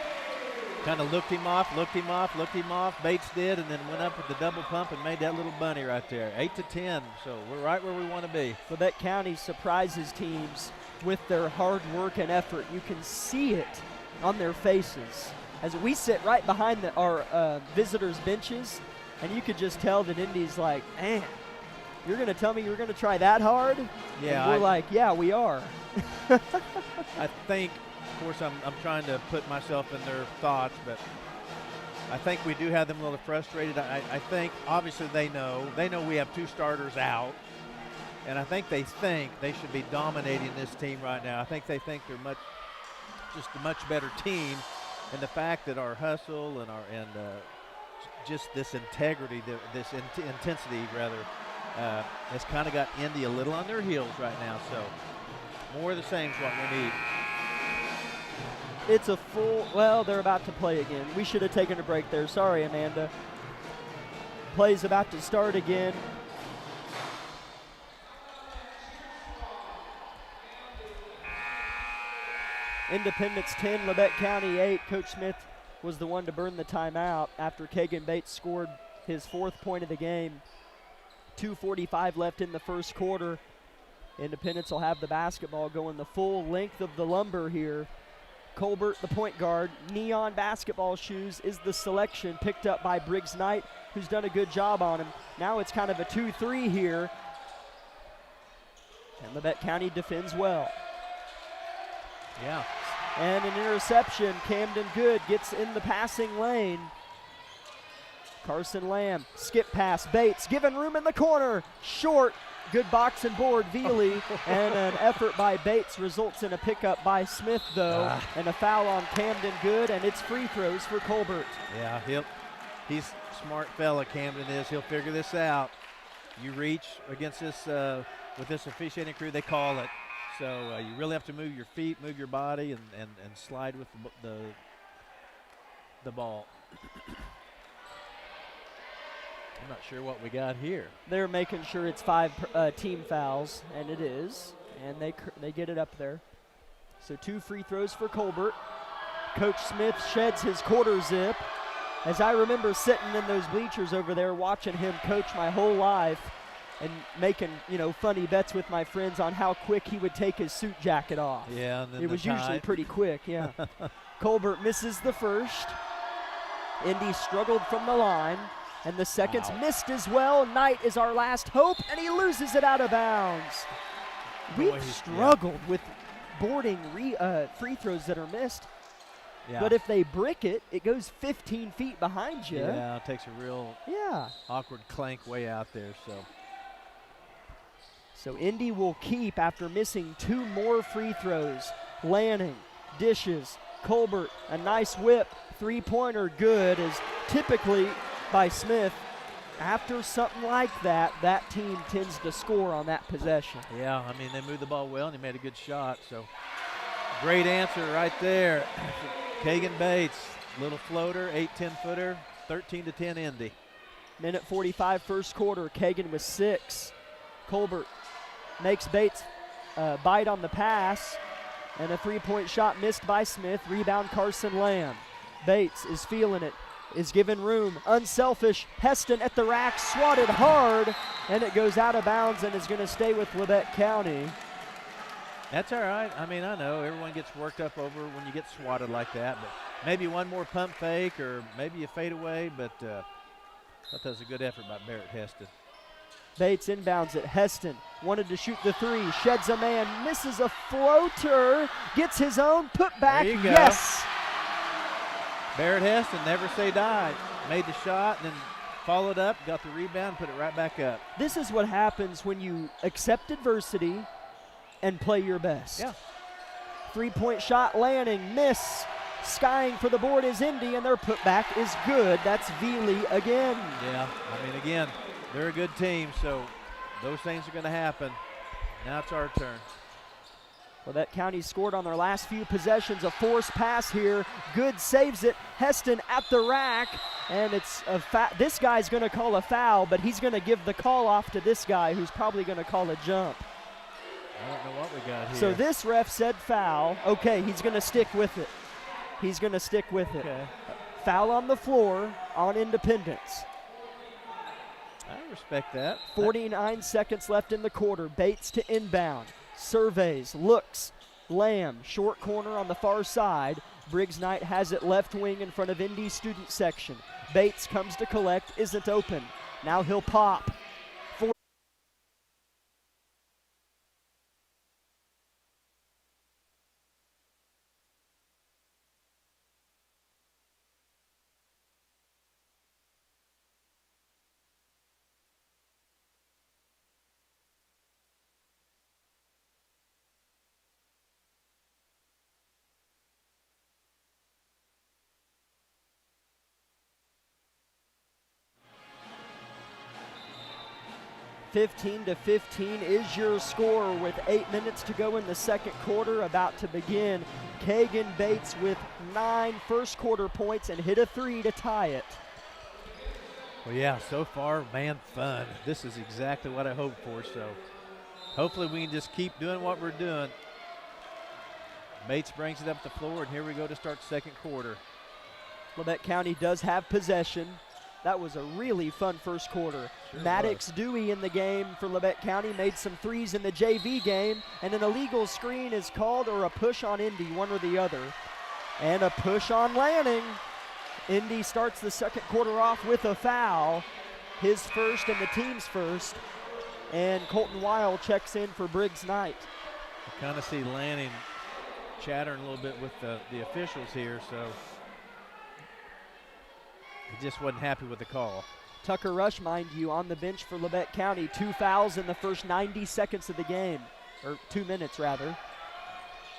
Kind of looked him off. Bates did, and then went up with the double pump and made that little bunny right there. 8-10, so we're right where we want to be. Labette County surprises teams with their hard work and effort. You can see it on their faces as we sit right behind our visitors' benches, and you could just tell that Indy's like, man, you're going to tell me you're going to try that hard? Yeah. And we're like, yeah, we are. I think, of course, I'm trying to put myself in their thoughts, but I think we do have them a little frustrated. I think, obviously, they know we have 2 starters out, and I think they should be dominating this team right now. I think they think they're just a much better team, and the fact that our hustle and just this integrity, intensity rather, has kind of got Indy a little on their heels right now. So more of the same is what we need. It's a well, they're about to play again. We should have taken a break there. Sorry, Amanda. Play's about to start again. Independence 10, Labette County 8. Coach Smith was the one to burn the timeout after Kagan Bates scored his 4th point of the game. 2:45 left in the first quarter. Independence will have the basketball going the full length of the lumber here. Colbert, the point guard, neon basketball shoes is the selection picked up by Briggs Knight, who's done a good job on him. Now it's kind of a 2-3 here. And Labette County defends well. Yeah. And an interception. Camden Good gets in the passing lane. Carson Lamb, skip pass, Bates, given room in the corner, short, good box and board, Veely, and an effort by Bates results in a pickup by Smith, though, and a foul on Camden Good, and it's free throws for Colbert. Yeah, he's a smart fella, Camden is. He'll figure this out. You reach against this, with this officiating crew, they call it. So you really have to move your feet, move your body, and slide with the ball. I'm not sure what we got here. They're making sure it's 5 team fouls, and it is, and they get it up there. So 2 free throws for Colbert. Coach Smith sheds his quarter zip. As I remember sitting in those bleachers over there watching him coach my whole life and making, funny bets with my friends on how quick he would take his suit jacket off. Yeah, and then it was usually pretty quick, yeah. Colbert misses the first. Indy struggled from the line. And the second's missed as well. Knight is our last hope, and he loses it out of bounds. We've struggled with boarding free throws that are missed. Yeah. But if they brick it, it goes 15 feet behind you. Yeah, it takes a real awkward clank way out there. So Indy will keep after missing 2 more free throws. Lanning, dishes, Colbert, a nice whip, 3-pointer good, as typically by Smith, after something like that, that team tends to score on that possession. Yeah, I mean, they moved the ball well, and he made a good shot. So great answer right there. Kagan Bates, little floater, 8-10-footer, 13-10 Indy. Minute 45 first quarter, Kagan with 6. Colbert makes Bates bite on the pass, and a 3-point shot missed by Smith. Rebound Carson Lamb. Bates is feeling it. Is given room, unselfish, Heston at the rack, swatted hard, and it goes out of bounds and is going to stay with Labette County. That's all right. I mean, I know everyone gets worked up over when you get swatted like that, but maybe one more pump fake or maybe a fade away, but I thought that was a good effort by Barrett Heston. Bates inbounds it. Heston wanted to shoot the 3, sheds a man, misses a floater, gets his own, put back, there you go. Yes! Barrett Heston, never say die. Made the shot and then followed up, got the rebound, put it right back up. This is what happens when you accept adversity and play your best. Yeah. 3-point shot, Lanning, miss. Skying for the board is Indy, and their putback is good. That's Veely again. Yeah, I mean, again, they're a good team, so those things are going to happen. Now it's our turn. Labette County scored on their last few possessions. A forced pass here. Good saves it. Heston at the rack. And it's this guy's going to call a foul, but he's going to give the call off to this guy who's probably going to call a jump. I don't know what we got here. So this ref said foul. Okay, he's going to stick with it. He's going to stick with it. Okay. Foul on the floor on Independence. I respect that. 49 seconds left in the quarter. Bates to inbound. Surveys, looks, Lamb, short corner on the far side. Briggs Knight has it left wing in front of Indy student section. Bates comes to collect, isn't open. Now he'll pop. 15-15 is your score with 8 minutes to go in the second quarter about to begin. Kagan Bates with 9 first quarter points and hit a 3 to tie it. Well, yeah, so far, man, fun. This is exactly what I hoped for, so hopefully we can just keep doing what we're doing. Bates brings it up the floor, and here we go to start second quarter. Labette County does have possession. That was a really fun first quarter. Sure Maddox Dewey in the game for Labette County made some threes in the JV game, and an illegal screen is called, or a push on Indy, one or the other. And a push on Lanning. Indy starts the second quarter off with a foul, his first and the team's first, and Colton Weil checks in for Briggs Knight. I kind of see Lanning chattering a little bit with the officials here, so he just wasn't happy with the call. Tucker Rush, mind you, on the bench for Labette County. 2 fouls in the first 90 seconds of the game, or 2 minutes rather.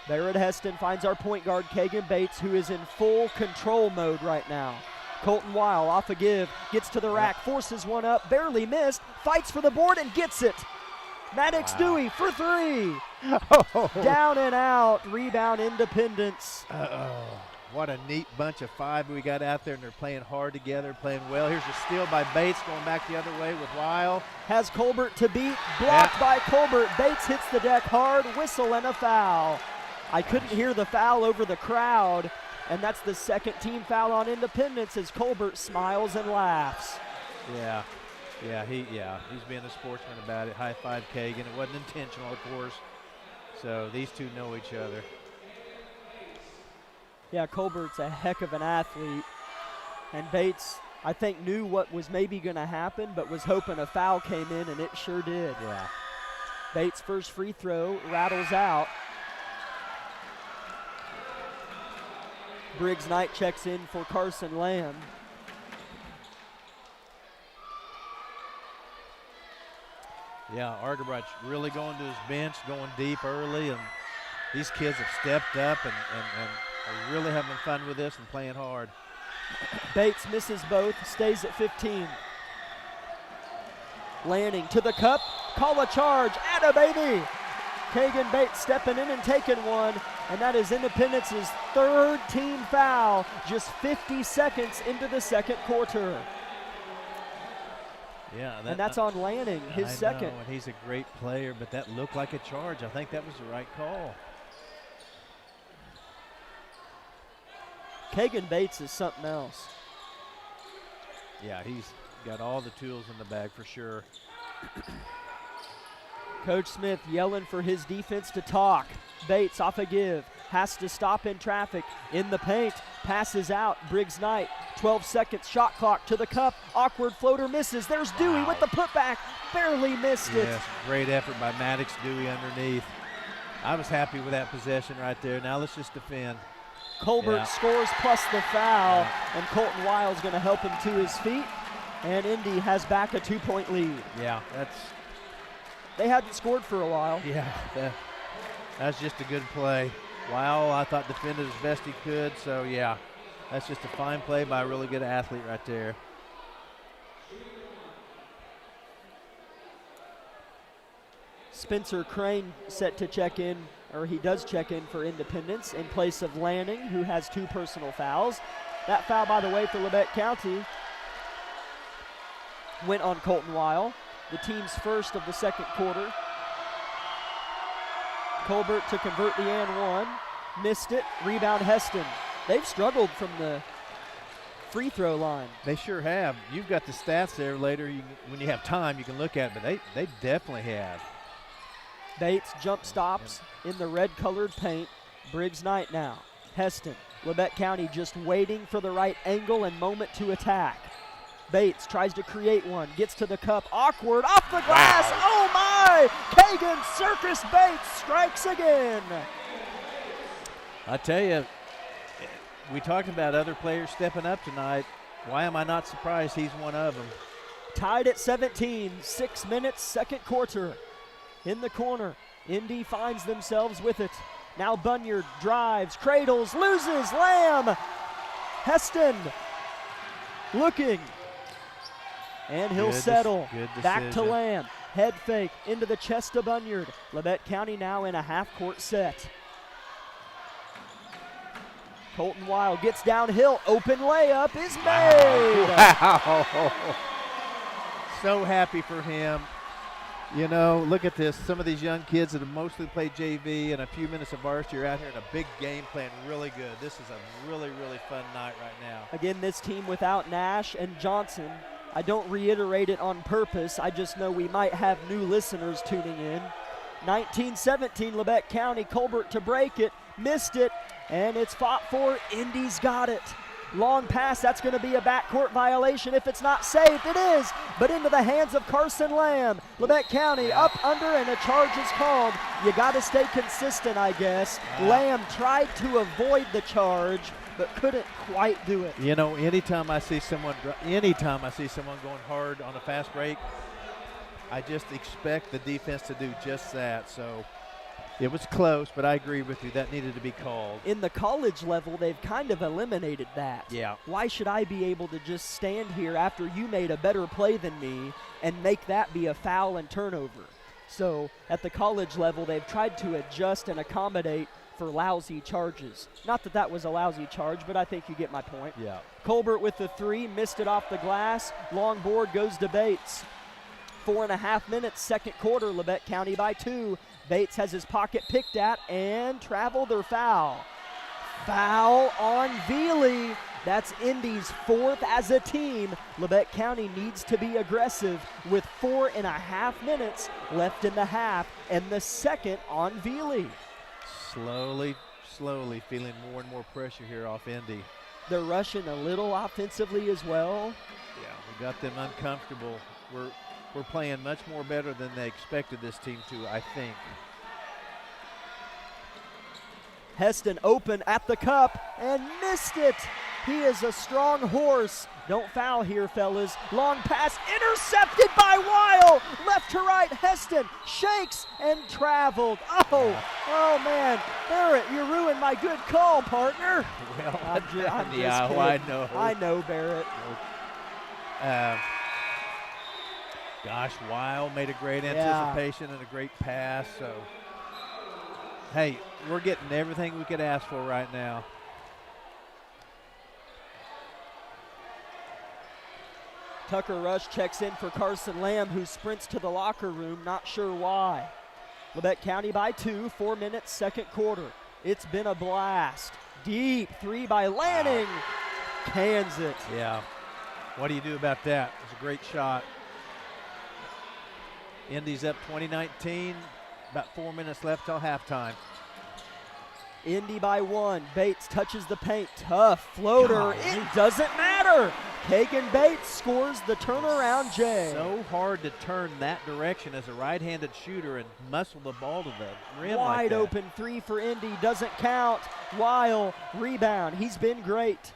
Barrett Heston finds our point guard, Kagan Bates, who is in full control mode right now. Colton Weil off a give, gets to the rack, forces one up, barely missed, fights for the board and gets it. Maddox Dewey for 3. Down and out, rebound Independence. What a neat bunch of 5 we got out there, and they're playing hard together, playing well. Here's a steal by Bates, going back the other way with Weil. Has Colbert to beat, blocked by Colbert. Bates hits the deck hard, whistle and a foul. I couldn't hear the foul over the crowd, and that's the second team foul on Independence as Colbert smiles and laughs. He's being a sportsman about it. High five Kagan. It wasn't intentional, of course. So these two know each other. Yeah, Colbert's a heck of an athlete. And Bates, I think, knew what was maybe going to happen, but was hoping a foul came in, and it sure did. Yeah. Bates' first free throw rattles out. Briggs Knight checks in for Carson Lamb. Yeah, Argebright's really going to his bench, going deep early, and these kids have stepped up and are really having fun with this and playing hard. Bates misses both, stays at 15. Lanning to the cup, call a charge, atta baby! Kagan Bates stepping in and taking one, and that is Independence's third team foul, just 50 seconds into the second quarter. Yeah, and that's on Lanning, his second. Know, and he's a great player, but that looked like a charge. I think that was the right call. Kagan Bates is something else. Yeah, he's got all the tools in the bag for sure. Coach Smith yelling for his defense to talk. Bates off a give, has to stop in traffic, in the paint, passes out, Briggs Knight, 12 seconds, shot clock to the cup, awkward floater misses, there's Dewey with the putback, barely missed it. Yes, great effort by Maddox Dewey underneath. I was happy with that possession right there. Now let's just defend. Colbert scores plus the foul, and Colton Weil's going to help him to his feet, and Indy has back a 2-point lead. Yeah, they hadn't scored for a while. Yeah, that's just a good play. Weil, I thought, defended as best he could, so yeah, that's just a fine play by a really good athlete right there. Spencer Crane set to check in, or he does check in for Independence in place of Lanning, who has 2 personal fouls. That foul, by the way, for Labette County went on Colton Weil, the team's first of the second quarter. Colbert to convert the and one, missed it, rebound Heston. They've struggled from the free throw line. They sure have. You've got the stats there later. When you have time, you can look at it, but they definitely have. Bates jump stops in the red-colored paint. Briggs Knight now. Heston, Labette County just waiting for the right angle and moment to attack. Bates tries to create one, gets to the cup, awkward, off the glass, oh my! Kagan Circus Bates strikes again. I tell you, we talked about other players stepping up tonight. Why am I not surprised he's one of them? Tied at 17, 6 minutes, second quarter. In the corner, Indy finds themselves with it. Now Bunyard drives, cradles, loses, Lamb. Heston looking. And he'll settle. Back to Lamb. Head fake into the chest of Bunyard. Labette County now in a half-court set. Colton Weil gets downhill. Open layup is made. Wow. So happy for him. You know, look at this. Some of these young kids that have mostly played JV and a few minutes of varsity are out here in a big game playing really good. This is a really, really fun night right now. Again, this team without Nash and Johnson, I don't reiterate it on purpose. I just know we might have new listeners tuning in. 19-17, Labette County. Colbert to break it, missed it, and it's fought for. Indy's got it. Long pass, that's going to be a backcourt violation if it's not safe. It is, but into the hands of Carson Lamb. Labette County up under, and a charge is called. You got to stay consistent, I guess. Lamb tried to avoid the charge, but couldn't quite do it. You know, anytime I see someone going hard on a fast break, I just expect the defense to do just that. So it was close, but I agree with you. That needed to be called. In the college level, they've kind of eliminated that. Yeah. Why should I be able to just stand here after you made a better play than me and make that be a foul and turnover? So at the college level, they've tried to adjust and accommodate for lousy charges. Not that that was a lousy charge, but I think you get my point. Yeah. Colbert with the three, missed it off the glass. Long board goes to Bates. 4.5 minutes, second quarter, Labette County by 2. Bates has his pocket picked at and traveled or foul. Foul on Veely. That's Indy's 4th as a team. Labette County needs to be aggressive with 4.5 minutes left in the half, and the second on Veely. Slowly feeling more and more pressure here off Indy. They're rushing a little offensively as well. Yeah, we got them uncomfortable. We're playing much more better than they expected this team to, I think. Heston open at the cup and missed it. He is a strong horse. Don't foul here, fellas. Long pass intercepted by Weil. Left to right, Heston shakes and traveled. Oh man, Barrett, you ruined my good call, partner. Well, I'm just yeah, kidding. I know. I know, Barrett. Gosh, Weil made a great anticipation and a great pass. So, hey, we're getting everything we could ask for right now. Tucker Rush checks in for Carson Lamb, who sprints to the locker room, not sure why. Labette County by 2, 4 minutes, second quarter. It's been a blast. Deep three by Lanning. Cans it. Yeah. What do you do about that? It was a great shot. Indy's up 20-19, about 4 minutes left till halftime. Indy by 1. Bates touches the paint. Tough floater. It doesn't matter. Kagan Bates scores the turnaround J. So hard to turn that direction as a right-handed shooter and muscle the ball to the rim. Wide like open three for Indy. Doesn't count. Weil rebound. He's been great.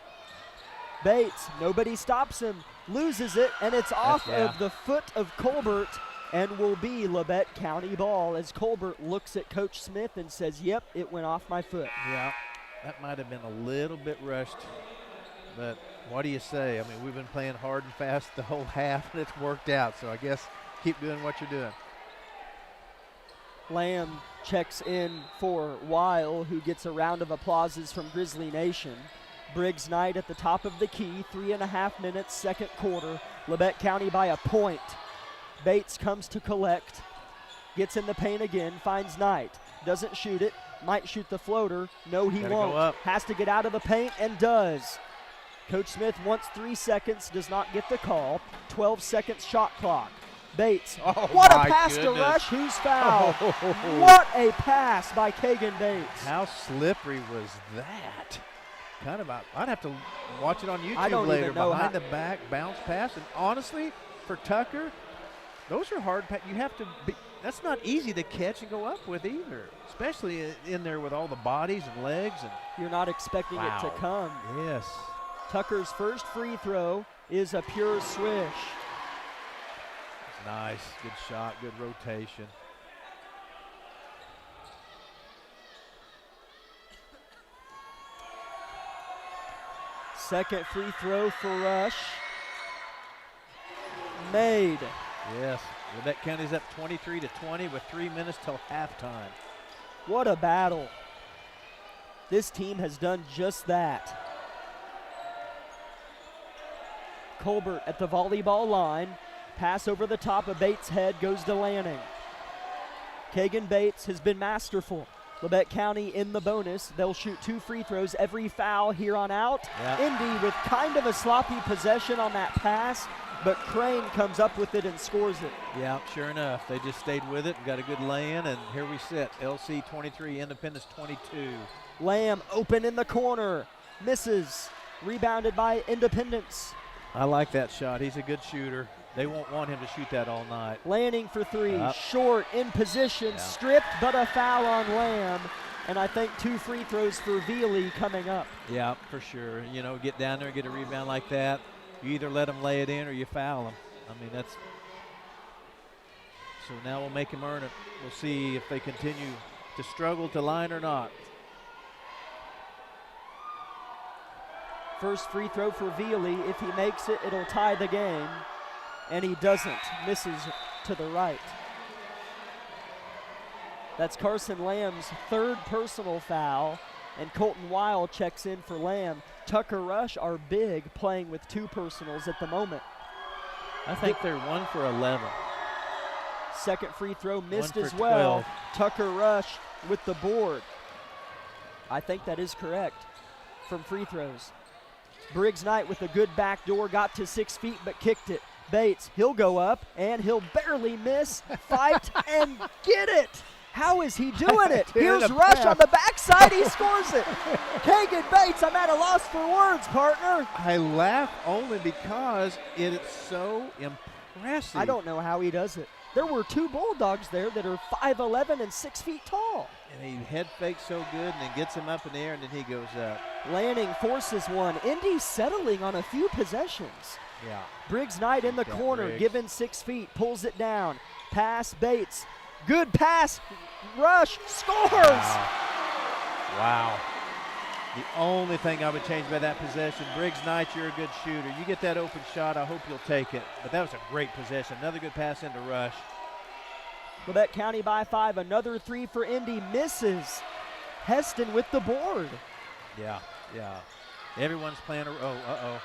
Bates, nobody stops him. Loses it, and it's off of the foot of Colbert, and will be Labette County ball as Colbert looks at Coach Smith and says, yep, it went off my foot. Yeah, that might have been a little bit rushed, but what do you say? I mean, we've been playing hard and fast the whole half, and it's worked out, so I guess keep doing what you're doing. Lamb checks in for Weil, who gets a round of applauses from Grizzly Nation. Briggs Knight at the top of the key, 3.5 minutes, second quarter. Labette County by a point. Bates comes to collect, gets in the paint again, finds Knight. Doesn't shoot it, might shoot the floater. No, he won't. Has to get out of the paint and does. Coach Smith wants 3 seconds, does not get the call. 12 seconds shot clock. Bates, what a pass to Rush, who's fouled. What a pass by Kagan Bates. How slippery was that? Kind of, I'd have to watch it on YouTube I don't later. Even know behind the back bounce pass, and honestly, for Tucker, those are hard. You have to be. That's not easy to catch and go up with either, especially in there with all the bodies and legs. And you're not expecting it to come. Yes. Tucker's first free throw is a pure swish. Nice, good shot, good rotation. Second free throw for Rush. Made. Yes, Labette County's up 23-20 with 3 minutes till halftime. What a battle. This team has done just that. Colbert at the volleyball line. Pass over the top of Bates' head goes to Lanning. Kagan Bates has been masterful. Labette County in the bonus. They'll shoot 2 free throws every foul here on out. Yep. Indy with kind of a sloppy possession on that pass, but Crane comes up with it and scores it. Yeah, sure enough. They just stayed with it and got a good lay-in, and here we sit. LC 23, Independence 22. Lamb open in the corner. Misses. Rebounded by Independence. I like that shot. He's a good shooter. They won't want him to shoot that all night. Lanning for 3. Yep. Short, in position, stripped, but a foul on Lamb. And I think 2 free throws for Veely coming up. Yeah, for sure. You know, get down there and get a rebound like that. You either let him lay it in or you foul him. I mean, that's – so now we'll make him earn it. We'll see if they continue to struggle to line or not. First free throw for Veely. If he makes it, it'll tie the game. And he doesn't. Misses to the right. That's Carson Lamb's 3rd personal foul. And Colton Weil checks in for Lamb. Tucker Rush are big, playing with 2 personals at the moment. I think they're 1 for 11. Second free throw missed 1 as for well. 12. Tucker Rush with the board. I think that is correct from free throws. Briggs Knight with a good backdoor, got to 6 feet but kicked it. Bates, he'll go up and he'll barely miss, fight and get it. How is he doing it? Here's Rush on the backside, he scores it. Kagan Bates, I'm at a loss for words, partner. I laugh only because it is so impressive. I don't know how he does it. There were 2 Bulldogs there that are 5'11" and 6 feet tall. And he head fakes so good and then gets him up in the air and then he goes up. Lanning forces one. Indy settling on a few possessions. Yeah. Briggs Knight in the corner, Briggs. given 6 feet, pulls it down. Pass Bates. Good pass. Rush scores. Wow. The only thing I would change by that possession, Briggs Knight, you're a good shooter. You get that open shot, I hope you'll take it. But that was a great possession. Another good pass into Rush. Labette County by 5. Another 3 for Indy. Misses. Heston with the board. Yeah, yeah. Everyone's playing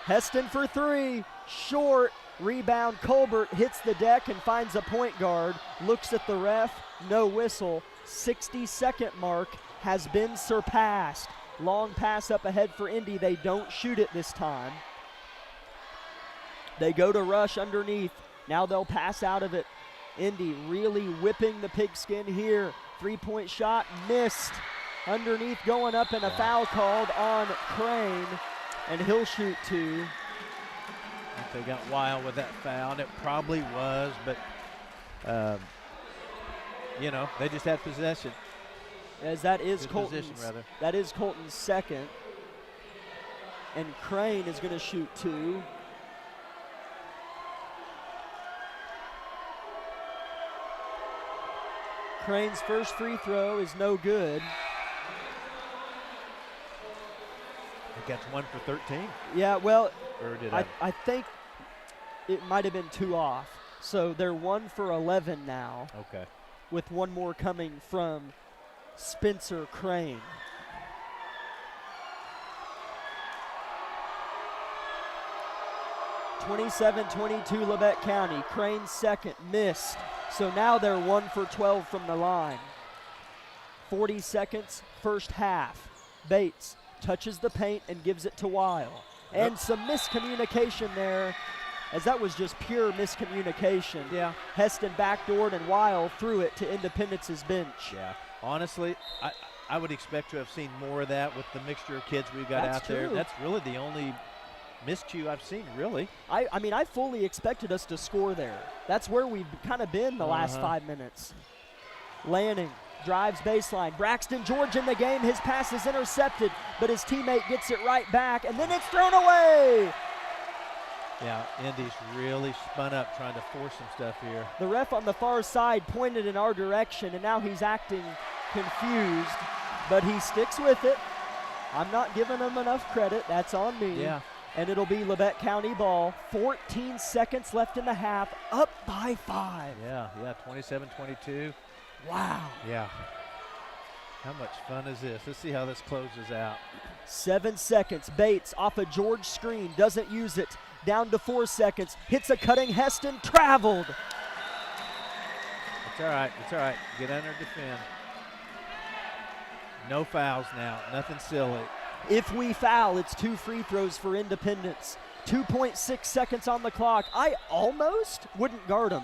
Heston for 3. Short. Rebound. Colbert hits the deck and finds a point guard. Looks at the ref. No whistle. 60-second mark has been surpassed. Long pass up ahead for Indy. They don't shoot it this time. They go to Rush underneath. Now they'll pass out of it. Indy really whipping the pigskin here. 3-point shot missed. Underneath going up and a foul called on Crane. And he'll shoot 2. I think they got wild with that foul, and it probably was, but, you know, they just had possession. As that is Good Colton's, position, rather. that is Colton's 2nd. And Crane is going to shoot 2. Crane's first free throw is no good. I think that's 1 for 13. Yeah, well, Or did I think it might have been 2 off. So they're 1 for 11 now, Okay. with 1 more coming from Spencer Crane. (27-22) Labette County. Crane's 2nd, missed. So now they're 1 for 12 from the line. 40 seconds, first half. Bates touches the paint and gives it to Weil. And some miscommunication there, as that was just pure miscommunication. Yeah. Heston backdoored and Weil threw it to Independence's bench. Yeah. Honestly, I would expect to have seen more of that with the mixture of kids we got That's out there. true. That's really the only miscue I've seen, really. I mean, I fully expected us to score there. That's where we've kind of been the last 5 minutes. Lanning drives baseline. Braxton George in the game. His pass is intercepted, but his teammate gets it right back, and then it's thrown away. Yeah, Indy's really spun up trying to force some stuff here. The ref on the far side pointed in our direction, and now he's acting confused, but he sticks with it. I'm not giving him enough credit. That's on me. Yeah. And it'll be Labette County ball. 14 seconds left in the half, up by 5. Yeah, 27-22. Wow. Yeah. How much fun is this? Let's see how this closes out. 7 seconds. Bates off a George screen, doesn't use it. down to 4 seconds. Hits a cutting Heston, traveled. It's all right. It's all right. Get under, defend. No fouls now. Nothing silly. If we foul, it's 2 free throws for Independence. 2.6 seconds on the clock. I almost wouldn't guard him.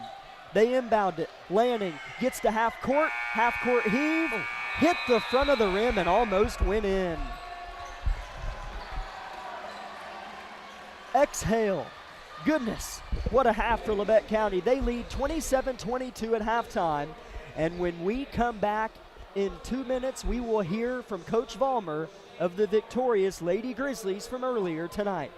They inbound it. Lanning gets to half court heave. Hit the front of the rim and almost went in. Exhale. Goodness, what a half for Labette County. They lead 27-22 at halftime. And when we come back in 2 minutes, we will hear from Coach Vollmer of the victorious Lady Grizzlies from earlier tonight.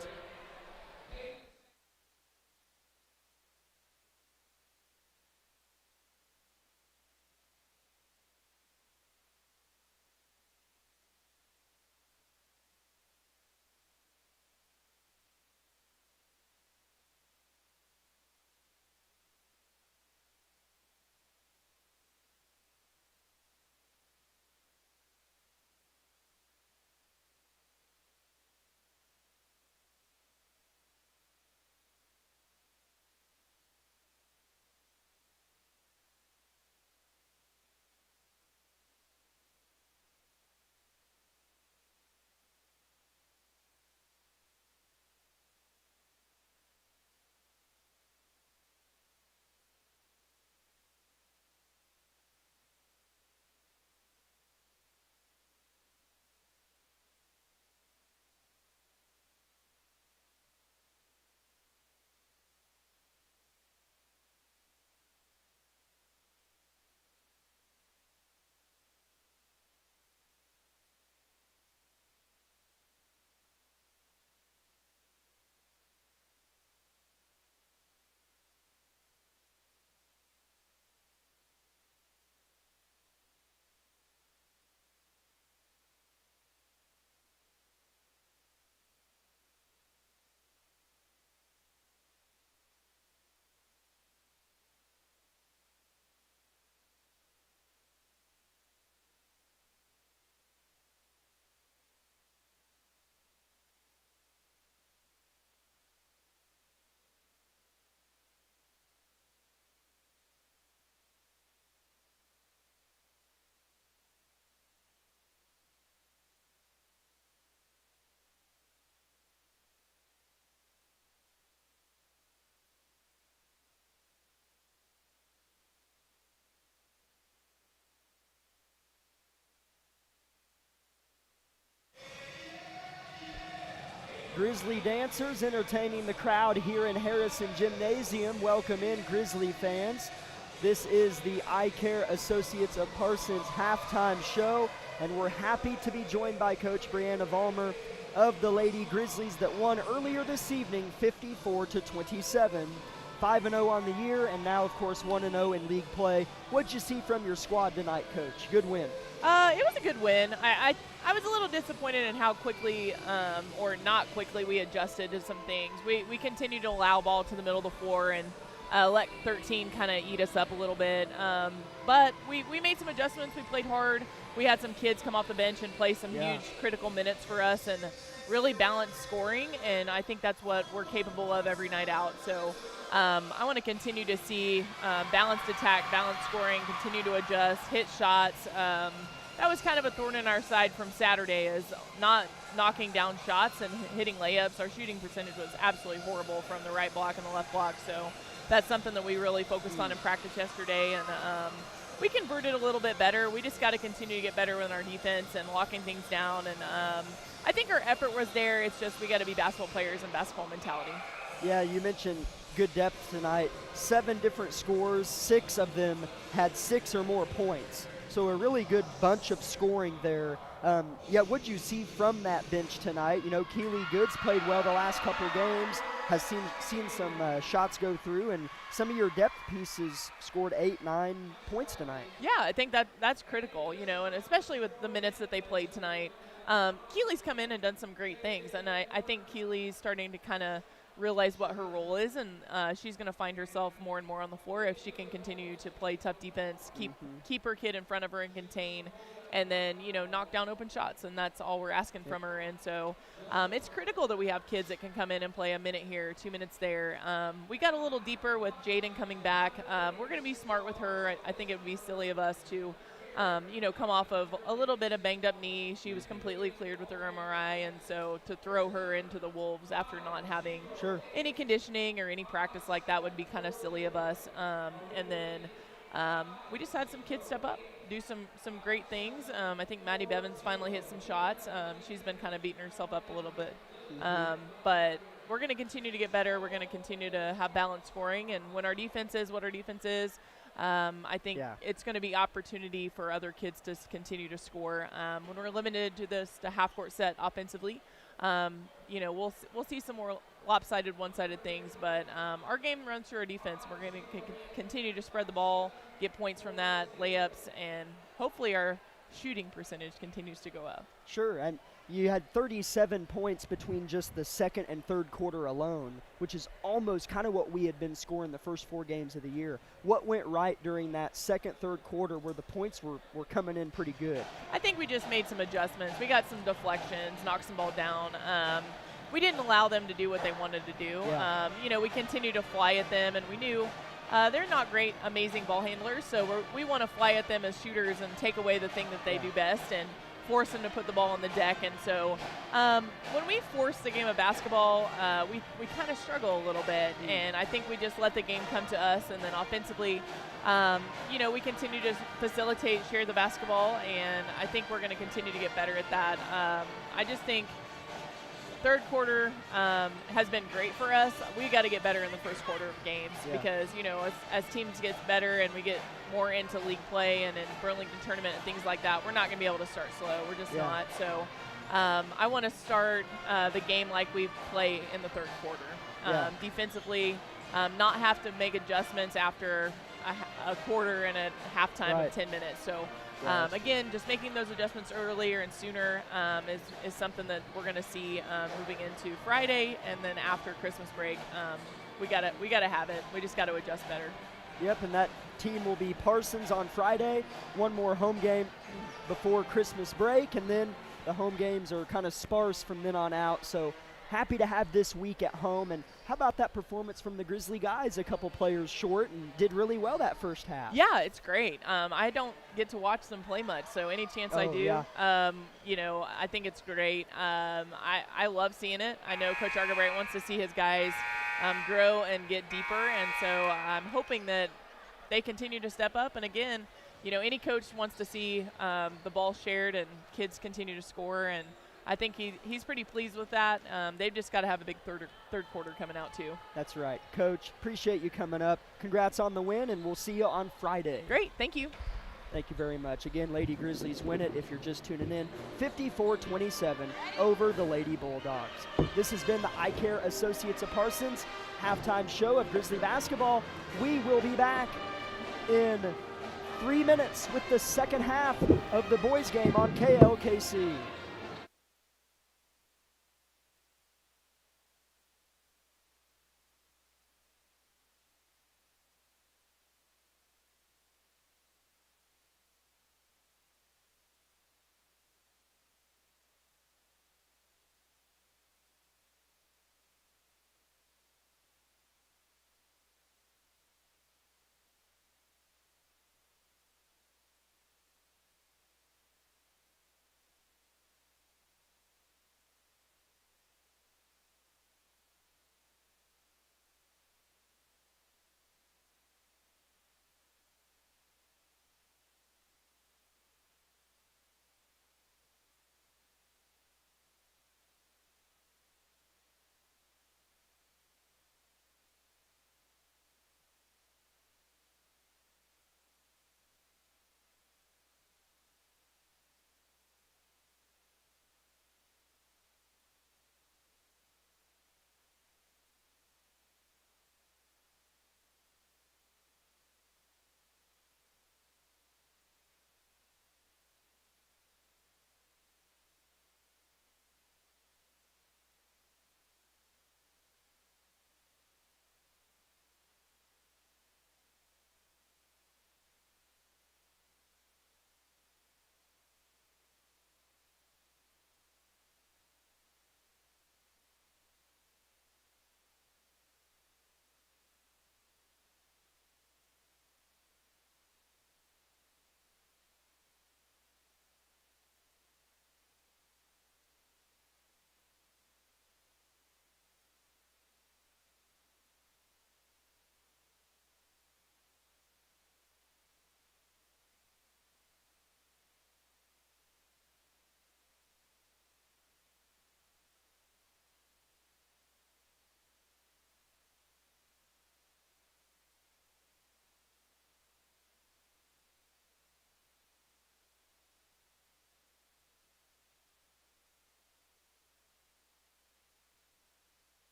Grizzly dancers entertaining the crowd here in Harrison Gymnasium. Welcome in, Grizzly fans. This is the Eye Care Associates of Parsons halftime show, and we're happy to be joined by Coach Brianna Vollmer of the Lady Grizzlies that won earlier this evening 54-27. 5-0 on the year, and now, of course, 1-0 in league play. What'd you see from your squad tonight, Coach? Good win. It was a good win. I was a little disappointed in how quickly, or not quickly, we adjusted to some things. We continued to allow ball to the middle of the floor and let 13 kind of eat us up a little bit. But we made some adjustments. We played hard. We had some kids come off the bench and play some huge critical minutes for us and really balanced scoring, and I think that's what we're capable of every night out. So I want to continue to see balanced attack, balanced scoring, continue to adjust, hit shots. That was kind of a thorn in our side from Saturday, is not knocking down shots and hitting layups. Our shooting percentage was absolutely horrible from the right block and the left block, so that's something that we really focused on in practice yesterday, and we converted a little bit better. We just got to continue to get better with our defense and locking things down, and I think our effort was there. It's just we got to be basketball players and basketball mentality. Yeah, you mentioned good depth tonight. 7 different scores, 6 of them had 6 or more points. So a really good bunch of scoring there. What'd you see from that bench tonight? You know, Keely Goods played well the last couple of games, has seen some shots go through, and some of your depth pieces scored 8-9 points tonight. Yeah, I think that's critical, you know, and especially with the minutes that they played tonight. Keely's come in and done some great things, and I think Keely's starting to kind of realize what her role is, and she's going to find herself more and more on the floor if she can continue to play tough defense, keep her kid in front of her and contain, and then knock down open shots, and that's all we're asking from her. And so it's critical that we have kids that can come in and play a minute here, 2 minutes there. We got a little deeper with Jaden coming back. We're going to be smart with her. I think it would be silly of us to come off of a little bit of banged up knee. She was completely cleared with her MRI, and so to throw her into the Wolves after not having any conditioning or any practice like that would be kind of silly of us. And then we just had some kids step up, do some great things. I think Maddie Bevins finally hit some shots. She's been kind of beating herself up a little bit. But we're going to continue to get better. We're going to continue to have balanced scoring. And when our defense is what our defense is, I think it's going to be opportunity for other kids to continue to score. When we're limited to the half-court set offensively, we'll see some more lopsided, one-sided things. But our game runs through our defense. We're going to continue to spread the ball, get points from that, layups, and hopefully our shooting percentage continues to go up. Sure, and you had 37 points between just the second and third quarter alone, which is almost kind of what we had been scoring the first 4 games of the year. What went right during that second, third quarter where the points were coming in pretty good? I think we just made some adjustments. We got some deflections, knocked some ball down. We didn't allow them to do what they wanted to do. We continue to fly at them, and we knew they're not great, amazing ball handlers, so we want to fly at them as shooters and take away the thing that they do best and force them to put the ball on the deck. And so when we force the game of basketball, we kind of struggle a little bit, and I think we just let the game come to us. And then offensively, we continue to facilitate, share the basketball, and I think we're going to continue to get better at that. I just think third quarter has been great for us. We got to get better in the first quarter of games because, as teams get better and we get more into league play and in Burlington tournament and things like that, we're not going to be able to start slow. We're just not. So I want to start the game like we play in the third quarter. Defensively, not have to make adjustments after a quarter and a halftime of 10 minutes. So again, just making those adjustments earlier and sooner is something that we're going to see moving into Friday, and then after Christmas break, we gotta have it. We just got to adjust better. Yep, and that team will be Parsons on Friday. One more home game before Christmas break, and then the home games are kind of sparse from then on out. So happy to have this week at home. And how about that performance from the Grizzly guys? A couple players short and did really well that first half. Yeah, it's great. I don't get to watch them play much, so any chance I do, I think it's great. I love seeing it. I know Coach Argabright wants to see his guys grow and get deeper, and so I'm hoping that they continue to step up. And again, any coach wants to see the ball shared and kids continue to score, and I think he's pretty pleased with that. They've just got to have a big third quarter coming out too. That's right. Coach, appreciate you coming up. Congrats on the win, and we'll see you on Friday. Great. Thank you. Thank you very much. Again, Lady Grizzlies win it, if you're just tuning in, 54-27 over the Lady Bulldogs. This has been the Eye Care Associates of Parsons halftime show of Grizzly basketball. We will be back in 3 minutes with the second half of the boys game on KLKC.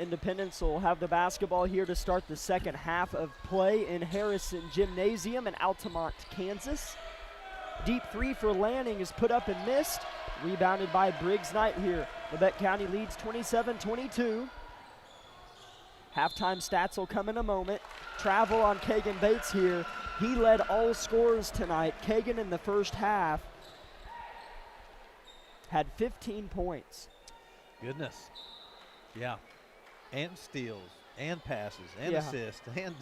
Independence will have the basketball here to start the second half of play in Harrison Gymnasium in Altamont, Kansas. Deep three for Lanning is put up and missed. Rebounded by Briggs Knight here. Labette County leads 27-22. Halftime stats will come in a moment. Travel on Kagan Bates here. He led all scorers tonight. Kagan in the first half had 15 points. Goodness. Yeah. And steals, and passes, and assists, and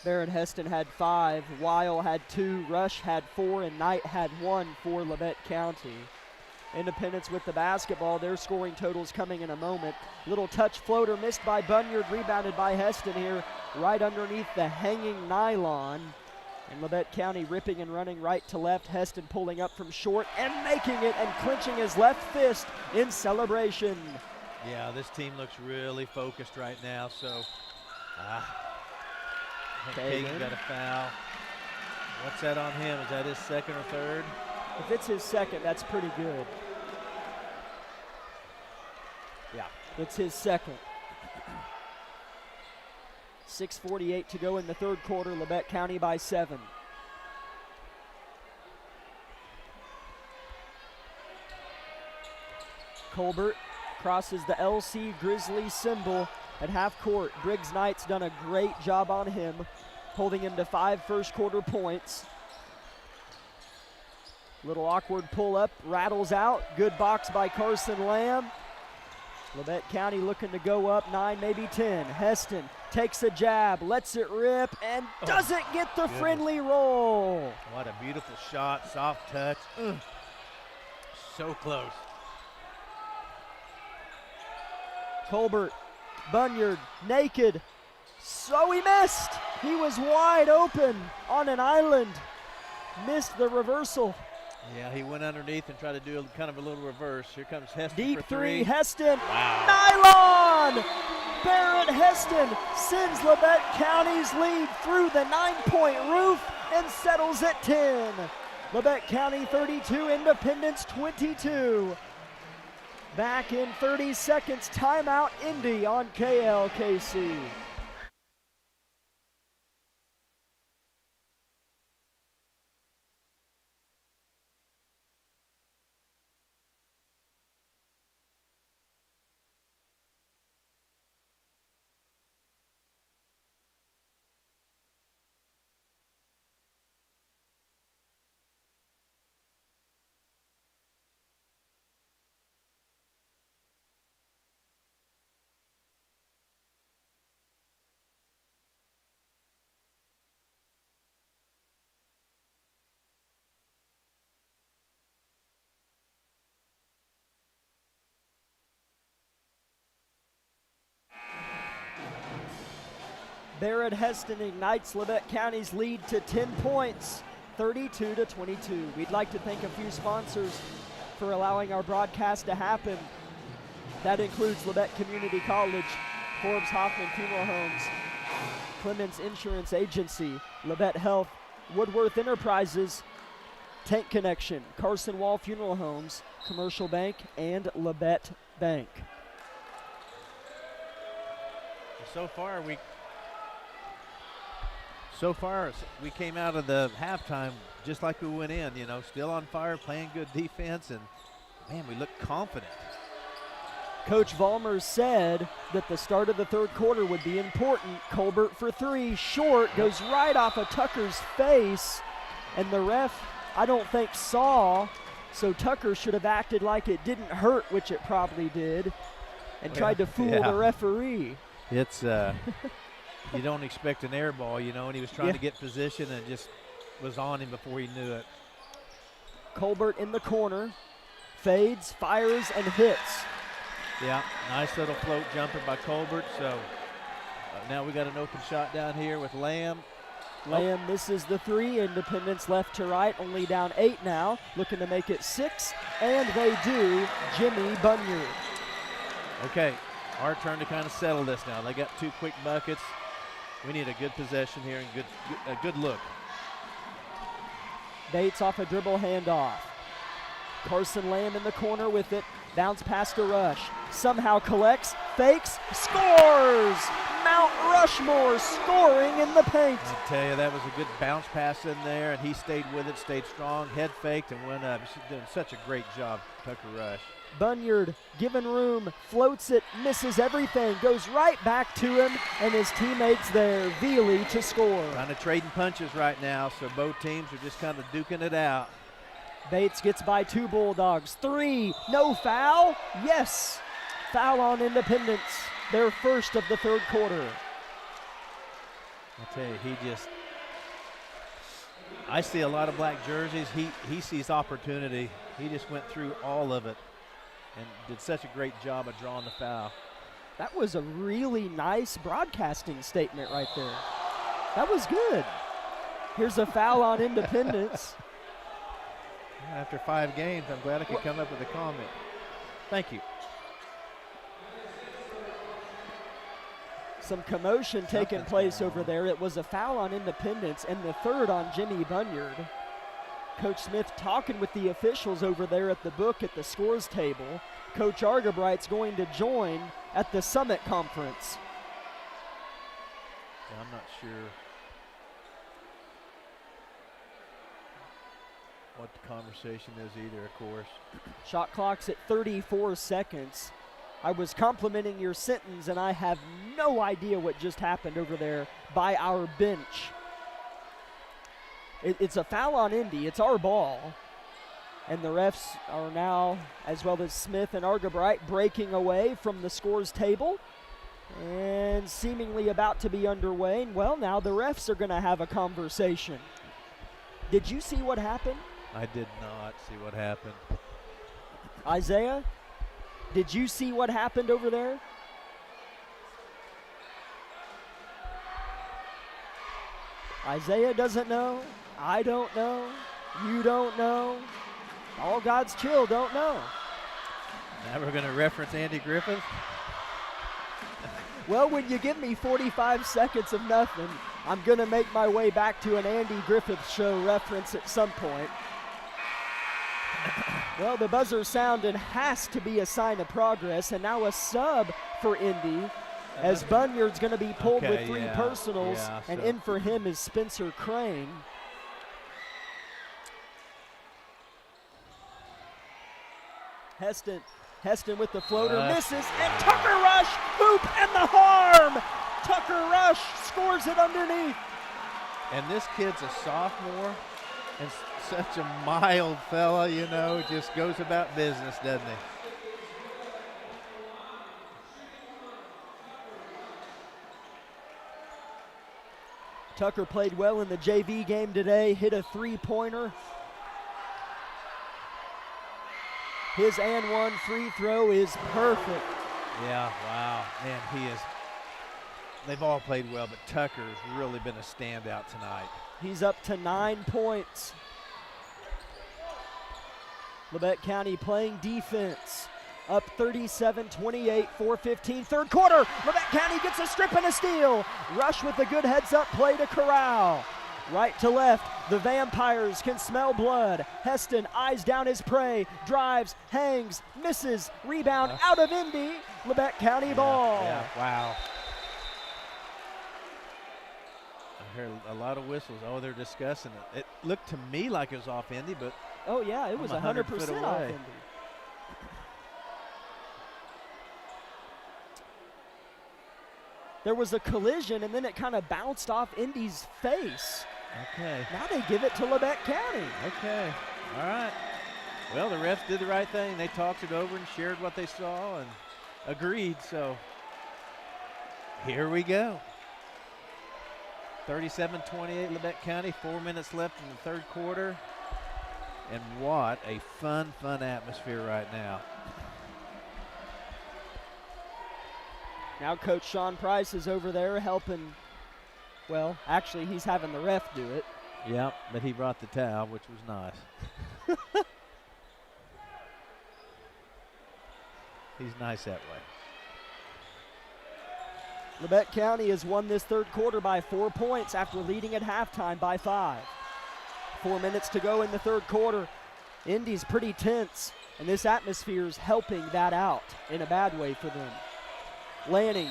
Barrett Heston had 5, Weil had 2, Rush had 4, and Knight had 1 for Labette County. Independence with the basketball. Their scoring totals coming in a moment. Little touch floater missed by Bunyard, rebounded by Heston here, right underneath the hanging nylon. And Labette County ripping and running right to left. Heston pulling up from short and making it and clinching his left fist in celebration. Yeah, this team looks really focused right now, so Kagan got a foul. What's that on him? Is that his second or third? If it's his second, that's pretty good. Yeah, it's his second. 6:48 to go in the third quarter. Labette County by 7. Colbert crosses the LC Grizzly symbol at half court. Briggs Knight's done a great job on him, holding him to 5 first quarter points. Little awkward pull up, rattles out. Good box by Carson Lamb. Labette County looking to go up 9, maybe 10. Heston takes a jab, lets it rip, and doesn't get the friendly roll. What a beautiful shot, soft touch. So close. Colbert, Bunyard, naked. So he missed. He was wide open on an island. Missed the reversal. Yeah, he went underneath and tried to do kind of a little reverse. Here comes Heston Deep for 3. Heston. Wow. Nylon! Barrett Heston sends Labette County's lead through the 9-point roof and settles at 10. Labette County 32, Independence 22. Back in 30 seconds, timeout Indy on KLKC. Barrett Heston ignites Labette County's lead to 10 points, 32-22. We'd like to thank a few sponsors for allowing our broadcast to happen. That includes Labette Community College, Forbes Hoffman Funeral Homes, Clemens Insurance Agency, Labette Health, Woodworth Enterprises, Tank Connection, Carson Wall Funeral Homes, Commercial Bank, and Labette Bank. So far, we came out of the halftime just like we went in, still on fire, playing good defense, and, man, we look confident. Coach Vollmer said that the start of the third quarter would be important. Colbert for 3, short, goes right off of Tucker's face, and the ref, I don't think, saw, so Tucker should have acted like it didn't hurt, which it probably did, and tried to fool the referee. It's you don't expect an air ball, and he was trying to get position and just was on him before he knew it. Colbert in the corner, fades, fires, and hits. Yeah, nice little float jumper by Colbert. So now we got an open shot down here with Lamb. Lamb misses the 3. Independence left to right, only down 8 now, looking to make it 6, and they do. Jimmy Bunyard. Okay, our turn to kind of settle this now. They got 2 quick buckets. We need a good possession here and a good look. Bates off a dribble handoff. Carson Lamb in the corner with it. Bounce pass to Rush. Somehow collects, fakes, scores! Mount Rushmore scoring in the paint. I tell you, that was a good bounce pass in there, and he stayed with it, stayed strong, head faked, and went up. She's doing such a great job, Tucker Rush. Bunyard, given room, floats it, misses everything, goes right back to him, and his teammates there. Veely to score. Kind of trading punches right now, so both teams are just kind of duking it out. Bates gets by 2 Bulldogs. 3, no foul? Yes. Foul on Independence, their first of the third quarter. I tell you, I see a lot of black jerseys. He sees opportunity. He just went through all of it and did such a great job of drawing the foul. That was a really nice broadcasting statement right there. That was good. Here's a foul on Independence. After 5 games, I'm glad I could come up with a comment. Thank you. Some commotion taking place over there. It was a foul on Independence and the third on Jimmy Bunyard. Coach Smith talking with the officials over there at the book at the scores table. Coach Argabright's going to join at the Summit Conference. Yeah, I'm not sure what the conversation is either, of course. Shot clock's at 34 seconds. I was complimenting your sentence, and I have no idea what just happened over there by our bench. It's a foul on Indy. It's our ball. And the refs are now, as well as Smith and Argabright, breaking away from the scores table and seemingly about to be underway. And well, now the refs are going to have a conversation. Did you see what happened? I did not see what happened. Isaiah, did you see what happened over there? Isaiah doesn't know. I don't know. You don't know. All God's chill don't know. Now we're going to reference Andy Griffith. Well, when you give me 45 seconds of nothing, I'm going to make my way back to an Andy Griffith Show reference at some point. Well, the buzzer sounded has to be a sign of progress, and now a sub for Indy as Bunyard's going to be pulled with 3 personals, and in for him is Spencer Crane. Heston with the floater, misses, and Tucker Rush, hoop and the harm! Tucker Rush scores it underneath. And this kid's a sophomore and such a mild fella, you know, just goes about business, doesn't he? Tucker played well in the JV game today, hit a 3-pointer. His and one free throw is perfect. Yeah, wow. Man, they've all played well, but Tucker's really been a standout tonight. He's up to 9 points. Labette County playing defense. Up 37-28, 4:15, third quarter. Labette County gets a strip and a steal. Rush with a good heads-up play to corral. Right to left, the Vampires can smell blood. Heston eyes down his prey, drives, hangs, misses, rebound out of Indy. Labette County ball. Yeah, wow. I heard a lot of whistles. Oh, they're discussing it. It looked to me like it was off Indy, but oh yeah, it was 100% off Indy. There was a collision, and then it kind of bounced off Indy's face. Okay. Now they give it to Labette County. Okay. All right. Well, the refs did the right thing. They talked it over and shared what they saw and agreed. So here we go. 37-28 Labette County, 4 minutes left in the third quarter. And what a fun atmosphere right now. Now Coach Sean Price is over there helping. Well, actually, he's having the ref do it. Yep, but he brought the towel, which was nice. He's nice that way. Labette County has won this third quarter by 4 points after leading at halftime by 5. 4 minutes to go in the third quarter. Indy's pretty tense. And this atmosphere is helping that out in a bad way for them. Lanning,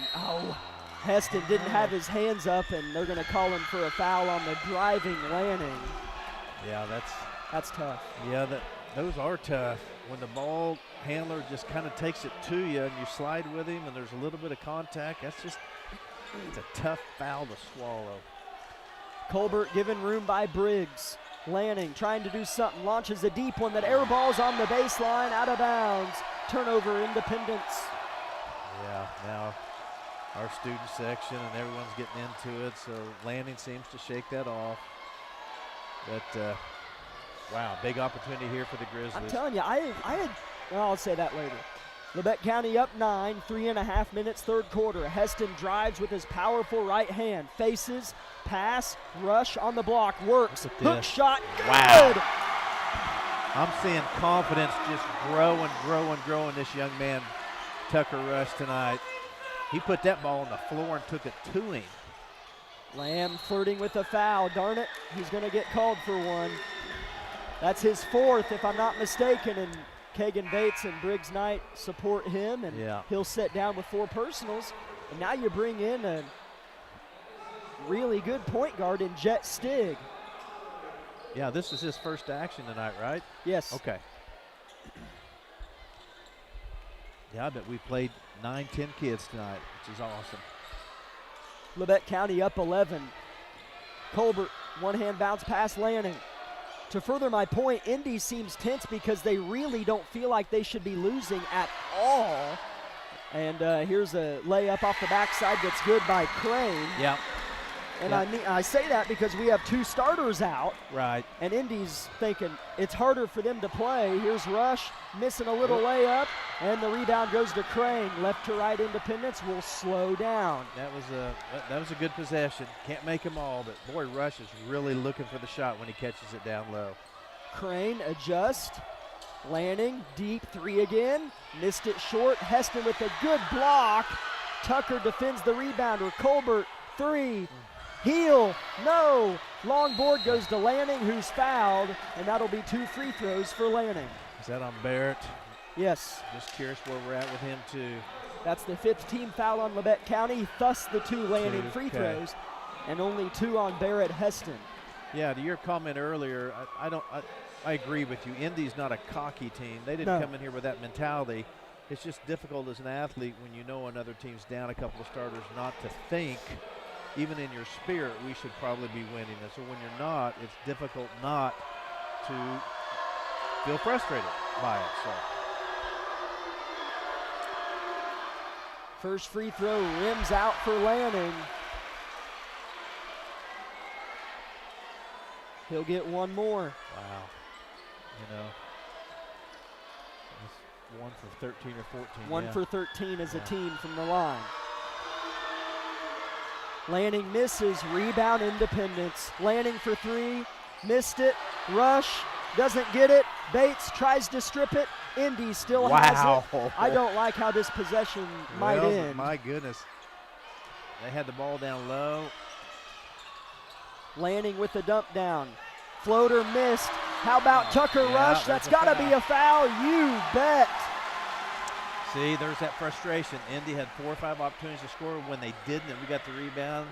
Heston didn't have his hands up, and they're going to call him for a foul on the driving Lanning. Yeah, that's tough. Yeah, those are tough. When the ball handler just kind of takes it to you and you slide with him and there's a little bit of contact, it's a tough foul to swallow. Colbert given room by Briggs. Lanning trying to do something, launches a deep one that airballs on the baseline, out of bounds. Turnover, Independence. Yeah, now our student section and everyone's getting into it, so Lanning seems to shake that off. But, wow, big opportunity here for the Grizzlies. I'm telling you, I'll say that later. Labette County up 9, 3.5 minutes, third quarter. Heston drives with his powerful right hand, faces, pass, rush on the block, works, hook shot, good! Wow. I'm seeing confidence just grow and grow and grow in this young man, Tucker Rush, tonight. He put that ball on the floor and took it to him. Lamb flirting with a foul. Darn it, he's going to get called for one. That's his fourth, if I'm not mistaken, and Kagan Bates and Briggs Knight support him, and he'll sit down with 4 personals. And now you bring in a really good point guard in Jet Stig. Yeah, this is his first action tonight, right? Yes. Okay. Yeah, I bet we played 9, 10 kids tonight, which is awesome. Labette County up 11. Colbert, one-hand bounce pass Lanning. To further my point, Indy seems tense because they really don't feel like they should be losing at all. And here's a layup off the backside that's good by Crane. Yeah. And I say that because we have 2 starters out. Right. And Indy's thinking it's harder for them to play. Here's Rush missing a little layup, and the rebound goes to Crane. Left to right Independence will slow down. That was a good possession. Can't make them all, but boy, Rush is really looking for the shot when he catches it down low. Crane adjust. Lanning, deep 3 again. Missed it short. Heston with a good block. Tucker defends the rebounder. Colbert, 3. Heel, no. Long board goes to Lanning, who's fouled, and that'll be 2 free throws for Lanning. Is that on Barrett? Yes. Just curious where we're at with him, too. That's the 5th team foul on Labette County, thus the 2 Lanning free throws, and only 2 on Barrett Heston. Yeah, to your comment earlier, I agree with you. Indy's not a cocky team. They didn't come in here with that mentality. It's just difficult as an athlete when you know another team's down a couple of starters not to think, even in your spirit, we should probably be winning this. So when you're not, it's difficult not to feel frustrated by it. So. First free throw rims out for Lanning. He'll get 1 more. Wow. You know, it's 1 for 13 or 14. 1 for 13 as a team from the line. Lanning misses, rebound Independence. Lanning for 3, missed it. Rush, doesn't get it. Bates tries to strip it. Indy still has it. I don't like how this possession might end. My goodness. They had the ball down low. Lanning with the dump down. Floater missed. How about Tucker Rush? That's got to be a foul. You bet. See, there's that frustration. Indy had 4 or 5 opportunities to score. When they didn't, and we got the rebound,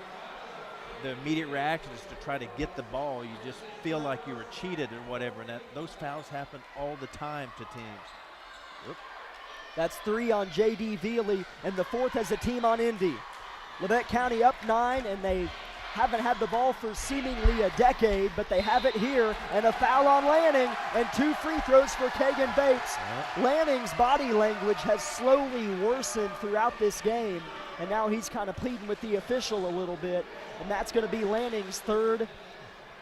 the immediate reaction is to try to get the ball. You just feel like you were cheated or whatever. And those fouls happen all the time to teams. Whoop. That's 3 on J.D. Veely, and the 4th as a team on Indy. Labette County up 9, and they haven't had the ball for seemingly a decade, but they have it here, and a foul on Lanning, and 2 free throws for Kagan Bates. Lanning's body language has slowly worsened throughout this game, and now he's kind of pleading with the official a little bit, and that's going to be Lanning's 3rd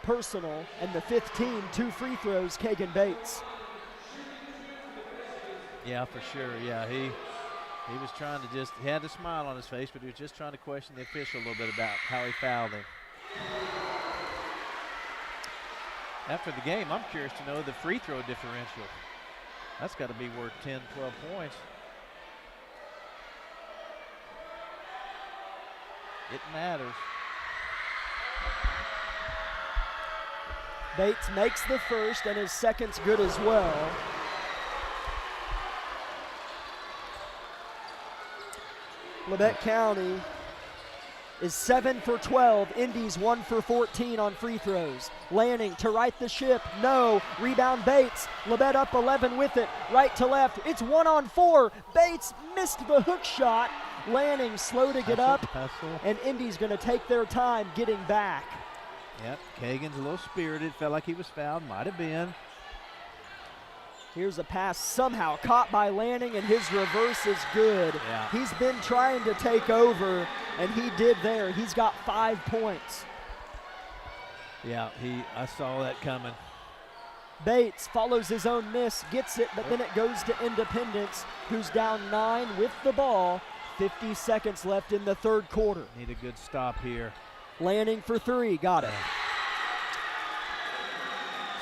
personal, and the 5th team, 2 free throws, Kagan Bates. Yeah, for sure. Yeah, he was trying to he had a smile on his face, but he was just trying to question the official a little bit about how he fouled him. After the game, I'm curious to know the free throw differential. That's got to be worth 10, 12 points. It matters. Bates makes the first, and his second's good as well. Labette County is 7 for 12. Indy's 1 for 14 on free throws. Lanning to right the ship. No. Rebound Bates. Labette up 11 with it. Right to left. It's 1-on-4. Bates missed the hook shot. Lanning slow to get up. And Indy's going to take their time getting back. Yep, Kagan's a little spirited. Felt like he was fouled. Might have been. Here's a pass somehow caught by Lanning, and his reverse is good. Yeah. He's been trying to take over, and he did there. He's got 5 points. Yeah, I saw that coming. Bates follows his own miss, gets it, but then it goes to Independence, who's down 9 with the ball. 50 seconds left in the third quarter. Need a good stop here. Lanning for 3, got it.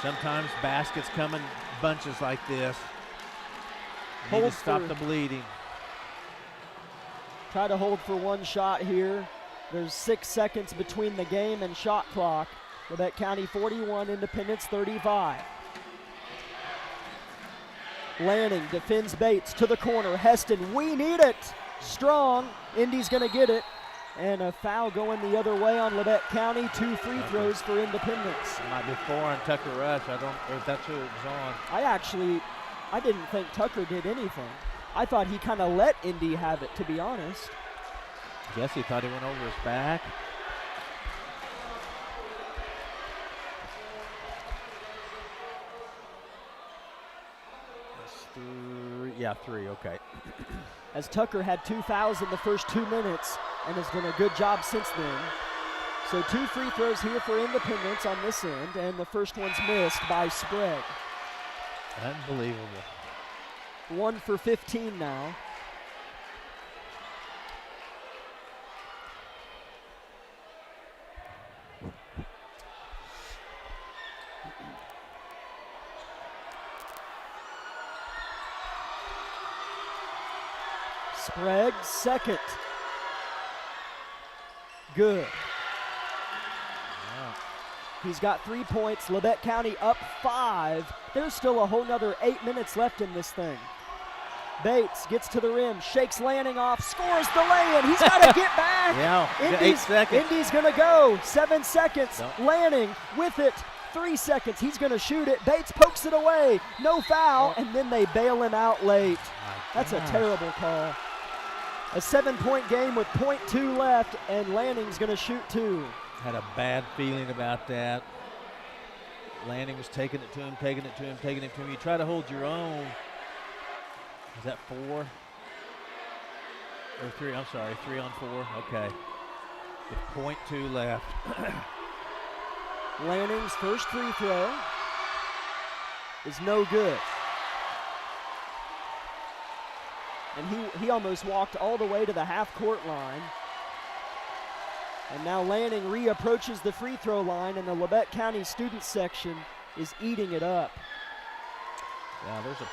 Sometimes baskets come in bunches like this. Need to stop the bleeding. Try to hold for 1 shot here. There's 6 seconds between the game and shot clock. Labette County 41, Independence 35. Lanning defends Bates to the corner. Heston, we need it. Strong. Indy's going to get it. And a foul going the other way on Labette County. 2 free throws for Independence. It might be 4 on Tucker Rush. I don't know if that's who it was on. I didn't think Tucker did anything. I thought he kind of let Indy have it, to be honest. I guess he thought he went over his back. That's 3, okay. As Tucker had 2 fouls in the first 2 minutes and has done a good job since then. So 2 free throws here for Independence on this end, and the first one's missed by Sprague. Unbelievable. 1 for 15 now. Sprague, second. Good. Wow. He's got 3 points. Labette County up 5. There's still a whole nother 8 minutes left in this thing. Bates gets to the rim, shakes Lanning off, scores the lay-in. He's got to get back. Yeah, 8 seconds. Indy's going to go. 7 seconds. Nope. Lanning with it. 3 seconds. He's going to shoot it. Bates pokes it away. No foul, and then they bail him out late. That's a terrible call. A 7-point game with .2 left, and Lanning's going to shoot 2. Had a bad feeling about that. Lanning was taking it to him, taking it to him, taking it to him. You try to hold your own. Is that 4? Or 3, I'm sorry, 3 on 4, okay. With .2 left. Lanning's first free throw is no good. And he almost walked all the way to the half-court line. And now Lanning reapproaches the free throw line, and the Labette County student section is eating it up. Yeah, there's a...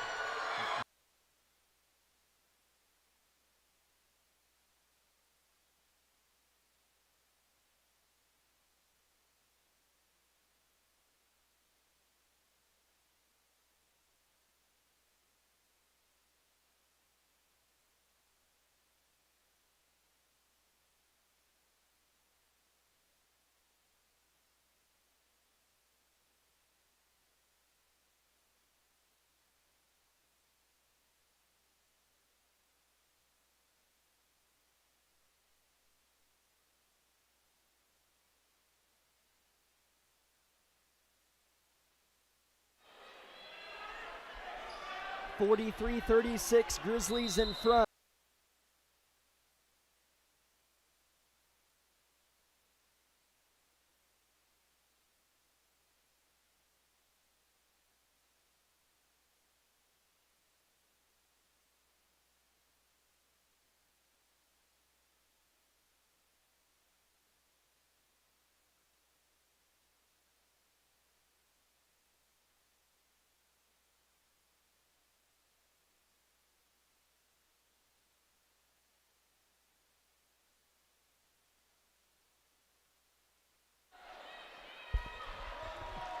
.43-36, Grizzlies in front.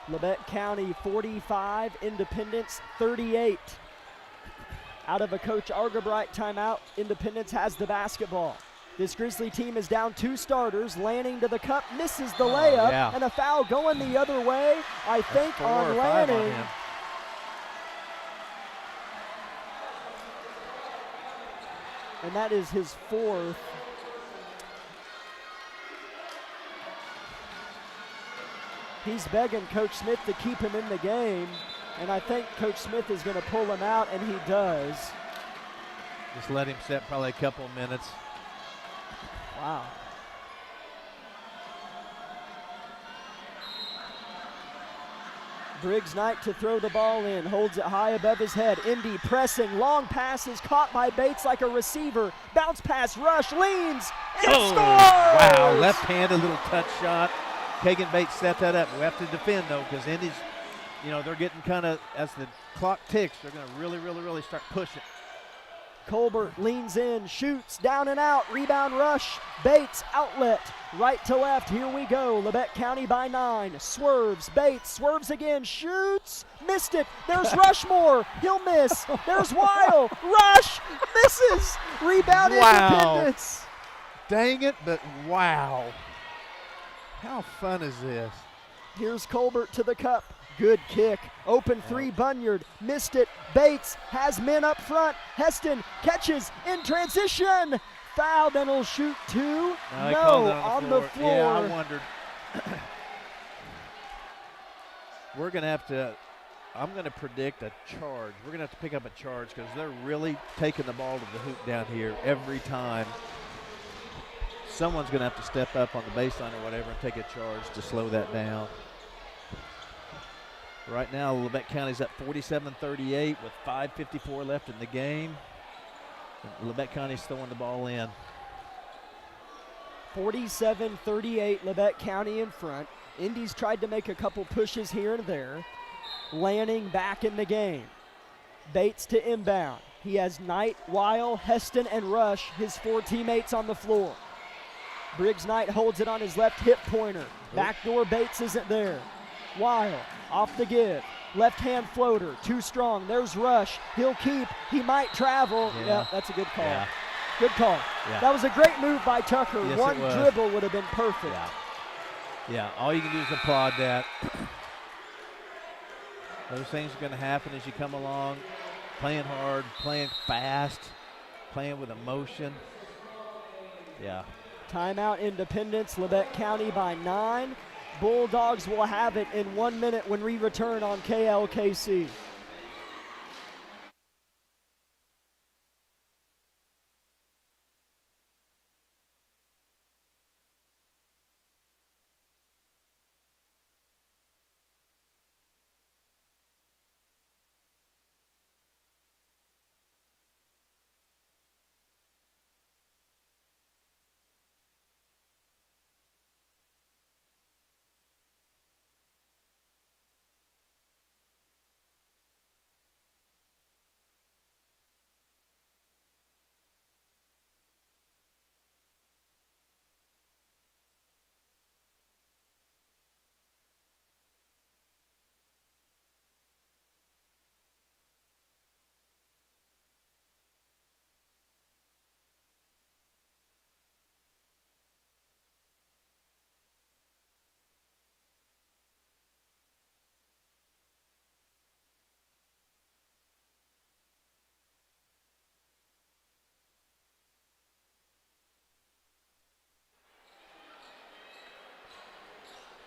Labette County 45, Independence 38. Out of a Coach Argabright timeout, Independence has the basketball. This Grizzly team is down 2 starters. Lanning to the cup, misses the layup, and a foul going the other way, I think, on Lanning. And that is his 4th. He's begging Coach Smith to keep him in the game, and I think Coach Smith is going to pull him out, and he does. Just let him sit probably a couple minutes. Wow. Briggs Knight to throw the ball in, holds it high above his head. Indy pressing, long passes caught by Bates like a receiver. Bounce pass, rush, leans, and scores! Wow, left-handed little touch shot. Kagan Bates set that up. We have to defend, though, because Indy's, they're getting kind of, as the clock ticks, they're going to really start pushing. Colbert leans in, shoots, down and out, rebound rush. Bates, outlet, right to left. Here we go. Labette County by 9. Swerves, Bates, swerves again, shoots, missed it. There's Rushmore, he'll miss. There's Weil, rush, misses. Rebound Independence. Dang it, but wow. How fun is this? Here's Colbert to the cup. Good kick. Open 3, Bunyard. Missed it. Bates has men up front. Heston catches in transition. Foul, then he'll shoot 2. No, on the floor. Yeah, I wondered. We're going to have to, I'm going to predict a charge. We're going to have to pick up a charge because they're really taking the ball to the hoop down here every time. Someone's going to have to step up on the baseline or whatever and take a charge to slow that down. Right now, Labette County's up 47-38 with 5:54 left in the game. Labette County's throwing the ball in. 47-38, Labette County in front. Indy's tried to make a couple pushes here and there. Lanning back in the game. Bates to inbound. He has Knight, Weil, Heston, and Rush, his 4 teammates on the floor. Briggs Knight holds it on his left hip pointer. Backdoor Bates isn't there. Weil off the give. Left hand floater, too strong. There's Rush. He'll keep. He might travel. Yeah, that's a good call. Yeah. Good call. Yeah. That was a great move by Tucker. Yes, One dribble would have been perfect. Yeah, all you can do is applaud that. Those things are going to happen as you come along. Playing hard, playing fast, playing with emotion. Yeah. Timeout Independence, Labette County by 9. Bulldogs will have it in 1 minute when we return on KLKC.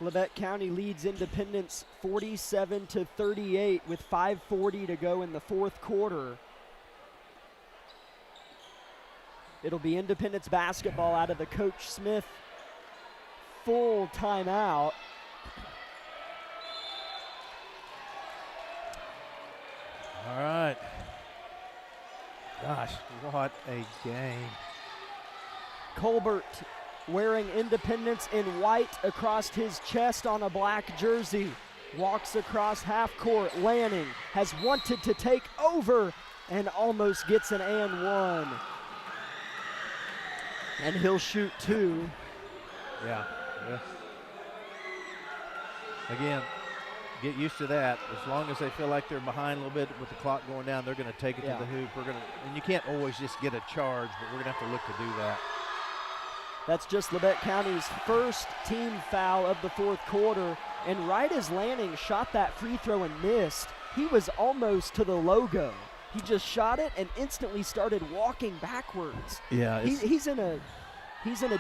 Labette County leads Independence 47-38 with 5:40 to go in the 4th quarter. It'll be Independence basketball out of the Coach Smith full timeout. All right. Gosh, what a game. Colbert wearing Independence in white across his chest on a black jersey. Walks across half court. Lanning has wanted to take over and almost gets an and one. And he'll shoot 2. Yeah. Again, get used to that. As long as they feel like they're behind a little bit with the clock going down, they're going to take it to the hoop. And you can't always just get a charge, but we're going to have to look to do that. That's just Labette County's first team foul of the fourth quarter. And right as Lanning shot that free throw and missed, he was almost to the logo. He just shot it and instantly started walking backwards. Yeah, he's in a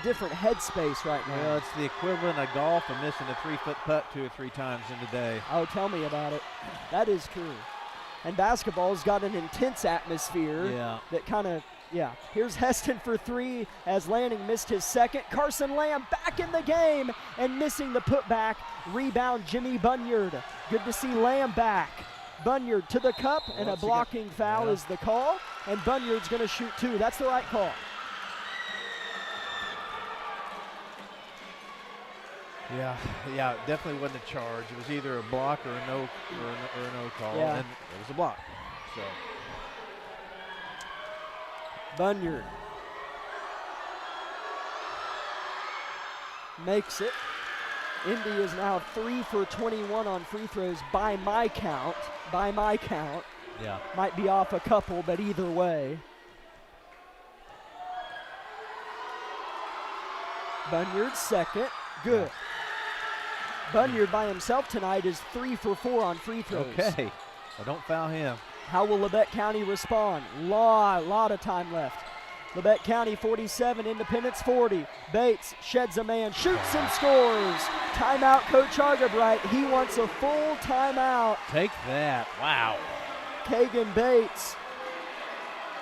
different headspace right now. Well, it's the equivalent of golf of missing a 3-foot putt 2 or 3 times in the day. Oh, tell me about it. That is true. And basketball's got an intense atmosphere that kind of, Here's Heston for 3 as Lanning missed his second. Carson Lamb back in the game and missing the putback. Rebound, Jimmy Bunyard. Good to see Lamb back. Bunyard to the cup, and a blocking foul is the call. And Bunyard's going to shoot 2. That's the right call. Yeah, definitely wasn't a charge. It was either a block or a no call, and it was a block. So Bunyard makes it. Indy is now 3 for 21 on free throws by my count. Yeah. Might be off a couple, but either way. Bunyard second. Good. Yeah. Bunyard by himself tonight is 3 for 4 on free throws. Okay. Well, don't foul him. How will Labette County respond? Lot of time left. Labette County 47, Independence 40. Bates sheds a man, shoots and scores. Timeout, Coach Argabright. He wants a full timeout. Take that. Wow. Kagan Bates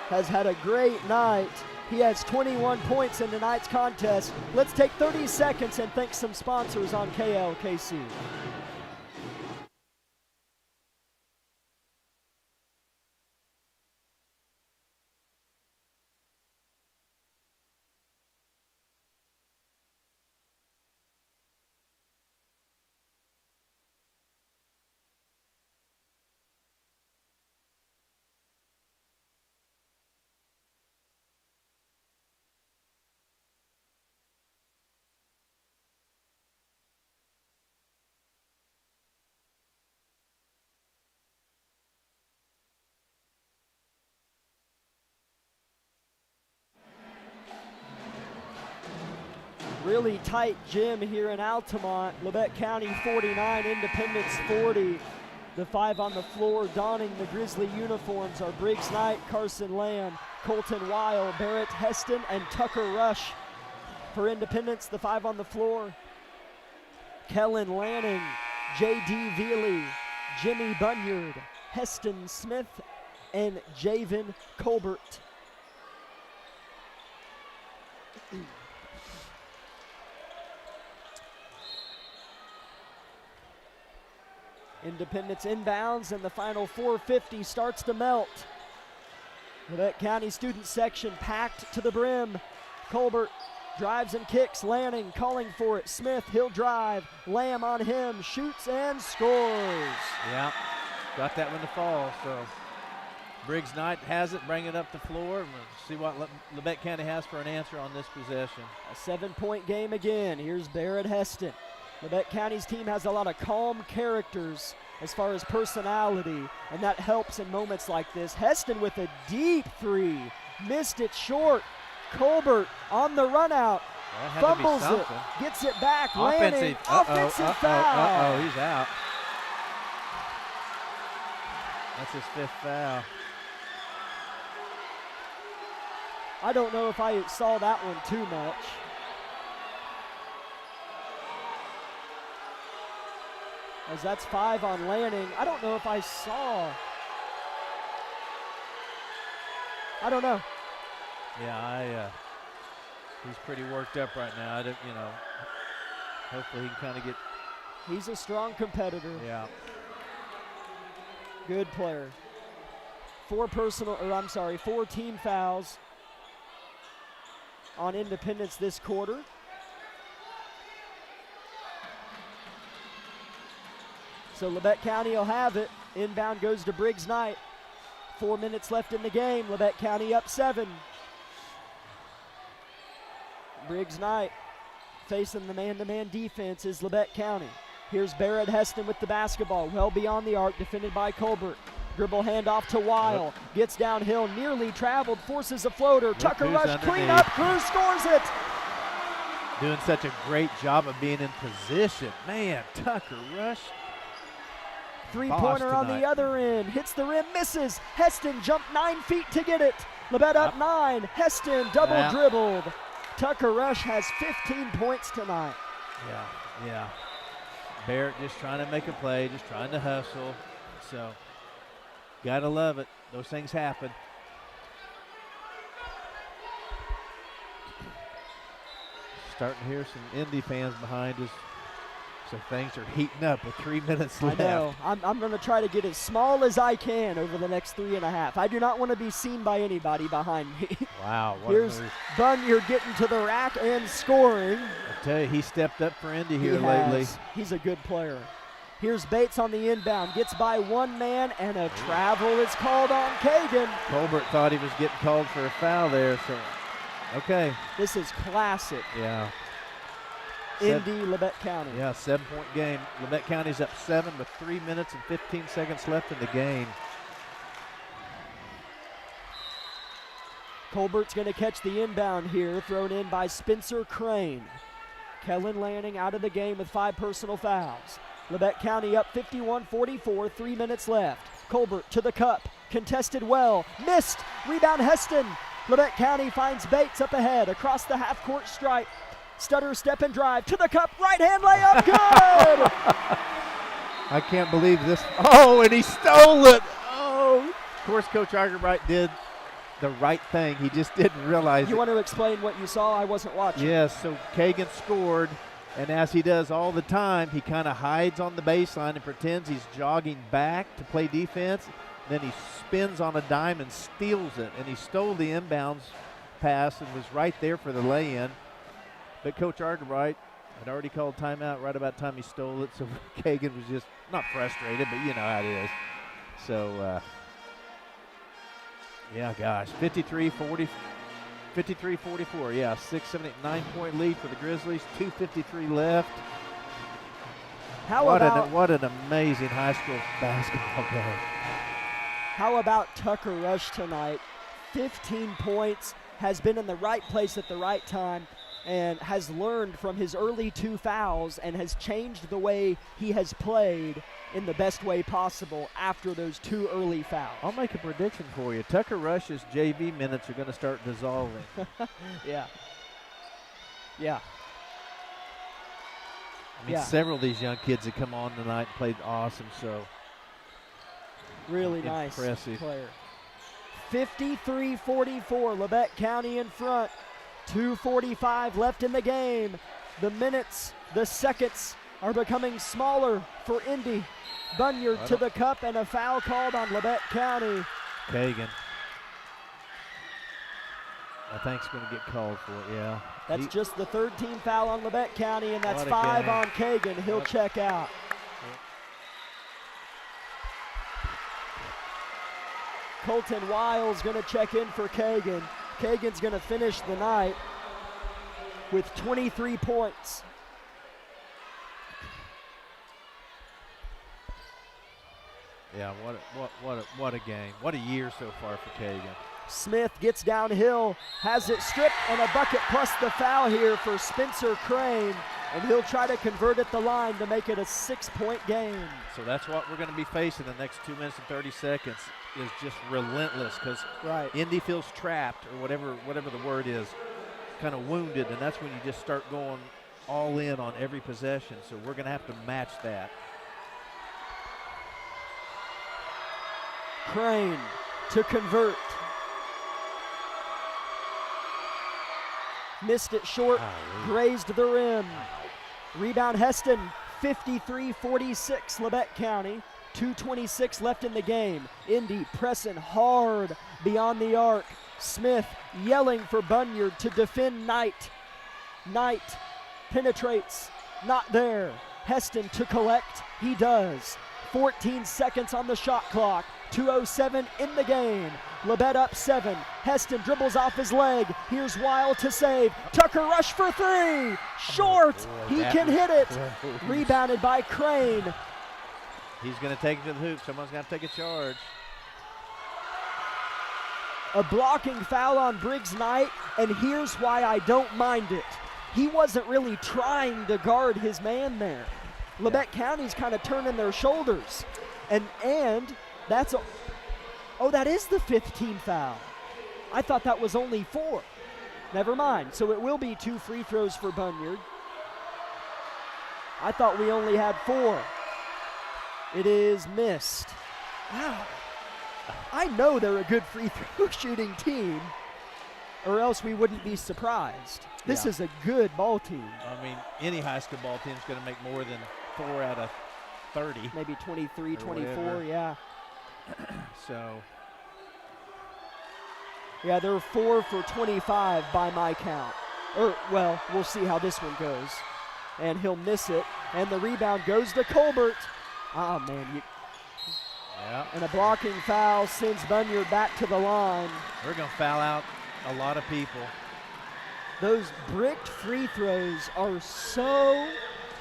has had a great night. He has 21 points in tonight's contest. Let's take 30 seconds and thank some sponsors on KLKC. Really tight gym here in Altamont. Labette County 49, Independence 40. The 5 on the floor donning the Grizzly uniforms are Briggs Knight, Carson Lamb, Colton Weil, Barrett Heston, and Tucker Rush. For Independence, the 5 on the floor, Kellen Lanning, J.D. Veely, Jimmy Bunyard, Heston Smith, and Javen Colbert. Independence inbounds, and the final 4:50 starts to melt. Labette County student section packed to the brim. Colbert drives and kicks. Lanning calling for it. Smith, he'll drive. Lamb on him, shoots and scores. Yeah, got that one to fall. So Briggs Knight has it, bring it up the floor. See what Labette County has for an answer on this possession. A 7-point game again. Here's Barrett Heston. Labette County's team has a lot of calm characters as far as personality, and that helps in moments like this. Heston with a deep 3, missed it short. Colbert on the run out, fumbles it, gets it back. Lanning, offensive foul. He's out. That's his 5th foul. I don't know if I saw that one too much. As that's 5 on Lanning. I don't know if I saw. I don't know. Yeah, he's pretty worked up right now. Hopefully he can kind of get. He's a strong competitor. Yeah. Good player. 4 team fouls on Independence this quarter. So Labette County will have it. Inbound goes to Briggs Knight. 4 minutes left in the game. Labette County up 7. Briggs Knight facing the man-to-man defense is Labette County. Here's Barrett Heston with the basketball. Well beyond the arc, defended by Colbert. Dribble handoff to Weil. Gets downhill, nearly traveled, forces a floater. Tucker Rush, clean up, Cruz scores it. Doing such a great job of being in position. Man, Tucker Rush. Three-pointer on the other end. Hits the rim, misses. Heston jumped 9 feet to get it. Labette up 9. Heston double dribbled. Tucker Rush has 15 points tonight. Yeah. Barrett just trying to make a play, just trying to hustle. So, gotta love it. Those things happen. Starting to hear some Indy fans behind us. So things are heating up with 3 minutes left. I know. I'm going to try to get as small as I can over the next 3.5. I do not want to be seen by anybody behind me. Wow. Here's Bunyard getting to the rack and scoring. I tell you, he stepped up for Indy here lately. He's a good player. Here's Bates on the inbound. Gets by one man, and a travel is called on Kagan. Colbert thought he was getting called for a foul there. So, okay. This is classic. Yeah. Indy, Labette County. Yeah, 7-point game. Labette County's up 7 with 3 minutes and 15 seconds left in the game. Colbert's going to catch the inbound here, thrown in by Spencer Crane. Kellen Lanning out of the game with 5 personal fouls. Labette County up 51-44, 3 minutes left. Colbert to the cup, contested well, missed, rebound Heston. Labette County finds Bates up ahead, across the half-court stripe. Stutter step and drive to the cup, right hand layup, good! I can't believe this. Oh, and he stole it. Oh, of course, Coach Argerbright did the right thing. He just didn't realize You want to explain what you saw? I wasn't watching. Yes, so Kagan scored, and as he does all the time, he kind of hides on the baseline and pretends he's jogging back to play defense. Then he spins on a dime and steals it, and he stole the inbounds pass and was right there for the lay-in. But Coach Argerbright had already called timeout right about the time he stole it, so Kagan was just not frustrated, but you know how it is. So, yeah, gosh, 53-44, yeah, 6, 7, 8, 9-point lead for the Grizzlies, 2:53 left. What an amazing high school basketball game. How about Tucker Rush tonight? 15 points, has been in the right place at the right time, and has learned from his early 2 fouls and has changed the way he has played in the best way possible after those 2 early fouls. I'll make a prediction for you. Tucker Rush's JV minutes are going to start dissolving. Yeah. I mean, several of these young kids that come on tonight and played awesome, so. Really nice impressive player. 53-44, Labette County in front. 2:45 left in the game. The minutes, the seconds are becoming smaller for Indy. Bunyard to the cup and a foul called on Labette County. Kagan. I think it's going to get called for it, yeah. That's just the 3rd team foul on Labette County, and that's 5 on Kagan. He'll check out. Colton Wiles going to check in for Kagan. Kagan's going to finish the night with 23 points. Yeah, what a game. What a year so far for Kagan. Smith gets downhill, has it stripped, and a bucket plus the foul here for Spencer Crane, and he'll try to convert at the line to make it a 6-point game. So that's what we're going to be facing the next 2 minutes and 30 seconds. Is just relentless because Indy feels trapped, or whatever the word is, kind of wounded, and that's when you just start going all in on every possession. So we're going to have to match that. Crane to convert. Missed it short, grazed the rim. Rebound Heston, 53-46, Labette County. 2:26 left in the game. Indy pressing hard beyond the arc. Smith yelling for Bunyard to defend Knight. Knight penetrates, not there. Heston to collect, he does. 14 seconds on the shot clock. 2:07 in the game. Labette up 7. Heston dribbles off his leg. Here's Wild to save. Tucker Rush for 3. Short. He can hit it. Rebounded by Crane. He's going to take it to the hoop. Someone's got to take a charge. A blocking foul on Briggs Knight, and here's why I don't mind it. he wasn't really trying to guard his man there. Labette County's kind of turning their shoulders. And that's that is the 5th team foul. I thought that was only 4. Never mind. So it will be 2 free throws for Bunyard. I thought we only had 4. It is missed. Wow. I know they're a good free throw shooting team, or else we wouldn't be surprised. This is a good ball team. I mean, any high school ball team is going to make more than 4 out of 30. Maybe 23, 24, whatever. yeah. So. Yeah, they're 4 for 25 by my count. Well, we'll see how this one goes. And he'll miss it. And the rebound goes to Colbert. Oh, man. And a blocking foul sends Bunyard back to the line. We're going to foul out a lot of people. Those bricked free throws are so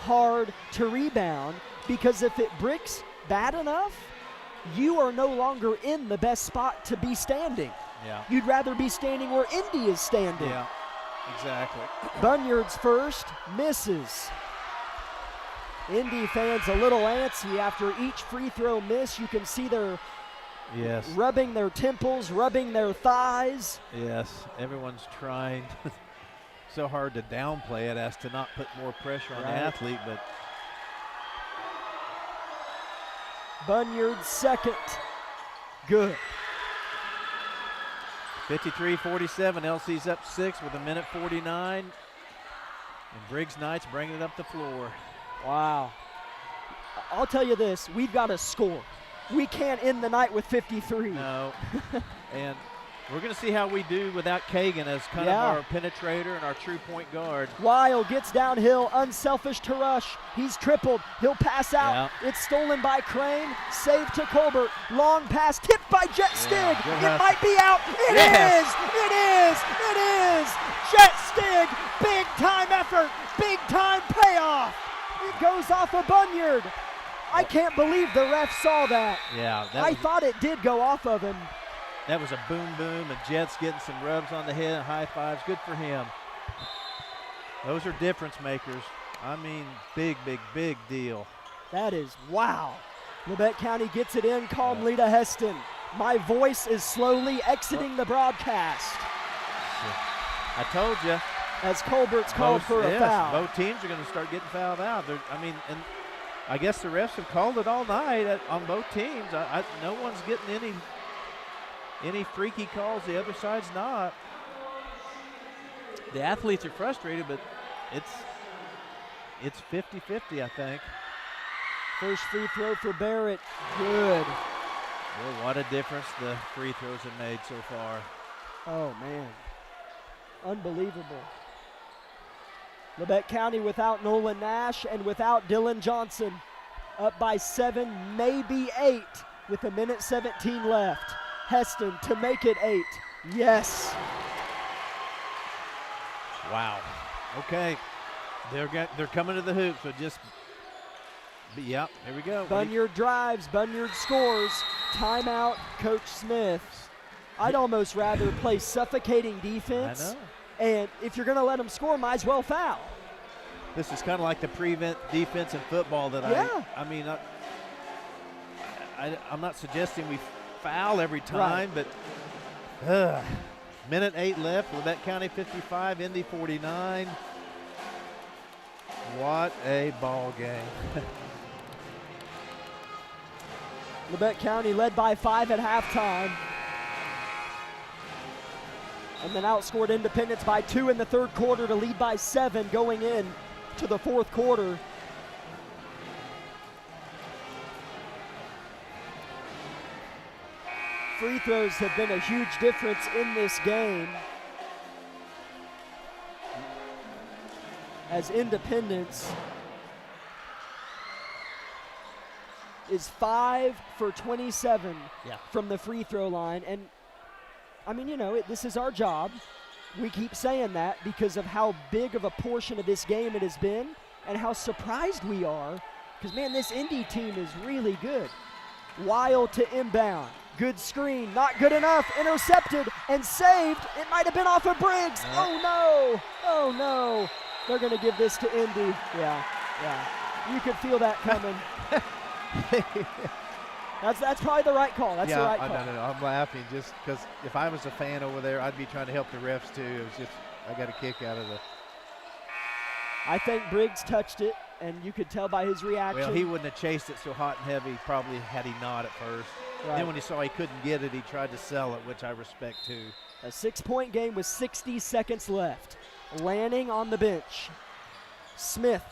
hard to rebound because if it bricks bad enough, you are no longer in the best spot to be standing. Yeah. You'd rather be standing where Indy is standing. Yeah, exactly. Bunyard's first misses. Indy fans a little antsy after each free throw miss. You can see they're rubbing their temples, rubbing their thighs. Yes, everyone's trying so hard to downplay it as to not put more pressure on the athlete, but Bunyard's second. Good. 53-47, LC's up 6 with 1:49. And Briggs Knights bringing it up the floor. Wow. I'll tell you this, we've got to score. We can't end the night with 53. No. And we're going to see how we do without Kagan as kind of our penetrator and our true point guard. Weil gets downhill, unselfish to rush. He's tripled. He'll pass out. It's stolen by Crane. Save to Colbert. Long pass tipped by Jet Stig. It might be out. It is. It is. It is. Jet Stig. Big time effort. Big time payoff. It goes off of Bunyard. I can't believe the ref saw that. Yeah. I thought it did go off of him. That was a boom, and Jet's getting some rubs on the head and high fives. Good for him. Those are difference makers. I mean, big, big, big deal. That is, wow. Labette County gets it in calmly to Heston. My voice is slowly exiting the broadcast. I told you. As Colbert's called for a foul. Both teams are going to start getting fouled out. And I guess the refs have called it all night on both teams. No one's getting any freaky calls. The other side's not. The athletes are frustrated, but it's 50-50, I think. First free throw for Barrett. Good. Well, what a difference the free throws have made so far. Oh, man. Unbelievable. Labette County without Nolan Nash and without Dylan Johnson. Up by 7, maybe 8 with 1:17 left. Heston to make it 8. Yes. Wow. Okay. They're coming to the hoop, so here we go. Bunyard drives, Bunyard scores. Timeout, Coach Smith. I'd almost rather play suffocating defense. I know. And if you're going to let them score, might as well foul. This is kind of like the prevent defense in football that I'm not suggesting we foul every time, but minute 8 left. Labette County 55, Indy 49. What a ball game. Labette County led by 5 at halftime. And then outscored Independence by 2 in the third quarter to lead by 7 going in to the fourth quarter. Free throws have been a huge difference in this game, as Independence is 5 for 27 from the free throw line. And I mean, this is our job. We keep saying that because of how big of a portion of this game it has been and how surprised we are. Because, man, this Indy team is really good. Weil to inbound. Good screen. Not good enough. Intercepted and saved. It might have been off of Briggs. Oh, no. Oh, no. They're going to give this to Indy. Yeah. You could feel that coming. That's probably the right call. That's the right call. No. I'm laughing just because if I was a fan over there, I'd be trying to help the refs too. It was just, I got a kick out of the. I think Briggs touched it, and you could tell by his reaction. Well, he wouldn't have chased it so hot and heavy probably had he not at first. Right. Then when he saw he couldn't get it, he tried to sell it, which I respect too. A 6-point game with 60 seconds left. Lanning on the bench. Smith.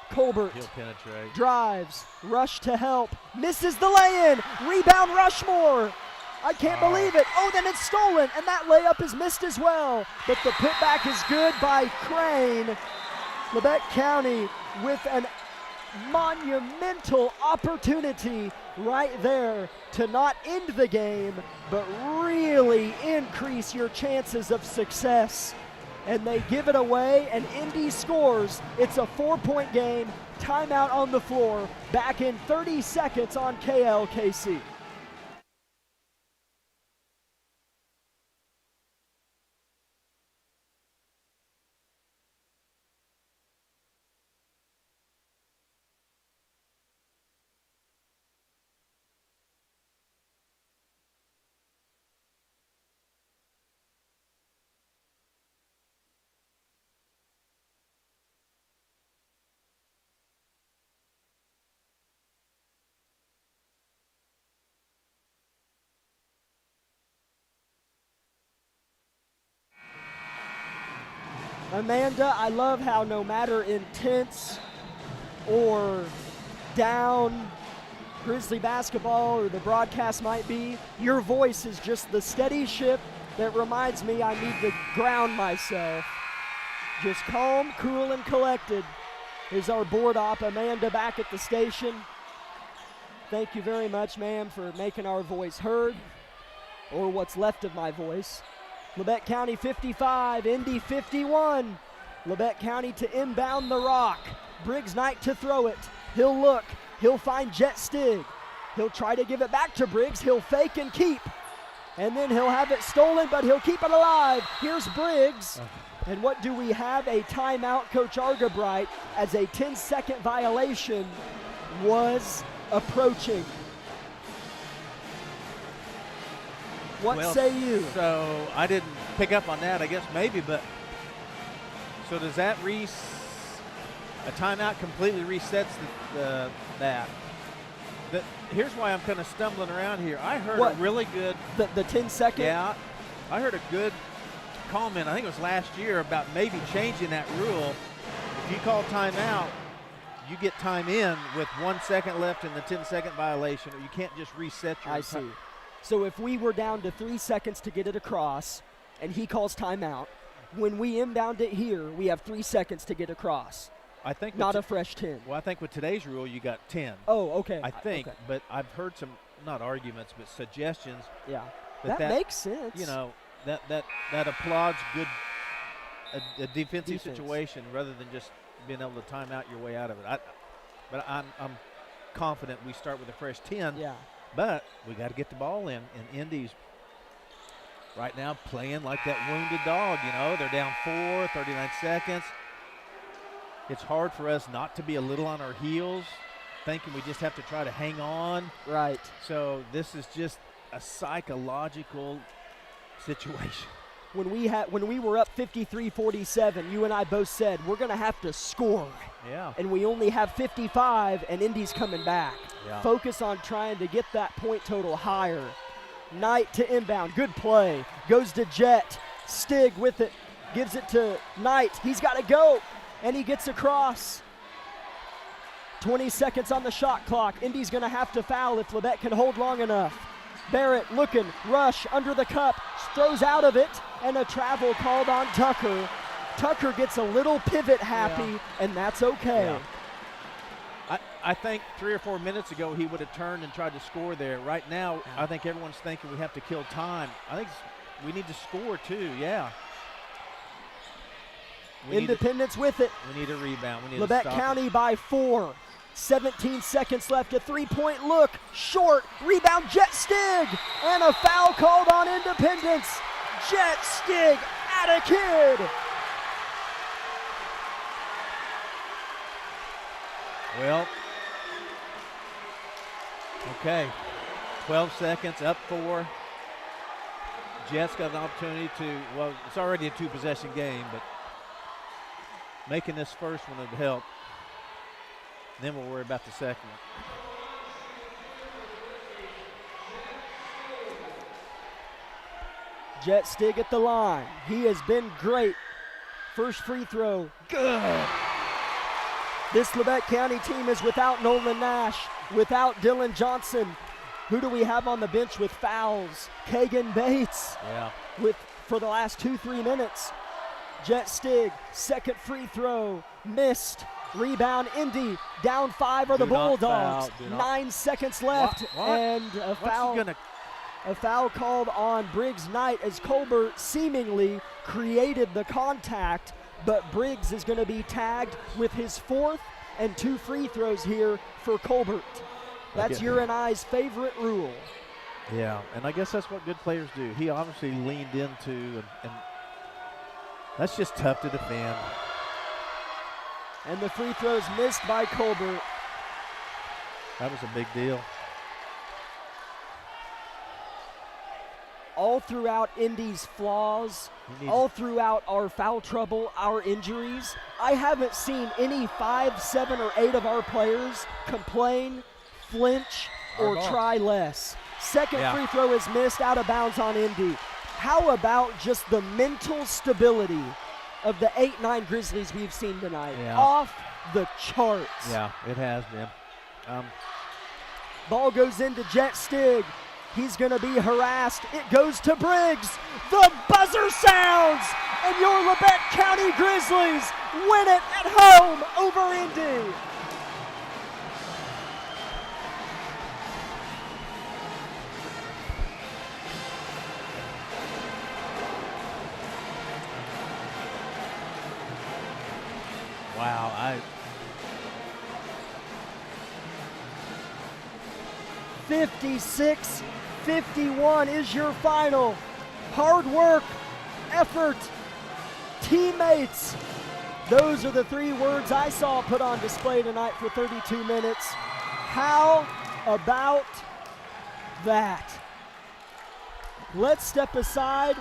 Colbert He'll penetrate. Drives. Rush to help. Misses the lay-in. Rebound Rushmore. I can't believe it. Oh, then it's stolen, and that layup is missed as well. But the putback is good by Crane. Labette County with an monumental opportunity right there to not end the game, but really increase your chances of success. And they give it away, and Indy scores. It's a 4-point game. Timeout on the floor. Back in 30 seconds on KLKC. Amanda, I love how no matter intense or down Grizzly basketball or the broadcast might be, your voice is just the steady ship that reminds me I need to ground myself. Just calm, cool, and collected is our board op. Amanda back at the station. Thank you very much, ma'am, for making our voice heard, or what's left of my voice. Labette County 55, Indy 51. Labette County to inbound the rock. Briggs Knight to throw it. He'll look. He'll find Jet Stig. He'll try to give it back to Briggs. He'll fake and keep. And then he'll have it stolen, but he'll keep it alive. Here's Briggs. And what do we have? A timeout. Coach Argabright, as a 10-second violation was approaching. What say you? So I didn't pick up on that, I guess maybe, but so does that a timeout completely resets that? Here's why I'm kind of stumbling around here. I heard a really good the 10-second. Yeah, I heard a good comment. I think it was last year about maybe changing that rule. If you call timeout, you get time in with 1 second left in the 10-second violation, or you can't just reset your. I see. So if we were down to 3 seconds to get it across and he calls timeout, when we inbound it here, we have 3 seconds to get across. I think not a fresh 10. Well, I think with today's rule, you got 10. Oh, okay. I think, but I've heard some, not arguments, but suggestions. Yeah, that makes sense. You know, that applauds a defensive situation rather than just being able to time out your way out of it. But I'm confident we start with a fresh 10. Yeah. But we got to get the ball in, and Indy's right now playing like that wounded dog. You know, they're down 4, 39 seconds. It's hard for us not to be a little on our heels, thinking we just have to try to hang on. Right. So this is just a psychological situation. When we were up 53-47, you and I both said we're going to have to score. Yeah. And we only have 55, and Indy's coming back. Yeah. Focus on trying to get that point total higher. Knight to inbound. Good play. Goes to Jet. Stig with it. Gives it to Knight. He's got to go. And he gets across. 20 seconds on the shot clock. Indy's going to have to foul if Labette can hold long enough. Barrett looking. Rush under the cup. Throws out of it. And a travel called on Tucker. Tucker gets a little pivot happy, and that's okay. Yeah. I think 3 or 4 minutes ago he would have turned and tried to score there. Right now, I think everyone's thinking we have to kill time. I think we need to score too, yeah. Independence with it. We need a rebound. We need Labette to stop County it. by 4. 17 seconds left. A three-point look. Short. Rebound, Jet Stig. And a foul called on Independence. Jet Stig at a kid. Well, okay. 12 seconds, up 4. Jets got an opportunity to, well, it's already a 2-possession game, but making this first one would help. Then we'll worry about the second one. Jet Stig at the line. He has been great. First free throw, good. This Labette County team is without Nolan Nash, without Dylan Johnson. Who do we have on the bench with fouls? Kagan Bates. Yeah. For the last 2-3 minutes. Jet Stig, second free throw, missed. Rebound, Indy, down 5 are the Bulldogs. 9 seconds left, and a foul called on Briggs Knight as Colbert seemingly created the contact, but Briggs is going to be tagged with his 4th and 2 free throws here for Colbert. That's your and I's favorite rule. Yeah, and I guess that's what good players do. He obviously leaned into, and that's just tough to defend. And the free throws missed by Colbert. That was a big deal. All throughout Indy's flaws, all throughout our foul trouble, our injuries, I haven't seen any 5, 7, or 8 of our players complain, flinch, or try less. Second free throw is missed, out of bounds on Indy. How about just the mental stability of the 8-9 Grizzlies we've seen tonight? Yeah. Off the charts. Yeah, it has been. Ball goes into Jet Stig. He's going to be harassed. It goes to Briggs. The buzzer sounds, and your Labette County Grizzlies win it at home over Indy. Wow, 56-51 is your final. Hard work, effort, teammates. Those are the 3 words I saw put on display tonight for 32 minutes. How about that? Let's step aside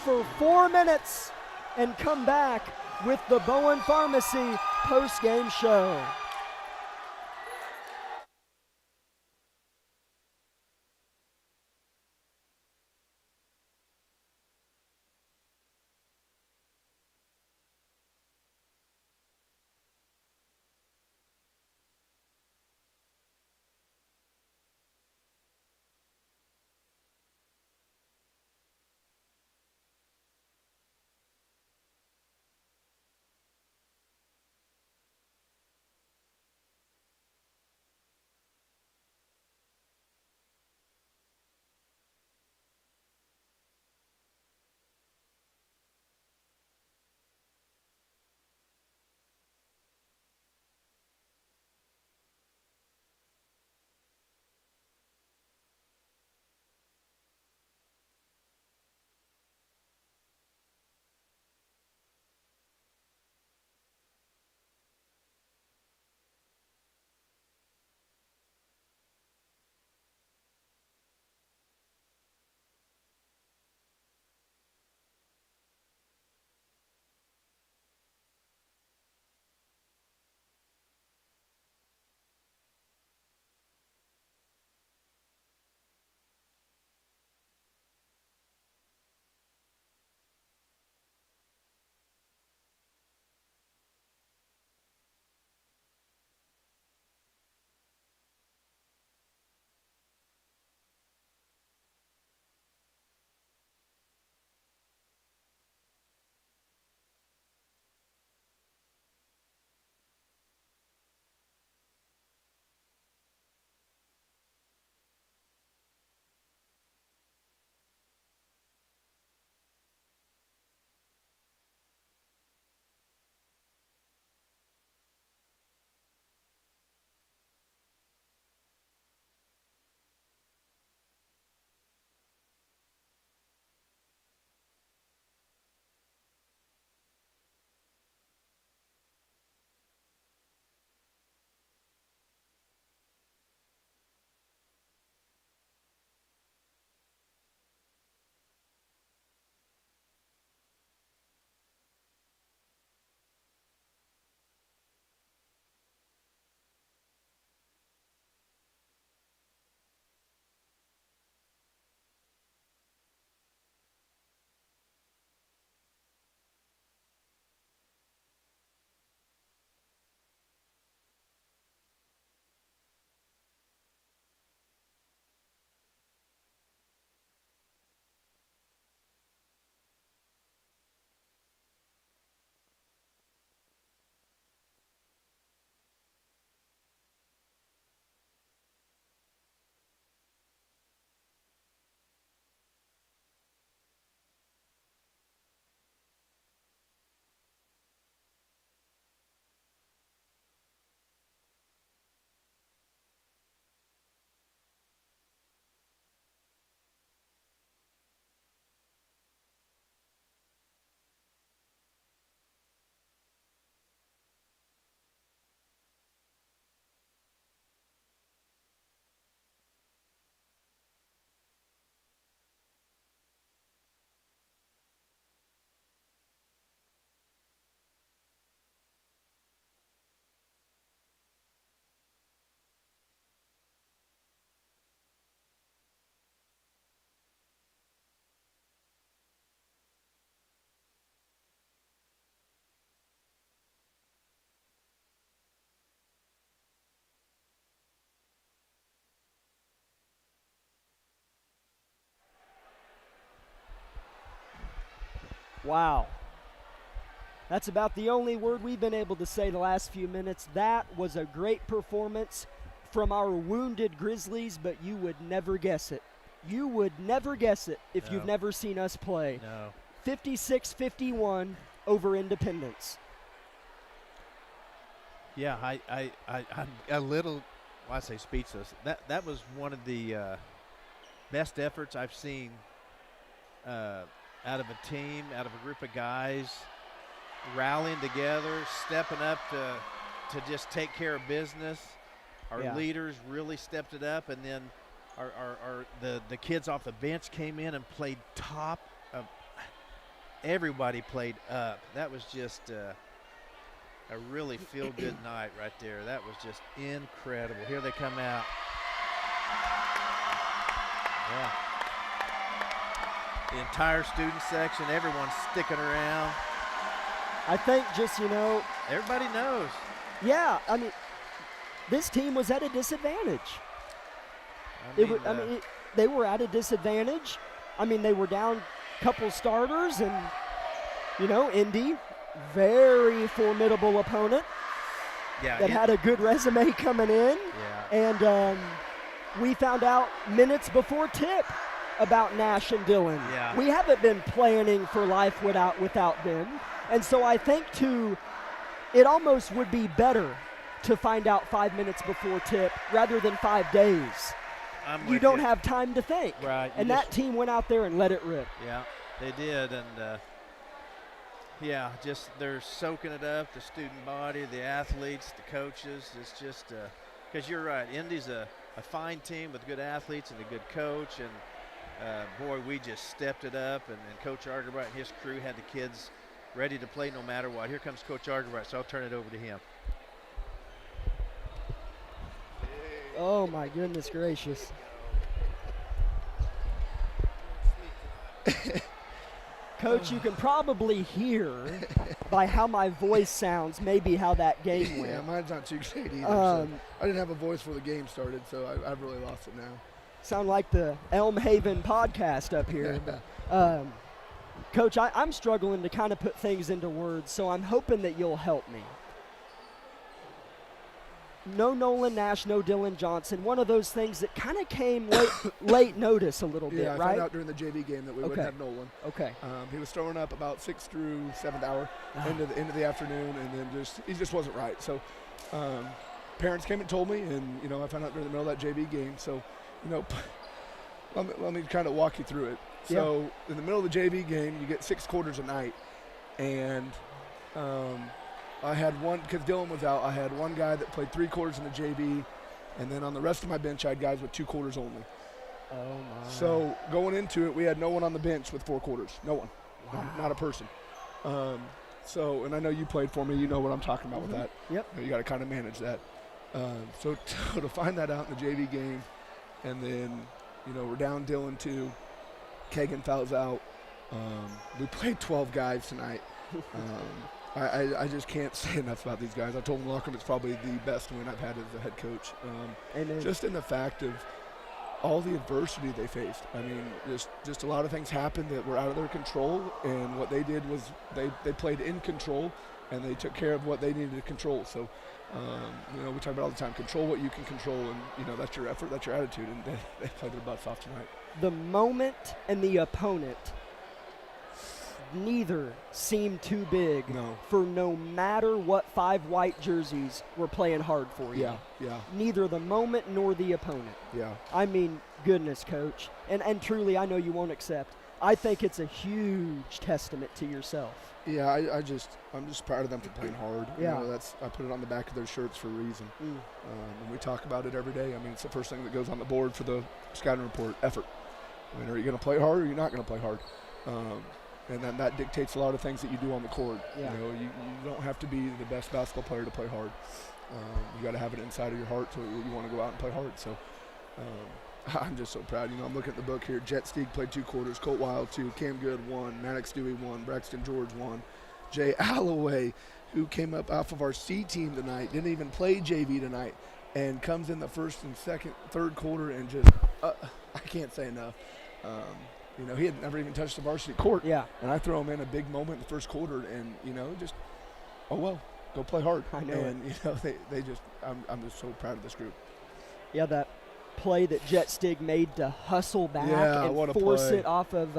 for 4 minutes and come back with the Bowen Pharmacy post-game show. Wow. That's about the only word we've been able to say the last few minutes. That was a great performance from our wounded Grizzlies, but you would never guess it. You would never guess it if you've never seen us play. No. 56-51 over Independence. Yeah, I'm a little, well, I say speechless. That was one of the best efforts I've seen out of a team, out of a group of guys rallying together, stepping up to just take care of business. Our leaders really stepped it up, and then the kids off the bench came in and played top. Everybody played up. That was just a really feel-good night right there. That was just incredible. Here they come out. Yeah. The entire student section, everyone's sticking around. I think just, everybody knows. Yeah, I mean, this team was at a disadvantage. They were at a disadvantage. I mean, they were down a couple starters, and, Indy, very formidable opponent that had a good resume coming in. Yeah. And we found out minutes before tip about Nash and Dillon. Yeah. We haven't been planning for life without them. And so I think, it almost would be better to find out 5 minutes before tip rather than 5 days. You don't have time to think. Right. And that team went out there and let it rip. Yeah, they did. And, just they're soaking it up, the student body, the athletes, the coaches. It's just because you're right. Indy's a fine team with good athletes and a good coach. And, boy, we just stepped it up. And Coach Argerbright and his crew had the kids ready to play no matter what. Here comes Coach Argerbright, so I'll turn it over to him. Oh, my goodness gracious. Coach, you can probably hear by how my voice sounds maybe how that game went. Yeah, mine's not too great either. So I didn't have a voice before the game started, so I've really lost it now. Sound like the Elm Haven podcast up here. Coach, I'm struggling to kind of put things into words, so I'm hoping that you'll help me. No Nolan Nash, no Dylan Johnson. One of those things that kind of came late notice a little bit, right? Yeah, I found out during the JV game that we wouldn't have Nolan. Okay. He was throwing up about 6th through 7th hour into the afternoon, and then he just wasn't right. So parents came and told me, and, I found out during the middle of that JV game. So, let me kind of walk you through it. So in the middle of the JV game, you get 6 quarters a night, and I had one, because Dylan was out, I had one guy that played 3 quarters in the JV, and then on the rest of my bench, I had guys with 2 quarters only. Oh, my. So going into it, we had no one on the bench with 4 quarters. No one. Wow. Not a person. And I know you played for me. You know what I'm talking about with that. Yep. You got to kind of manage that. So to find that out in the JV game, and then, we're down Dylan 2. Kagan fouls out. We played 12 guys tonight. I just can't say enough about these guys. I told them locker room it's probably the best win I've had as a head coach. Just in the fact of all the adversity they faced. I mean, just a lot of things happened that were out of their control, and what they did was they played in control, and they took care of what they needed to control. So, we talk about all the time, control what you can control, and, that's your effort, that's your attitude, and they played their butts off tonight. The moment and the opponent, neither seemed too big for no matter what 5 white jerseys were playing hard for you. Yeah. Neither the moment nor the opponent. Yeah. I mean, goodness, Coach. And truly, I know you won't accept. I think it's a huge testament to yourself. Yeah, I'm just proud of them for playing hard. Yeah. I put it on the back of their shirts for a reason. And we talk about it every day. I mean, it's the first thing that goes on the board for the scouting report, effort. I mean, are you going to play hard or are you not going to play hard? And then that dictates a lot of things that you do on the court. Yeah. You don't have to be the best basketball player to play hard. You got to have it inside of your heart so you want to go out and play hard. So I'm just so proud. I'm looking at the book here. Jet Steeg played 2 quarters. Colt Wild 2. Cam Good 1. Maddox Dewey 1. Braxton George 1. Jay Alloway, who came up off of our C team tonight, didn't even play JV tonight, and comes in the first and third quarter and just I can't say enough. You know, he had never even touched the varsity court. Yeah. And I throw him in a big moment in the first quarter, and, you know, just, oh, well, go play hard. I know and, you know, they just, I'm just so proud of this group. Yeah, that play that Jet Stig made to hustle back and what a force play. it off of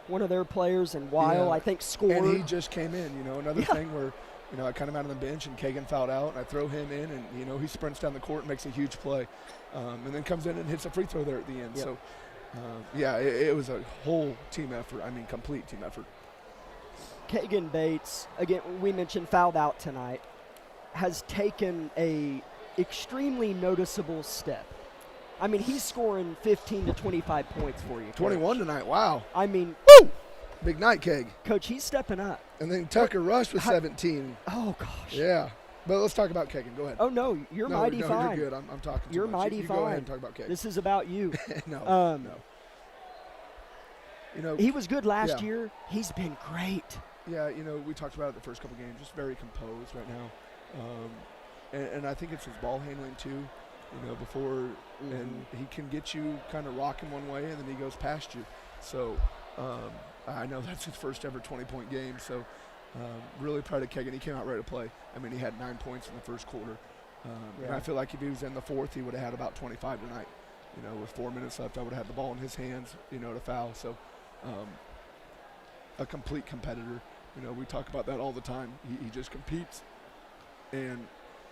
one of their players, and Weil, I think, scored. And he just came in, you know, another thing where, you know, I cut him out on the bench and Kagan fouled out, and I throw him in, and, you know, he sprints down the court and makes a huge play. And then comes in and hits a free throw there at the end. Yep. So, it was a whole team effort. I mean, complete team effort. Kagan Bates, again, we mentioned fouled out tonight, has taken a extremely noticeable step. I mean, he's scoring 15 to 25 points for you, Coach. 21 tonight, wow. I mean, woo! Big night, Keg. Coach, he's stepping up. And then Tucker Rush with 17. Oh, gosh. Yeah. But let's talk about Kagan. Go ahead. Oh, no, you're mighty fine. You're good. I'm talking too You're much. mighty you fine. Go ahead and talk about Kagan. This is about you. No. You know, he was good last year. He's been great. Yeah, you know, we talked about it the first couple games. Just very composed right now. And I think it's his ball handling too. You know, before and he can get you kind of rocking one way, and then he goes past you. So I know that's his first ever 20-point game. So really proud of Kagan. He came out ready to play. I mean, he had 9 points in the first quarter. And I feel like if he was in the fourth, he would have had about 25 tonight. You know, with 4 minutes left, I would have had the ball in his hands, you know, to foul. So a complete competitor. You know, we talk about that all the time. He just competes. And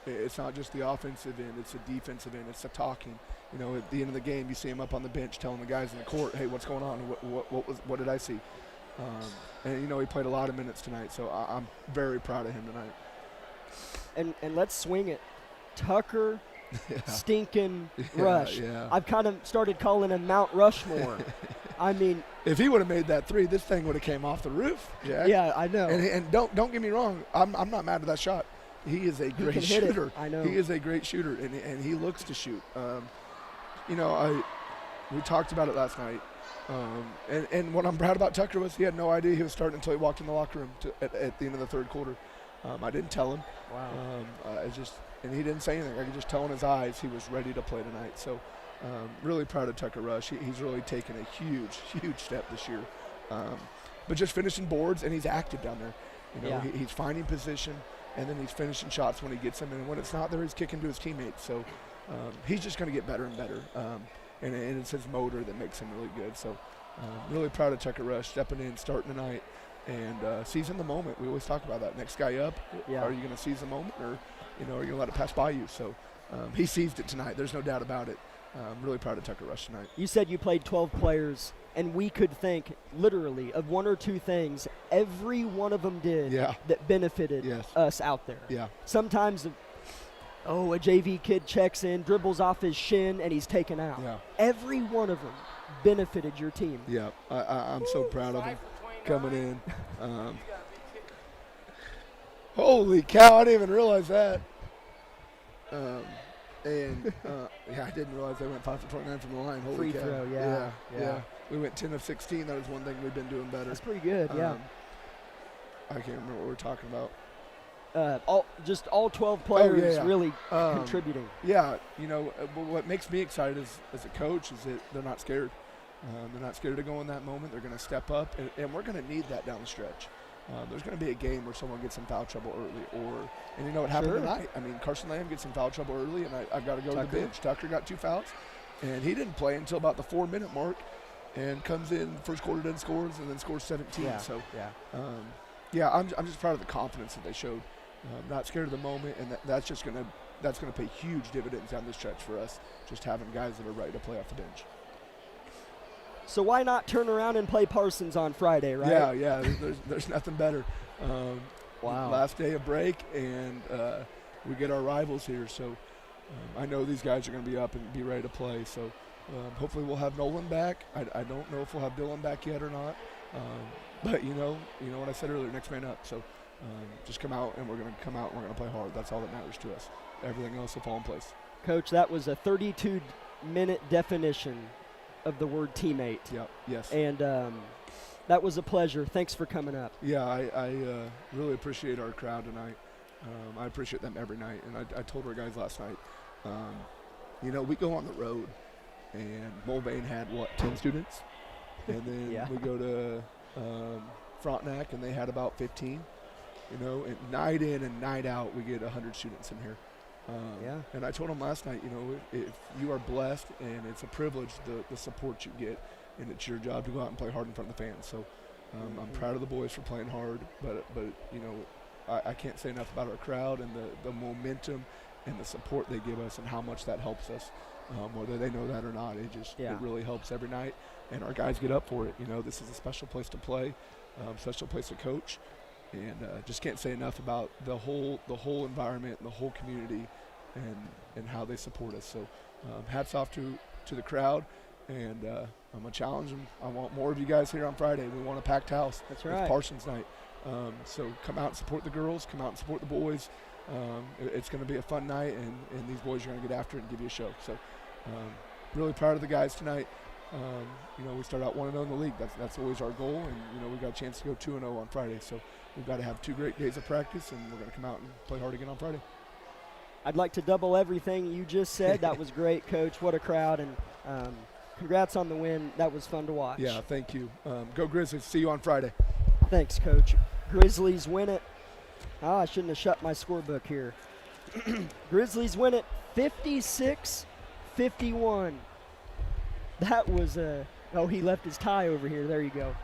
it's not just the offensive end, it's the defensive end, it's the talking. You know, at the end of the game, you see him up on the bench telling the guys in the court, hey, what's going on? What did I see? And, you know, he played a lot of minutes tonight, so I'm very proud of him tonight. And let's swing it. Tucker stinking Rush. Yeah. I've kind of started calling him Mount Rushmore. I mean, if he would have made that three, this thing would have came off the roof. Yeah, I know. And don't get me wrong, I'm not mad at that shot. He is a great shooter. I know. He is a great shooter, and he looks to shoot. You know, we talked about it last night. And what I'm proud about Tucker was he had no idea he was starting until he walked in the locker room at the end of the third quarter. I didn't tell him. Wow. And he didn't say anything. I could just tell in his eyes he was ready to play tonight. So really proud of Tucker Rush. He's really taken a huge step this year. But just finishing boards, and he's active down there. You know, he's finding position, and then he's finishing shots when he gets them. And when it's not there, he's kicking to his teammates. So he's just going to get better and better. And it's his motor that makes him really good. So really proud of Tucker Rush stepping in, starting tonight, and seizing the moment. We always talk about that. Next guy up, are you going to seize the moment, or you know, are you going to let it pass by you? So he seized it tonight. There's no doubt about it. I'm really proud of Tucker Rush tonight. You said you played 12 players, and we could think literally of one or two things every one of them did that benefited us out there. Yeah. Sometimes, a JV kid checks in, dribbles off his shin, and he's taken out. Yeah. Every one of them benefited your team. Yeah, I'm so proud of him coming in. Holy cow, I didn't even realize that. I didn't realize they went 5 for 29 from the line. Holy Free cow. throw, Yeah. We went 10 of 16. That was one thing we've been doing better. That's pretty good, I can't remember what we're talking about. All 12 players really contributing. Yeah, you know, what makes me excited as a coach is that they're not scared. They're not scared to go in that moment. They're going to step up, and we're going to need that down the stretch. There's going to be a game where someone gets in foul trouble early, and you know what happened tonight? I mean, Carson Lamb gets in foul trouble early, and I've got to go to the bench. Tucker got 2 fouls, and he didn't play until about the 4-minute mark, and comes in first quarter, then scores, and then scores 17. I'm just proud of the confidence that they showed. Not scared of the moment, and that's going to pay huge dividends down the stretch for us, just having guys that are ready to play off the bench. So why not turn around and play Parsons on Friday, right? Yeah. There's nothing better. Wow. Last day of break, and we get our rivals here. So I know these guys are going to be up and be ready to play. So hopefully we'll have Nolan back. I don't know if we'll have Dylan back yet or not. But you know what I said earlier, next man up. So just come out, and we're going to come out, and we're going to play hard. That's all that matters to us. Everything else will fall in place. Coach, that was a 32-minute definition of the word teammate. Yeah, yes. And that was a pleasure. Thanks for coming up. Yeah, I really appreciate our crowd tonight. I appreciate them every night. And I told our guys last night, you know, we go on the road, and Mulvane had, 10 students? And then we go to Frontenac, and they had about 15. You know, and night in and night out, we get 100 students in here. And I told them last night, you know, if you are blessed and it's a privilege, the support you get, and it's your job to go out and play hard in front of the fans. So I'm proud of the boys for playing hard, but you know, I can't say enough about our crowd and the momentum and the support they give us and how much that helps us. Whether they know that or not, it really helps every night, and our guys get up for it. You know, this is a special place to play, special place to coach. And just can't say enough about the whole environment and the whole community and how they support us. So hats off to the crowd, and I'm going to challenge them. I want more of you guys here on Friday. We want a packed house. That's right. It's Parsons night. So come out and support the girls. Come out and support the boys. It's going to be a fun night, and these boys are going to get after it and give you a show. So really proud of the guys tonight. You know, we start out 1-0 in the league. That's always our goal, and you know, we got a chance to go 2-0 on Friday. So we've got to have 2 great days of practice, and we're going to come out and play hard again on Friday. I'd like to double everything you just said. That was great, Coach. What a crowd, and congrats on the win. That was fun to watch. Yeah, thank you. Go Grizzlies. See you on Friday. Thanks, Coach. Grizzlies win it. Oh, I shouldn't have shut my scorebook here. Grizzlies win it 56-51. That was oh, he left his tie over here. There you go.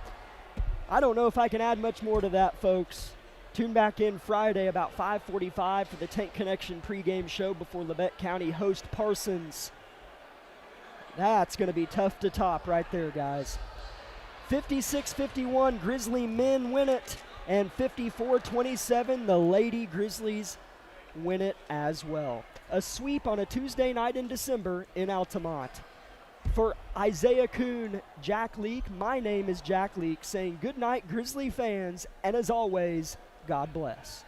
I don't know if I can add much more to that, folks. Tune back in Friday about 5:45 for the Tank Connection pregame show before Labette County host Parsons. That's going to be tough to top right there, guys. 56-51, Grizzly men win it, and 54-27, the Lady Grizzlies win it as well. A sweep on a Tuesday night in December in Altamont. For Isaiah Kuhn, Jack Leak, my name is Jack Leak, saying good night, Grizzly fans, and as always, God bless.